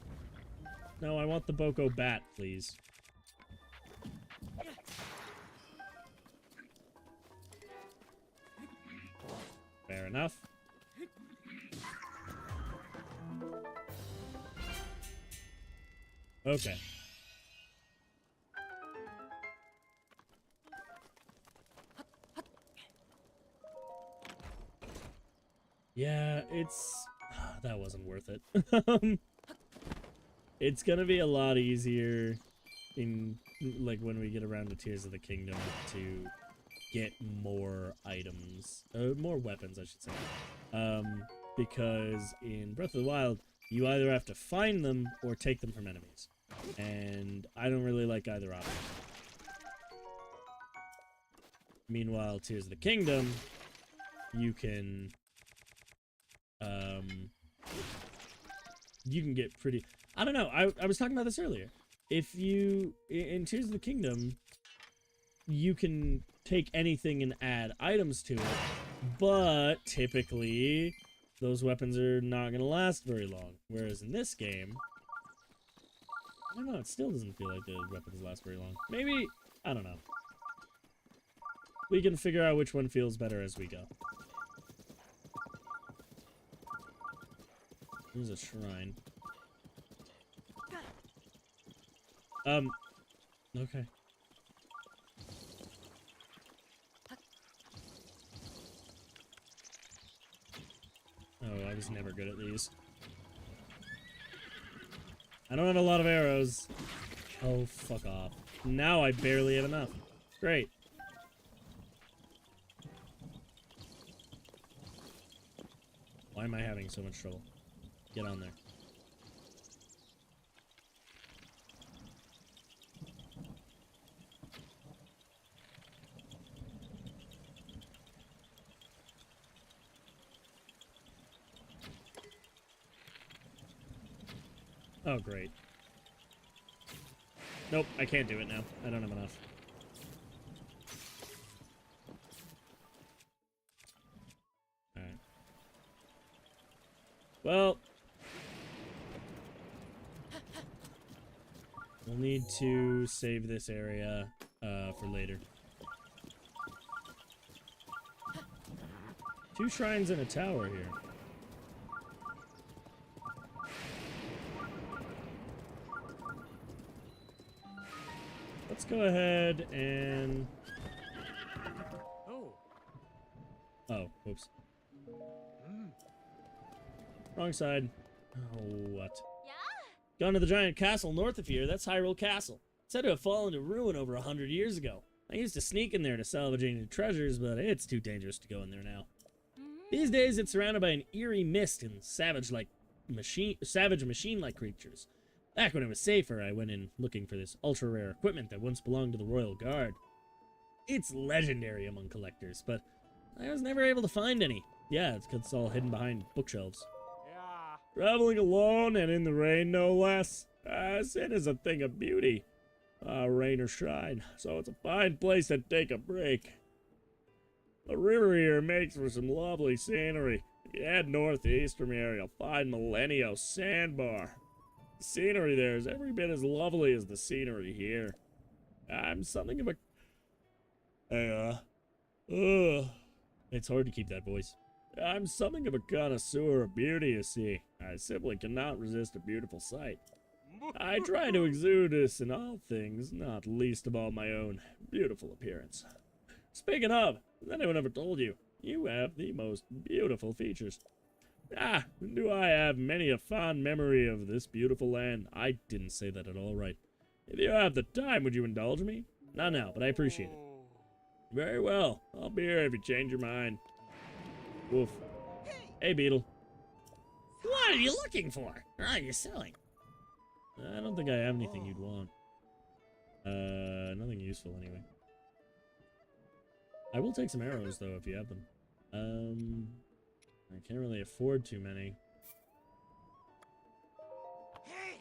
No, I want the Boko bat, please. Fair enough. Okay. Yeah, it's... that wasn't worth it. It's gonna be a lot easier in, like, when we get around to Tears of the Kingdom to get more items. More weapons, I should say. Because in Breath of the Wild, you either have to find them or take them from enemies. And I don't really like either option. Meanwhile, Tears of the Kingdom, you can get pretty... I don't know, I was talking about this earlier. If you... In Tears of the Kingdom, you can take anything and add items to it, but typically, those weapons are not going to last very long. Whereas in this game... I don't know, it still doesn't feel like the weapons last very long. Maybe... I don't know. We can figure out which one feels better as we go. There's a shrine. Okay. Oh, I was never good at these. I don't have a lot of arrows. Oh, fuck off. Now I barely have enough. Great. Why am I having so much trouble? Get on there. Oh, great. Nope, I can't do it now. I don't have enough. Alright. Well... we'll need to save this area, for later. 2 shrines and a tower here. Let's go ahead and... Oh, whoops. Wrong side. Oh, what? Gone to the giant castle north of here. That's Hyrule Castle. It's said to have fallen to ruin over 100 years ago. I used to sneak in there to salvage ancient treasures, but it's too dangerous to go in there now. These days, it's surrounded by an eerie mist and savage machine-like creatures. Back when it was safer, I went in looking for this ultra-rare equipment that once belonged to the Royal Guard. It's legendary among collectors, but I was never able to find any. Yeah, it's because it's all hidden behind bookshelves. Traveling alone and in the rain, no less. Sin is a thing of beauty. Rain or shine, so it's a fine place to take a break. The river here makes for some lovely scenery. If you head northeast from here, you'll find Millennium Sandbar. The scenery there is every bit as lovely as the scenery here. I'm something of a... It's hard to keep that voice. I'm something of a connoisseur of beauty, you see. I simply cannot resist a beautiful sight. I try to exude this in all things, not least of all my own beautiful appearance. Speaking of, has anyone ever told you, you have the most beautiful features? Do I have many a fond memory of this beautiful land? I didn't say that at all right. If you have the time, would you indulge me? Not now, but I appreciate it. Very well. I'll be here if you change your mind. Woof. Hey, Beetle. What are you looking for? Or are you selling? I don't think I have anything you'd want. Nothing useful anyway. I will take some arrows, though, if you have them. I can't really afford too many.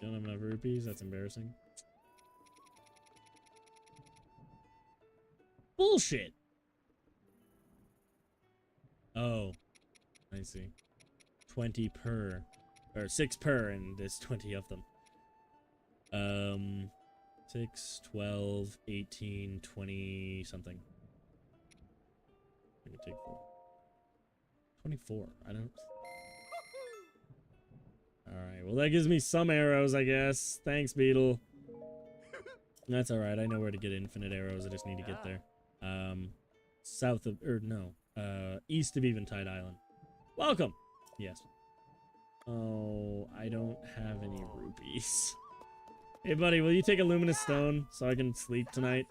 Don't have enough rupees? That's embarrassing. Bullshit. Oh, I see. 20 per. Or 6 per, and there's 20 of them. 6, 12, 18, 20 something. Let me take 4. 24. I don't... Alright, well that gives me some arrows, I guess. Thanks, Beetle. That's alright, I know where to get infinite arrows, I just need to get there. South of... or no. East of Eventide Island. Welcome! Yes. Oh, I don't have any rupees. Hey buddy, will you take a luminous stone so I can sleep tonight?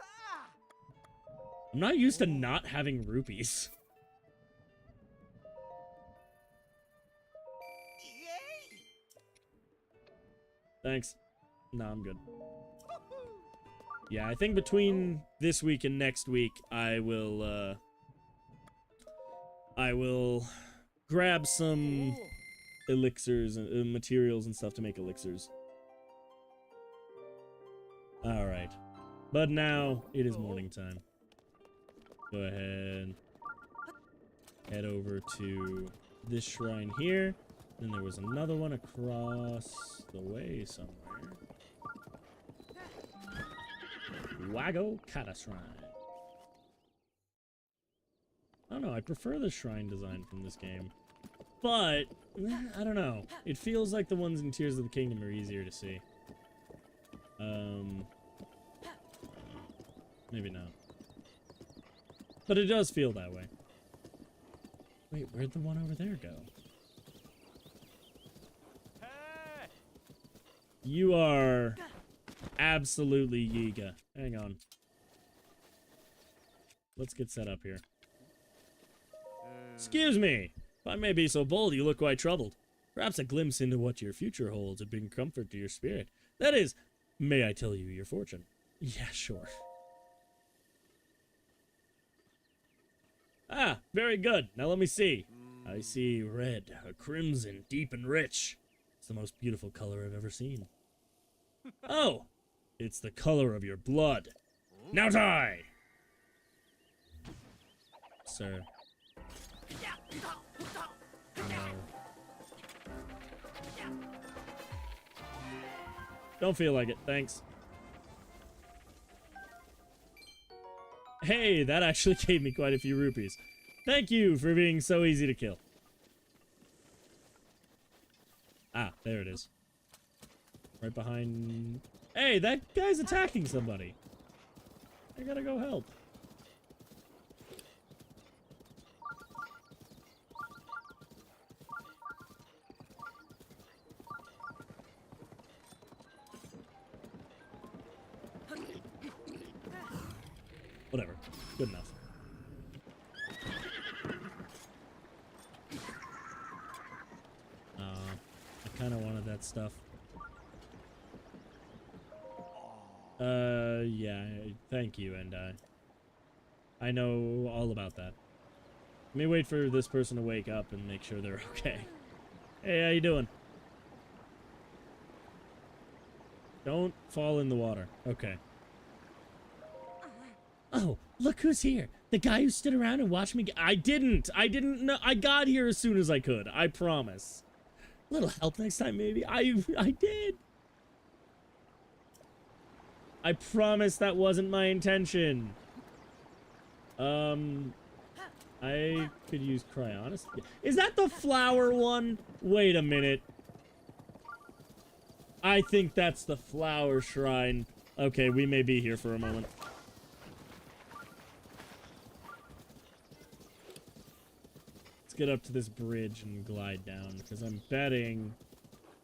I'm not used to not having rupees. Thanks. No, I'm good. Yeah, I think between this week and next week, I will grab some elixirs and materials and stuff to make elixirs. Alright. But now, it is morning time. Go ahead. Head over to this shrine here. Then there was another one across the way somewhere. Wago Kata Shrine. I don't know, I prefer the shrine design from this game. But, I don't know. It feels like the ones in Tears of the Kingdom are easier to see. Maybe not. But it does feel that way. Wait, where'd the one over there go? You are absolutely Yiga. Hang on. Let's get set up here. Excuse me! If I may be so bold, you look quite troubled. Perhaps a glimpse into what your future holds would bring comfort to your spirit. That is, may I tell you your fortune? Yeah, sure. Ah, very good. Now let me see. I see red, a crimson, deep and rich. It's the most beautiful color I've ever seen. Oh, it's the color of your blood. Now die! Sir. No. Don't feel like it, thanks. Hey, that actually gave me quite a few rupees. Thank you for being so easy to kill. Ah, there it is. Right behind... Hey, that guy's attacking somebody. I gotta go help. Whatever. Good enough. I kind of wanted that stuff. Yeah, thank you, and I know all about that. Let me wait for this person to wake up and make sure they're okay. Hey, how you doing? Don't fall in the water. Okay. Oh, look who's here. The guy who stood around and watched me I didn't know. I got here as soon as I could. I promise. A little help next time, maybe. I did. I promise that wasn't my intention. I could use Cryonis. Is that the flower one? Wait a minute. I think that's the flower shrine. Okay, we may be here for a moment. Let's get up to this bridge and glide down, because I'm betting...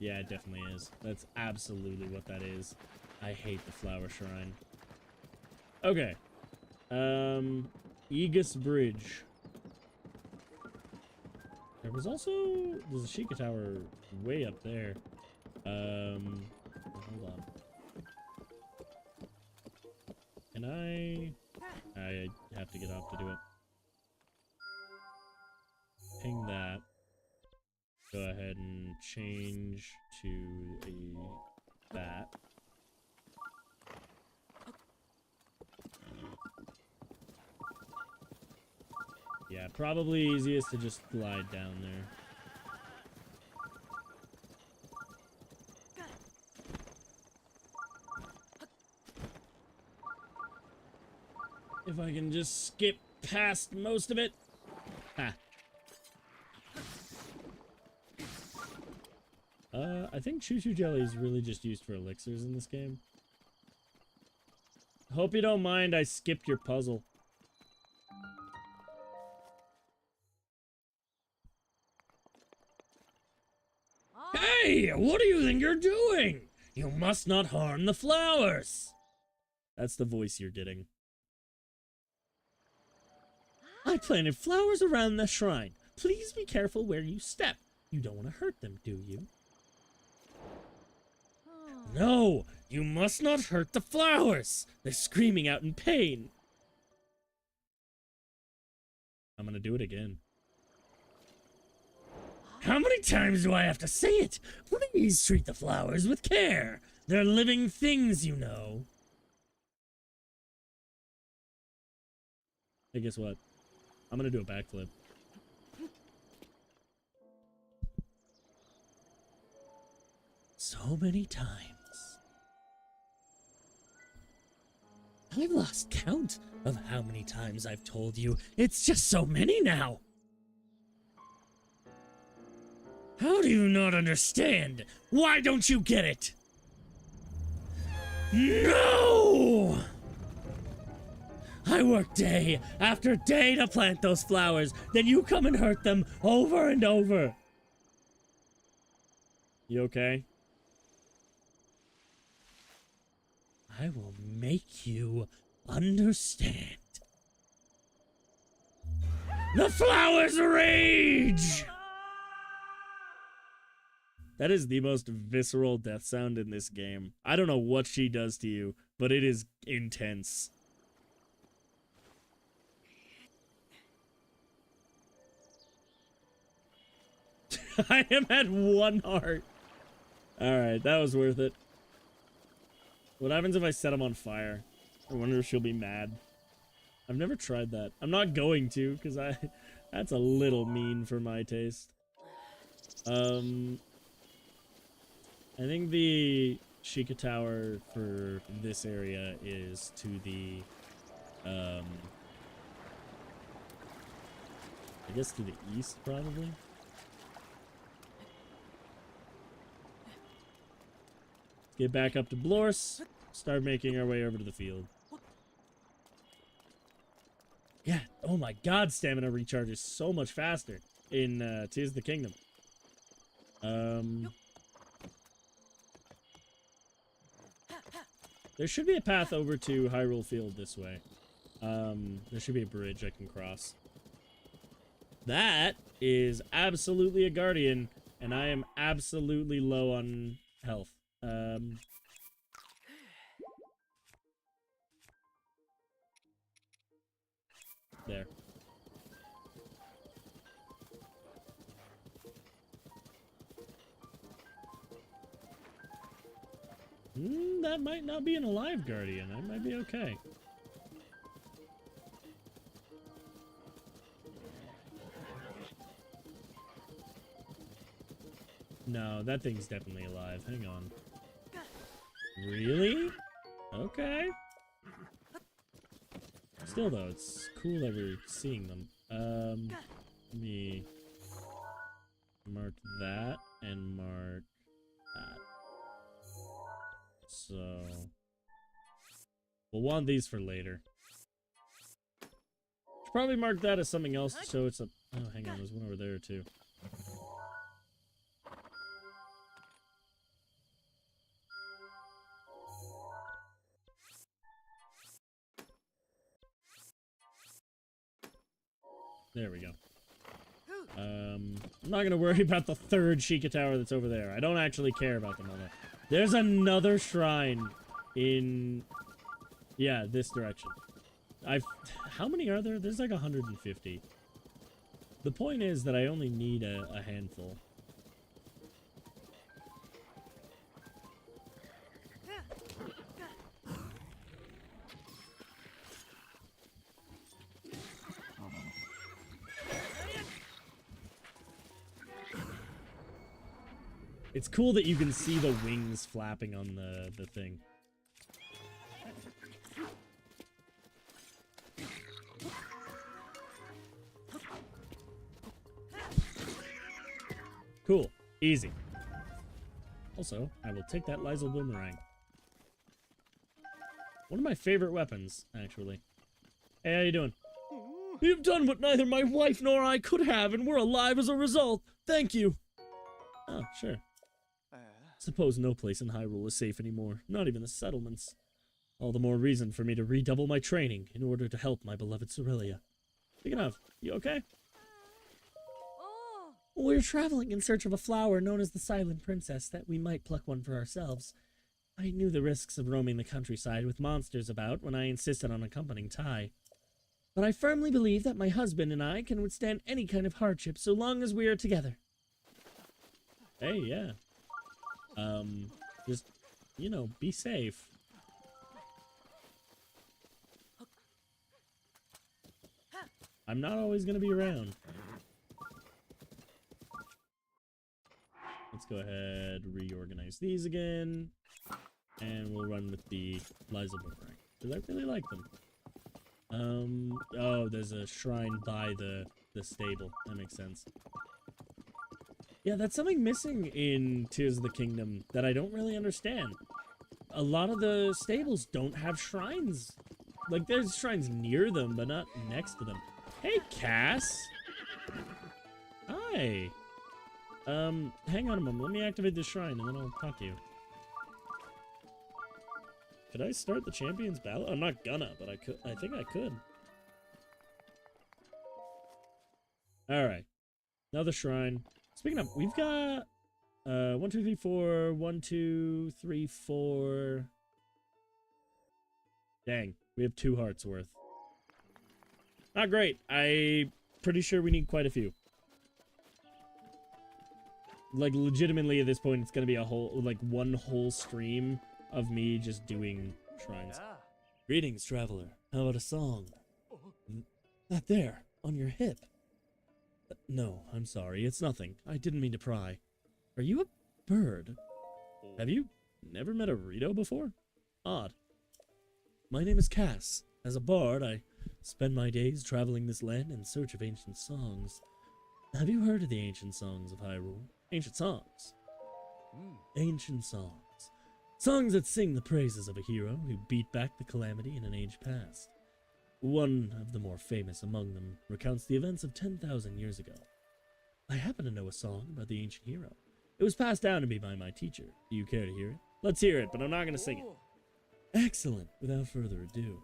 Yeah, it definitely is. That's absolutely what that is. I hate the flower shrine. Okay. Aegis Bridge. There was also... There's a Sheikah Tower way up there. Hold on. Can I have to get off to do it. Ping that. Go ahead and change to that. Yeah, probably easiest to just glide down there. If I can just skip past most of it. Ha. I think Choo Choo Jelly is really just used for elixirs in this game. Hope you don't mind I skipped your puzzle. Hey, what do you think you're doing? You must not harm the flowers. That's the voice you're getting. I planted flowers around the shrine. Please be careful where you step. You don't want to hurt them, do you? No, you must not hurt the flowers. They're screaming out in pain. I'm gonna do it again. How many times do I have to say it? Please treat the flowers with care. They're living things, you know. Hey, guess what? I'm gonna do a backflip. So many times. I've lost count of how many times I've told you. It's just so many now. How do you not understand? Why don't you get it? No! I work day after day to plant those flowers, then you come and hurt them over and over. You okay? I will make you understand. The flowers rage! That is the most visceral death sound in this game. I don't know what she does to you, but it is intense. I am at 1 heart. Alright, that was worth it. What happens if I set him on fire? I wonder if she'll be mad. I've never tried that. I'm not going to, because that's a little mean for my taste. I think the Sheikah Tower for this area is to the, I guess to the east, probably? Get back up to Blorse, start making our way over to the field. Yeah, oh my god, stamina recharges so much faster in Tears of the Kingdom. There should be a path over to Hyrule Field this way. There should be a bridge I can cross. That is absolutely a Guardian, and I am absolutely low on health. There. That might not be an alive Guardian. I might be okay. No, that thing's definitely alive. Hang on. Really? Okay. Still, though, it's cool that we're seeing them. Let me mark that and mark that. So we'll want these for later. Should probably mark that as something else so it's a... Oh, hang on, there's one over there, too. There we go. I'm not gonna worry about the third Sheikah Tower that's over there. I don't actually care about them all that. There's another shrine in... Yeah, this direction. How many are there? There's like 150. The point is that I only need a handful. It's cool that you can see the wings flapping on the thing. Cool. Easy. Also, I will take that Lysel Boomerang. One of my favorite weapons, actually. Hey, how you doing? You've done what neither my wife nor I could have, and we're alive as a result. Thank you. Oh, sure. Suppose no place in Hyrule is safe anymore, not even the settlements. All the more reason for me to redouble my training in order to help my beloved Cerelia. Speaking of, you okay? We're traveling in search of a flower known as the Silent Princess that we might pluck one for ourselves. I knew the risks of roaming the countryside with monsters about when I insisted on accompanying Tai. But I firmly believe that my husband and I can withstand any kind of hardship so long as we are together. Hey, yeah. Just, you know, be safe. I'm not always gonna be around. Let's go ahead, reorganize these again. And we'll run with the Lysel Boomerang, because I really like them. Oh, there's a shrine by the stable. That makes sense. Yeah, that's something missing in Tears of the Kingdom that I don't really understand. A lot of the stables don't have shrines. Like, there's shrines near them, but not next to them. Hey, Cass! Hi! Hang on a moment. Let me activate this shrine, and then I'll talk to you. Could I start the Champions Battle? I'm not gonna, but I could. I think I could. Alright. Another shrine. Speaking of, we've got 1, 2, 3, 4, 1, 2, 3, 4. Dang, we have 2 hearts worth. Not great. I'm pretty sure we need quite a few. Like, legitimately at this point, it's gonna be a whole, like, one whole stream of me just doing shrines. Yeah. Greetings, traveler. How about a song? That there, on your hip. No, I'm sorry, it's nothing. I didn't mean to pry. Are you a bird? Have you never met a Rito before? Odd. My name is Cass. As a bard, I spend my days traveling this land in search of ancient songs. Have you heard of the ancient songs of Hyrule? Ancient songs. Ancient songs. Songs that sing the praises of a hero who beat back the Calamity in an age past. One of the more famous among them recounts the events of 10,000 years ago. I happen to know a song about the ancient hero. It was passed down to me by my teacher. Do you care to hear it? Let's hear it, but I'm not going to sing it. Excellent. Without further ado.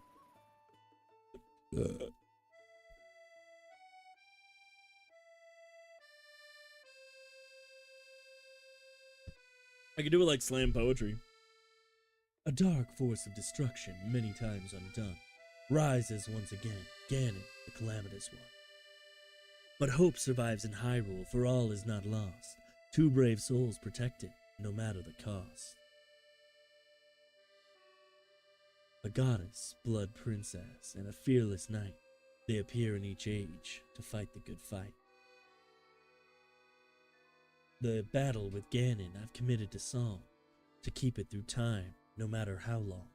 I could do it like slam poetry. A dark force of destruction, many times undone, rises once again, Ganon, the calamitous one. But hope survives in Hyrule, for all is not lost. 2 brave souls protected, no matter the cost. A goddess, blood princess, and a fearless knight, they appear in each age to fight the good fight. The battle with Ganon I've committed to song, to keep it through time, no matter how long.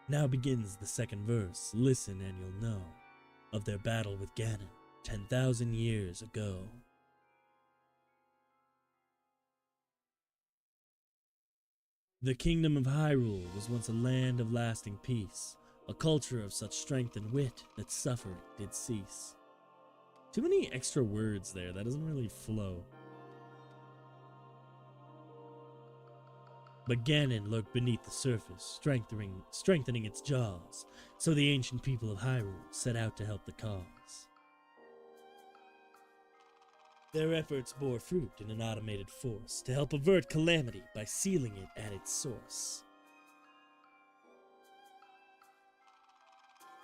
Now begins the second verse, listen and you'll know, of their battle with Ganon 10,000 years ago. The kingdom of Hyrule was once a land of lasting peace, a culture of such strength and wit that suffering did cease. Too many extra words there, that doesn't really flow. But Ganon lurked beneath the surface, strengthening its jaws, so the ancient people of Hyrule set out to help the cause. Their efforts bore fruit in an automated force to help avert Calamity by sealing it at its source.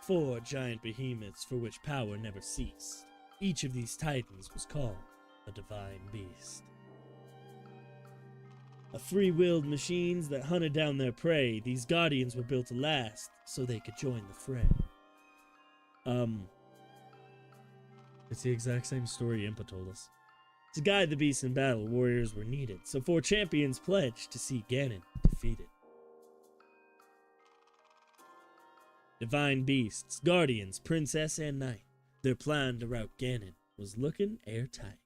4 giant behemoths for which power never ceased. Each of these titans was called a divine beast. A free-willed machines that hunted down their prey, these guardians were built to last so they could join the fray. It's the exact same story Impa told us. To guide the beasts in battle, warriors were needed, so 4 champions pledged to see Ganon defeated. Divine beasts, guardians, princess, and knight. Their plan to rout Ganon was looking airtight.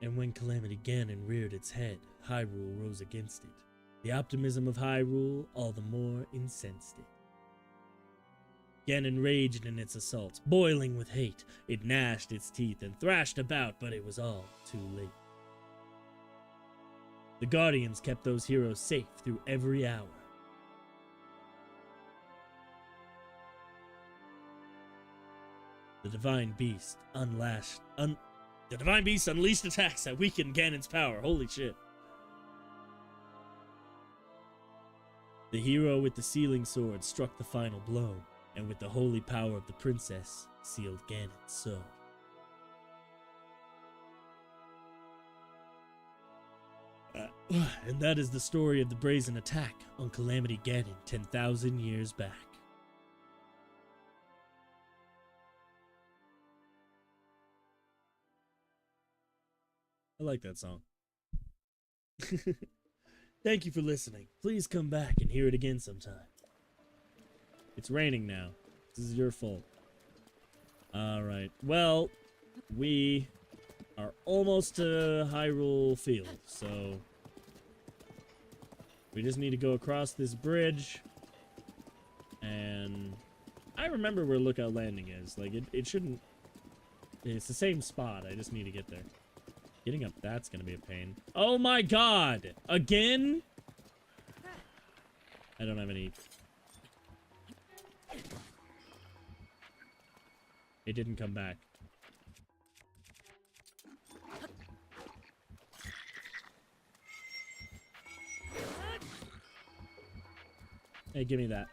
And when Calamity Ganon reared its head, Hyrule rose against it. The optimism of Hyrule all the more incensed it. Ganon raged in its assault, boiling with hate. It gnashed its teeth and thrashed about, but it was all too late. The Guardians kept those heroes safe through every hour. The Divine Beast unleashed attacks that weakened Ganon's power. Holy shit. The hero with the sealing sword struck the final blow, and with the holy power of the princess, sealed Ganon's soul. And that is the story of the brazen attack on Calamity Ganon 10,000 years back. I like that song. Thank you for listening. Please come back and hear it again sometime. It's raining now. This is your fault. Alright. Well, we are almost to Hyrule Field, so we just need to go across this bridge. And I remember where Lookout Landing is. Like, it shouldn't... It's the same spot. I just need to get there. Getting up that's gonna be a pain. Oh my god! Again? I don't have any... It didn't come back. Hey, give me that.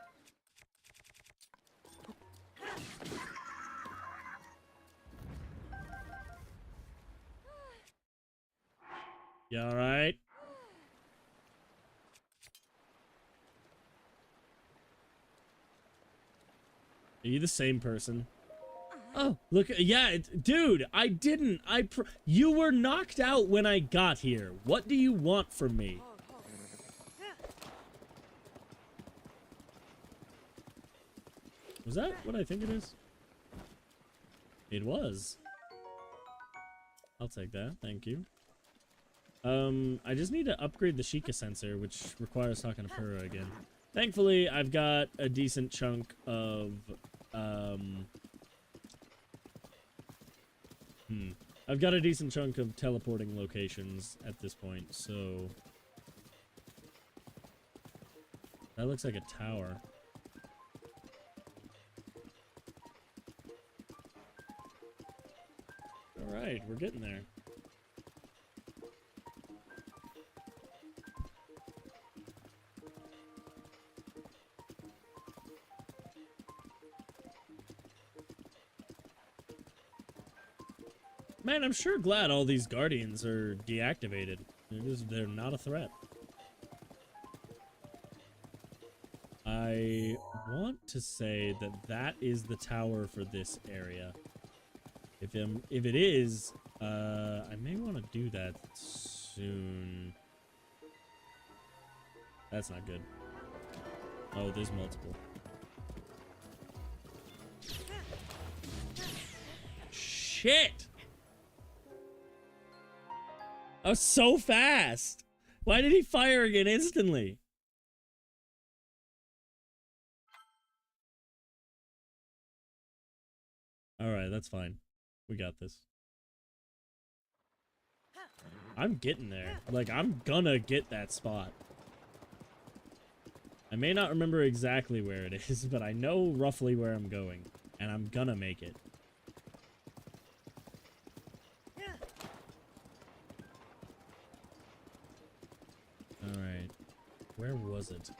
You alright? Are you the same person? Oh, look, yeah, dude, I didn't, you were knocked out when I got here. What do you want from me? Was that what I think it is? It was. I'll take that, thank you. I just need to upgrade the Sheikah sensor, which requires talking to Purah again. Thankfully, I've got a decent chunk of, I've got a decent chunk of teleporting locations at this point, so... That looks like a tower. Alright, we're getting there. Man, I'm sure glad all these guardians are deactivated. They're not a threat. I want to say that that is the tower for this area. If it is, I may want to do that soon. That's not good. Oh, there's multiple. Shit! I was so fast! Why did he fire again instantly? Alright, that's fine. We got this. I'm getting there. Like, I'm gonna get that spot. I may not remember exactly where it is, but I know roughly where I'm going. And I'm gonna make it. Alright. Where was it?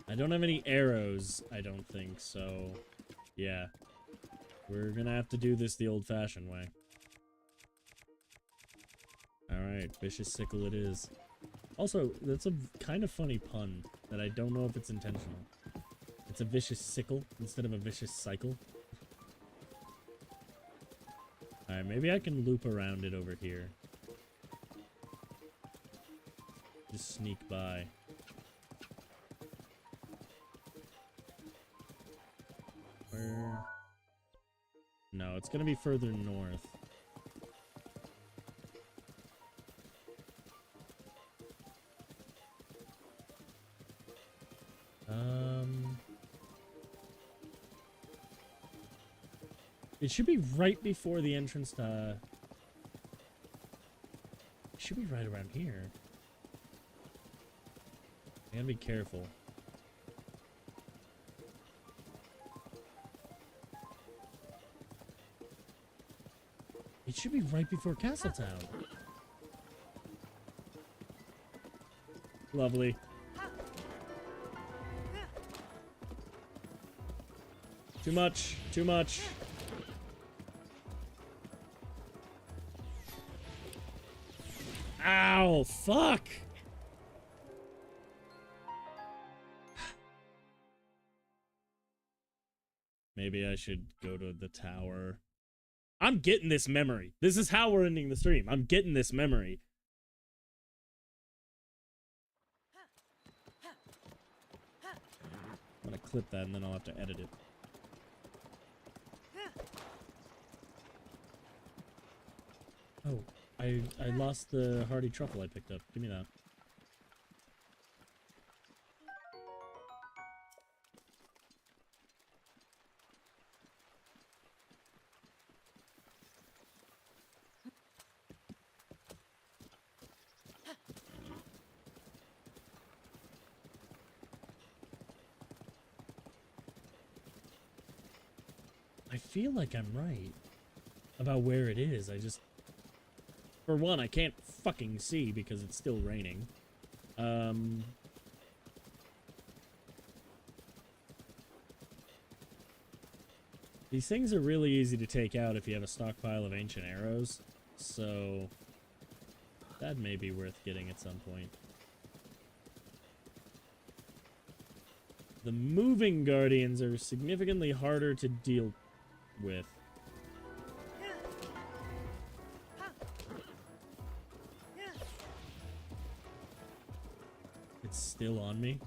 I don't have any arrows, I don't think, so... Yeah. We're gonna have to do this the old-fashioned way. Alright. Alright, vicious sickle it is. Also, that's a kind of funny pun that I don't know if it's intentional. It's a vicious sickle instead of a vicious cycle. Alright, maybe I can loop around it over here. Just sneak by. Where? No, it's gonna be further north. It should be right before the entrance to... It should be right around here. I gotta be careful. It should be right before Castletown. Lovely. Too much. Too much. Ow, fuck! Maybe I should go to the tower. I'm getting this memory. This is how we're ending the stream. I'm getting this memory. I'm gonna clip that and then I'll have to edit it. Oh, I lost the hearty truffle I picked up. Give me that. I feel like I'm right about where it is. I just... For one, I can't fucking see because it's still raining. These things are really easy to take out if you have a stockpile of ancient arrows, so that may be worth getting at some point. The moving guardians are significantly harder to deal with. It's still on me.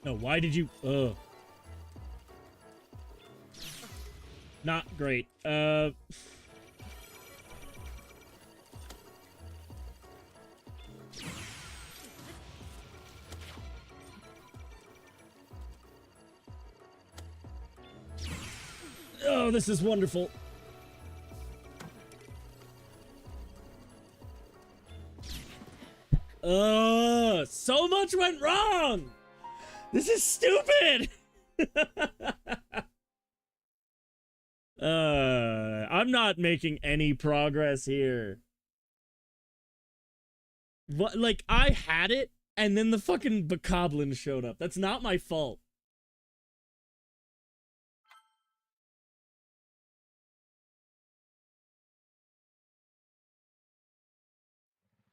No, why did you... Ugh. Not great. Oh, this is wonderful. So much went wrong! This is stupid! I'm not making any progress here. What, like, I had it, and then the fucking bokoblin showed up. That's not my fault.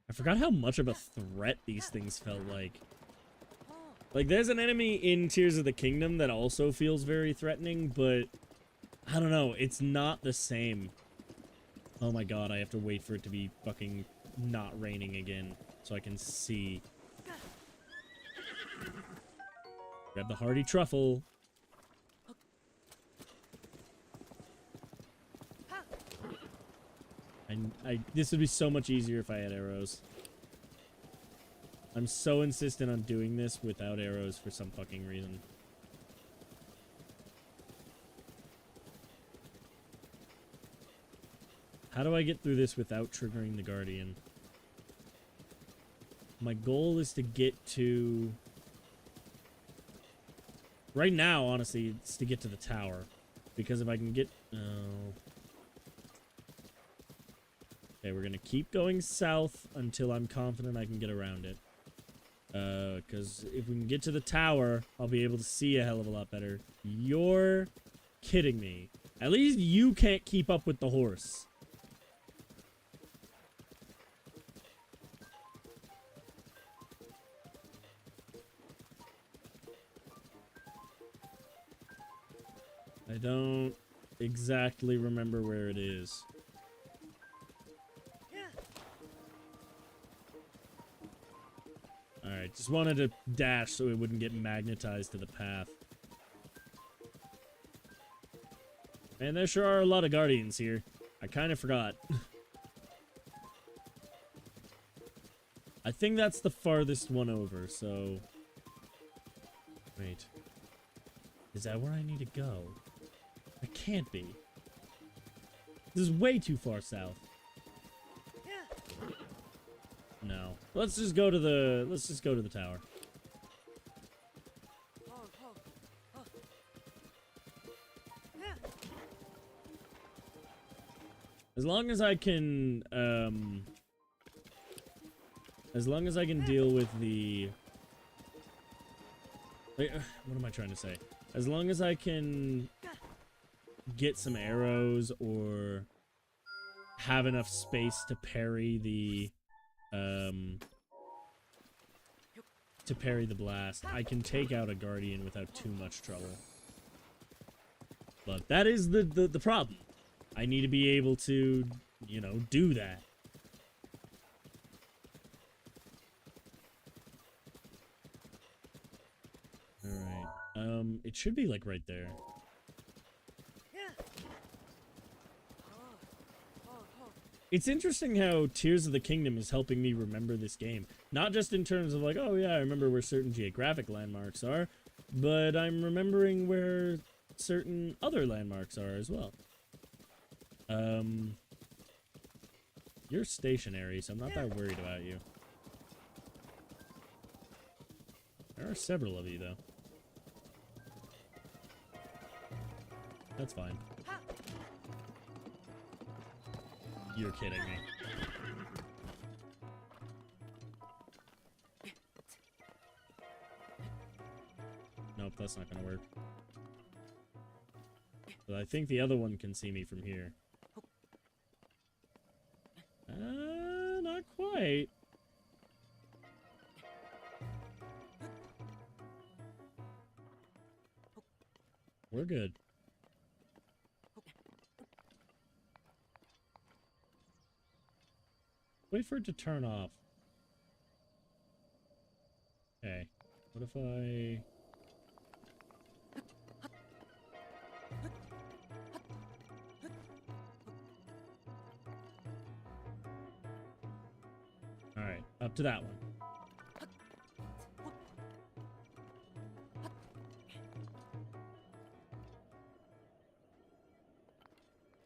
I forgot how much of a threat these things felt like. Like, there's an enemy in Tears of the Kingdom that also feels very threatening, but I don't know, it's not the same. Oh my god, I have to wait for it to be fucking not raining again so I can see. Grab the hearty truffle. This would be so much easier if I had arrows. I'm so insistent on doing this without arrows for some fucking reason. How do I get through this without triggering the Guardian? My goal is to get to... Right now, honestly, it's to get to the tower. Because if I can get... Oh... Okay, we're gonna keep going south until I'm confident I can get around it. Because if we can get to the tower, I'll be able to see a hell of a lot better. You're kidding me. At least you can't keep up with the horse. I don't exactly remember where it is. Alright, just wanted to dash so it wouldn't get magnetized to the path. And there sure are a lot of guardians here. I kind of forgot. I think that's the farthest one over, so... Wait. Is that where I need to go? It can't be. This is way too far south. No. Let's just go to the tower. As long as I can deal with the what am I trying to say? As long as I can get some arrows or have enough space to parry the blast, I can take out a guardian without too much trouble. But that is the problem. I need to be able to, you know, do that. Alright. It should be like right there. It's interesting how Tears of the Kingdom is helping me remember this game. Not just in terms of like, oh yeah, I remember where certain geographic landmarks are, but I'm remembering where certain other landmarks are as well. You're stationary, so I'm not that worried about you. There are several of you, though. That's fine. You're kidding me. Nope, that's not gonna work. But I think the other one can see me from here. Not quite. We're good. Wait for it to turn off. Okay. What if I... Alright, up to that one.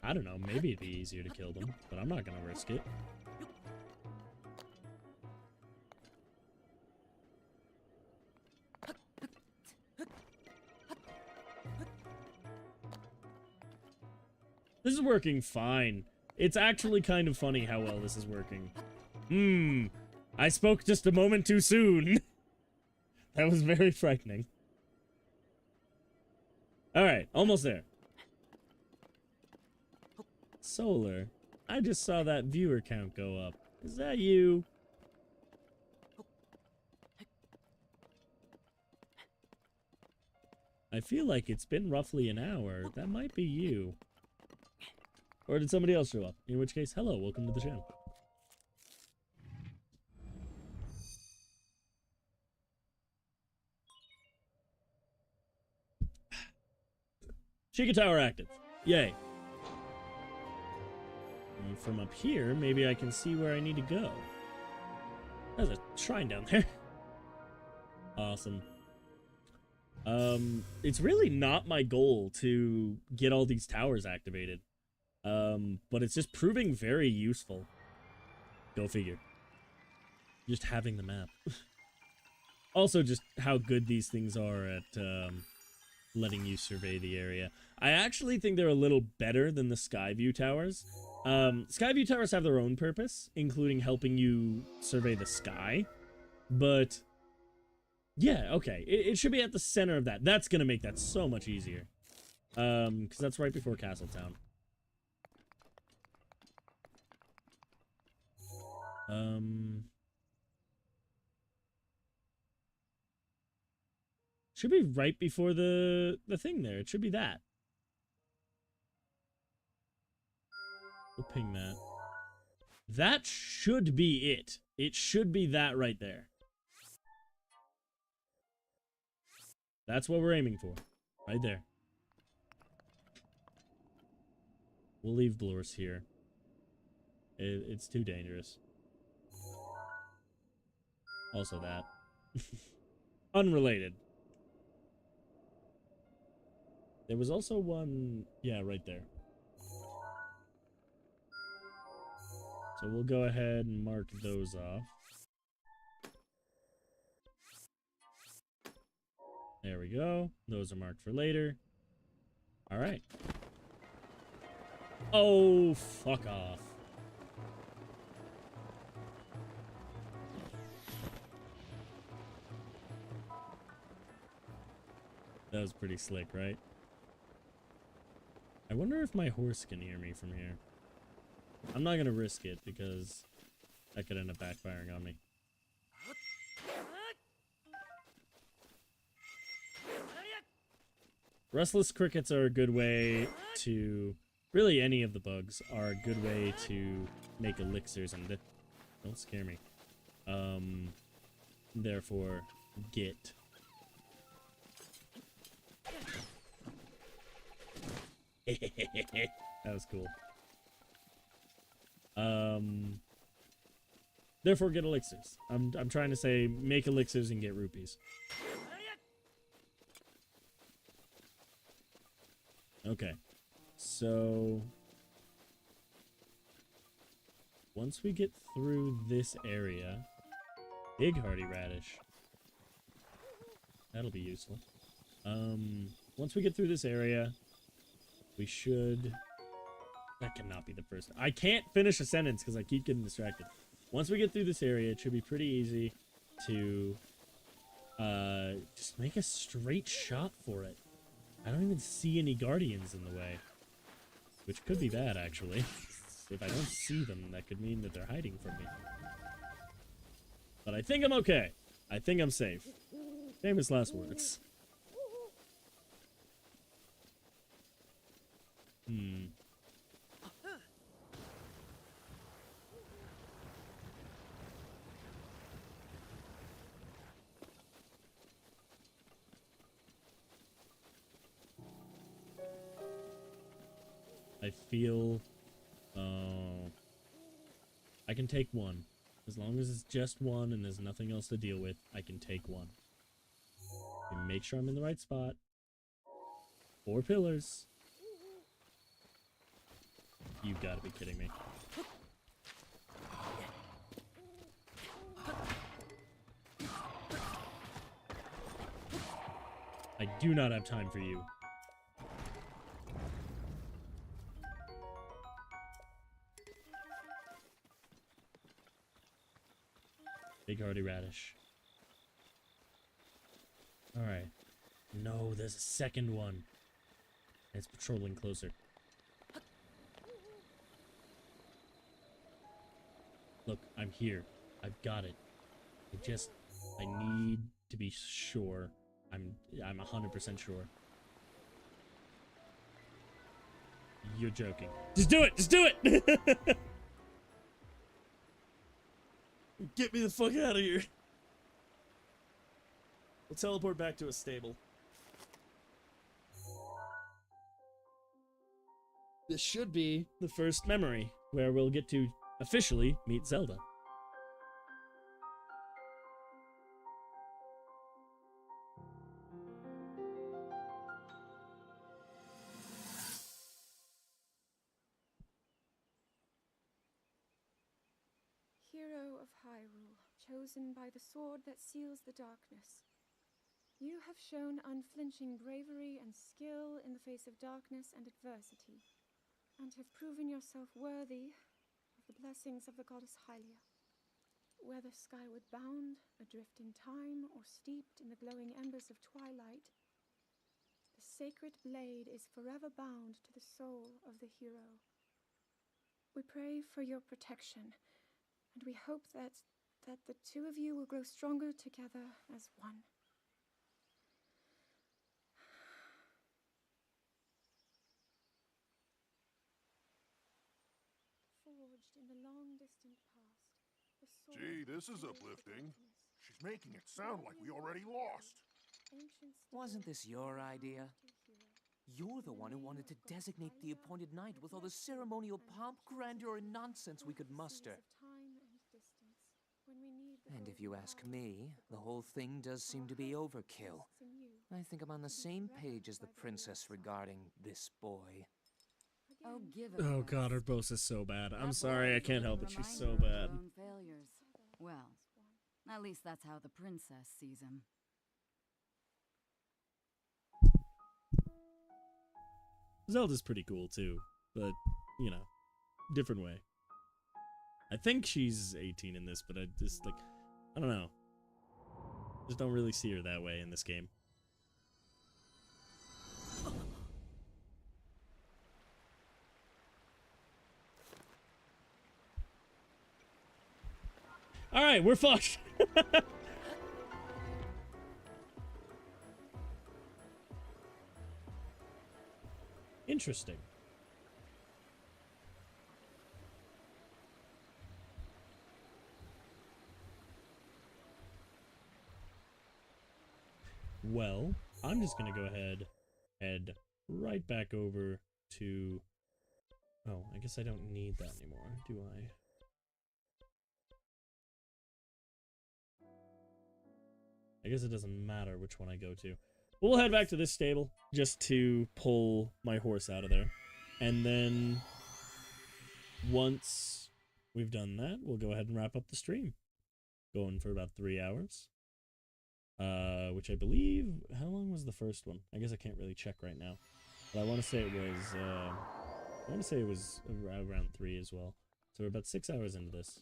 I don't know, maybe it'd be easier to kill them, but I'm not gonna risk it. This is working fine. It's actually kind of funny how well this is working. I spoke just a moment too soon. That was very frightening. Alright, almost there. Solar, I just saw that viewer count go up. Is that you? I feel like it's been roughly an hour. That might be you. Or did somebody else show up? In which case, hello, welcome to the channel. Chica Tower active. Yay. And from up here, maybe I can see where I need to go. There's a shrine down there. Awesome. It's really not my goal to get all these towers activated. But it's just proving very useful. Go figure. Just having the map. Also, just how good these things are at letting you survey the area. I actually think they're a little better than the Skyview Towers. Skyview Towers have their own purpose, including helping you survey the sky. But, yeah, okay. It should be at the center of that. That's going to make that so much easier. Because that's right before Castletown. Should be right before the thing there. It should be that. We'll ping that. That should be it. It should be that right there. That's what we're aiming for. Right there. We'll leave Blor's here. It's too dangerous. Also that. Unrelated. There was also one... Yeah, right there. So we'll go ahead and mark those off. There we go. Those are marked for later. Alright. Oh, fuck off. That was pretty slick, right? I wonder if my horse can hear me from here. I'm not gonna risk it because that could end up backfiring on me. Restless crickets are a good way to... Really, any of the bugs are a good way to make elixirs and... Don't scare me. Therefore, get... That was cool. Therefore, get elixirs. I'm trying to say make elixirs and get rupees. Okay. So once we get through this area, big hardy radish. That'll be useful. Once we get through this area, we should... That cannot be the first. I can't finish a sentence because I keep getting distracted. Once we get through this area, it should be pretty easy to just make a straight shot for it. I don't even see any guardians in the way. Which could be bad, actually. If I don't see them, that could mean that they're hiding from me. But I think I'm okay. I think I'm safe. Famous last words. I feel... I can take one. As long as it's just one and there's nothing else to deal with, I can take one. And make sure I'm in the right spot. 4 pillars. You've got to be kidding me. I do not have time for you. Big hardy radish. Alright. No, there's a second one. It's patrolling closer. Look, I'm here. I've got it. I need to be sure. I'm 100% sure. You're joking. Just do it! Just do it! Get me the fuck out of here. We'll teleport back to a stable. This should be the first memory where we'll get to officially meet Zelda. Hero of Hyrule, chosen by the sword that seals the darkness. You have shown unflinching bravery and skill in the face of darkness and adversity, and have proven yourself worthy of the blessings of the goddess Hylia. Whether skyward bound, adrift in time, or steeped in the glowing embers of twilight, the sacred blade is forever bound to the soul of the hero. We pray for your protection, and we hope that the two of you will grow stronger together as one. Forged in the long distant past, the sword Gee, this is of uplifting. darkness. She's making it sound like we already lost. Ancient Wasn't steel this your bound idea? to hero. You're the one who wanted to designate the appointed night with all the ceremonial pomp, grandeur, and nonsense we could muster. And if you ask me, the whole thing does seem to be overkill. I think I'm on the same page as the princess regarding this boy. Oh, give it. Oh Wes. god, her boss is so bad. I'm That sorry, boy I can't is a help it. She's so reminder of her bad. own failures. Well, at least that's how the princess sees him. Zelda's pretty cool too, but, you know, different way. I think she's 18 in this, but I just, like, I don't know. Just don't really see her that way in this game. Alright, we're fucked! Interesting. Well, I'm just gonna go ahead, head right back over to... Oh, I guess I don't need that anymore, do I? I guess it doesn't matter which one I go to. We'll head back to this stable just to pull my horse out of there. And then once we've done that, we'll go ahead and wrap up the stream. Going for about 3 hours. Which I believe, how long was the first one? I guess I can't really check right now. But I want to say it was, around 3 as well. So we're about 6 hours into this.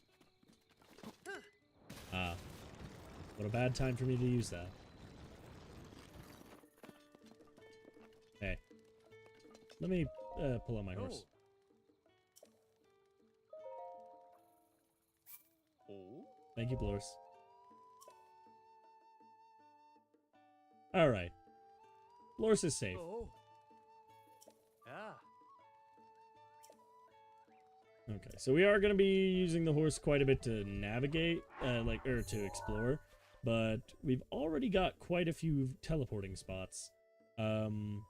Ah. What a bad time for me to use that. Hey. Let me pull out my horse. Thank you, Blores. Alright. Blores is safe. Okay, so we are going to be using the horse quite a bit to navigate, to explore. But we've already got quite a few teleporting spots. And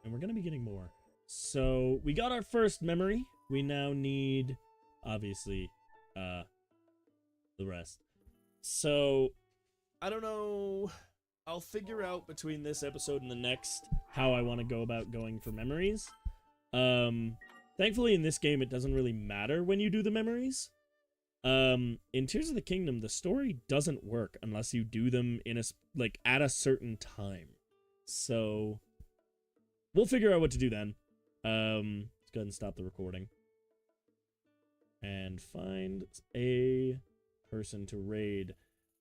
we're going to be getting more. So, we got our first memory. We now need, obviously, the rest. So, I don't know. I'll figure out between this episode and the next how I want to go about going for memories. Thankfully, in this game, it doesn't really matter when you do the memories. In Tears of the Kingdom, the story doesn't work unless you do them in at a certain time. So, we'll figure out what to do then. Let's go ahead and stop the recording. And find a person to raid.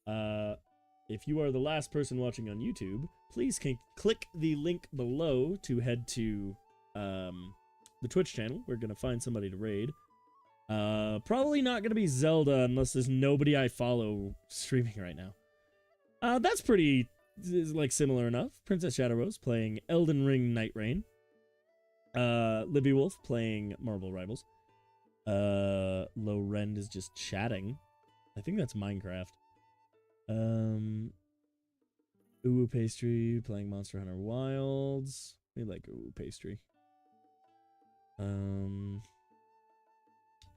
If you are the last person watching on YouTube, please click the link below to head to, the Twitch channel. We're gonna find somebody to raid. Probably not gonna be Zelda unless there's nobody I follow streaming right now. That's pretty, similar enough. Princess Shadow Rose playing Elden Ring Night Rain. Libby Wolf playing Marble Rivals. Lorend is just chatting. I think that's Minecraft. Uwu Pastry playing Monster Hunter Wilds. We like Uwu Pastry.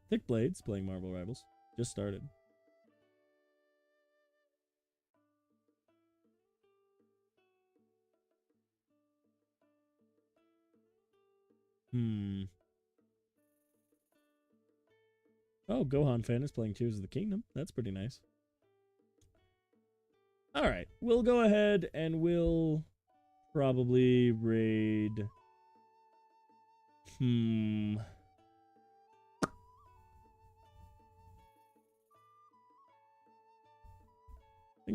Thick Blades playing Marble Rivals. Just started. Oh, Gohan fan is playing Tears of the Kingdom. That's pretty nice. Alright, we'll go ahead and we'll probably raid... Thinking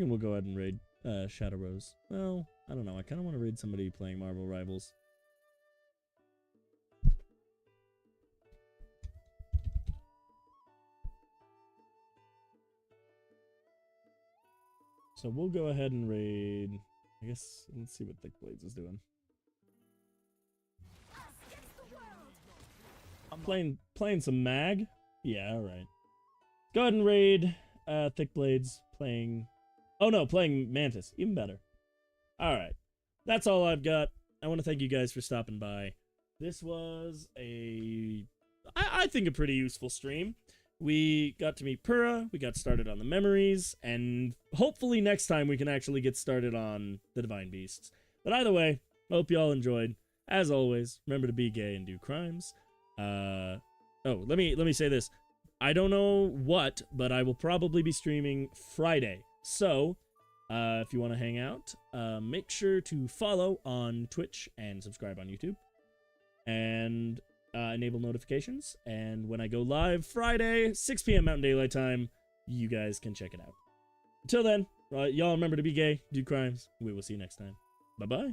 we'll go ahead and raid Shadow Rose. Well, I don't know. I kind of want to raid somebody playing Marvel Rivals. So we'll go ahead and raid... I guess, let's see what Thick Blades is doing. Playing some mag? Yeah, alright. Go ahead and raid Thick Blades playing... Oh no, playing Mantis. Even better. Alright. That's all I've got. I want to thank you guys for stopping by. This was I think a pretty useful stream. We got to meet Pura, we got started on the memories, and hopefully next time we can actually get started on the Divine Beasts. But either way, hope you all enjoyed. As always, remember to be gay and do crimes. Oh, let me say this. I don't know what, but I will probably be streaming Friday. So, if you want to hang out, make sure to follow on Twitch and subscribe on YouTube. And enable notifications. And when I go live Friday, 6 p.m. Mountain Daylight Time, you guys can check it out. Until then, y'all remember to be gay, do crimes. We will see you next time. Bye-bye.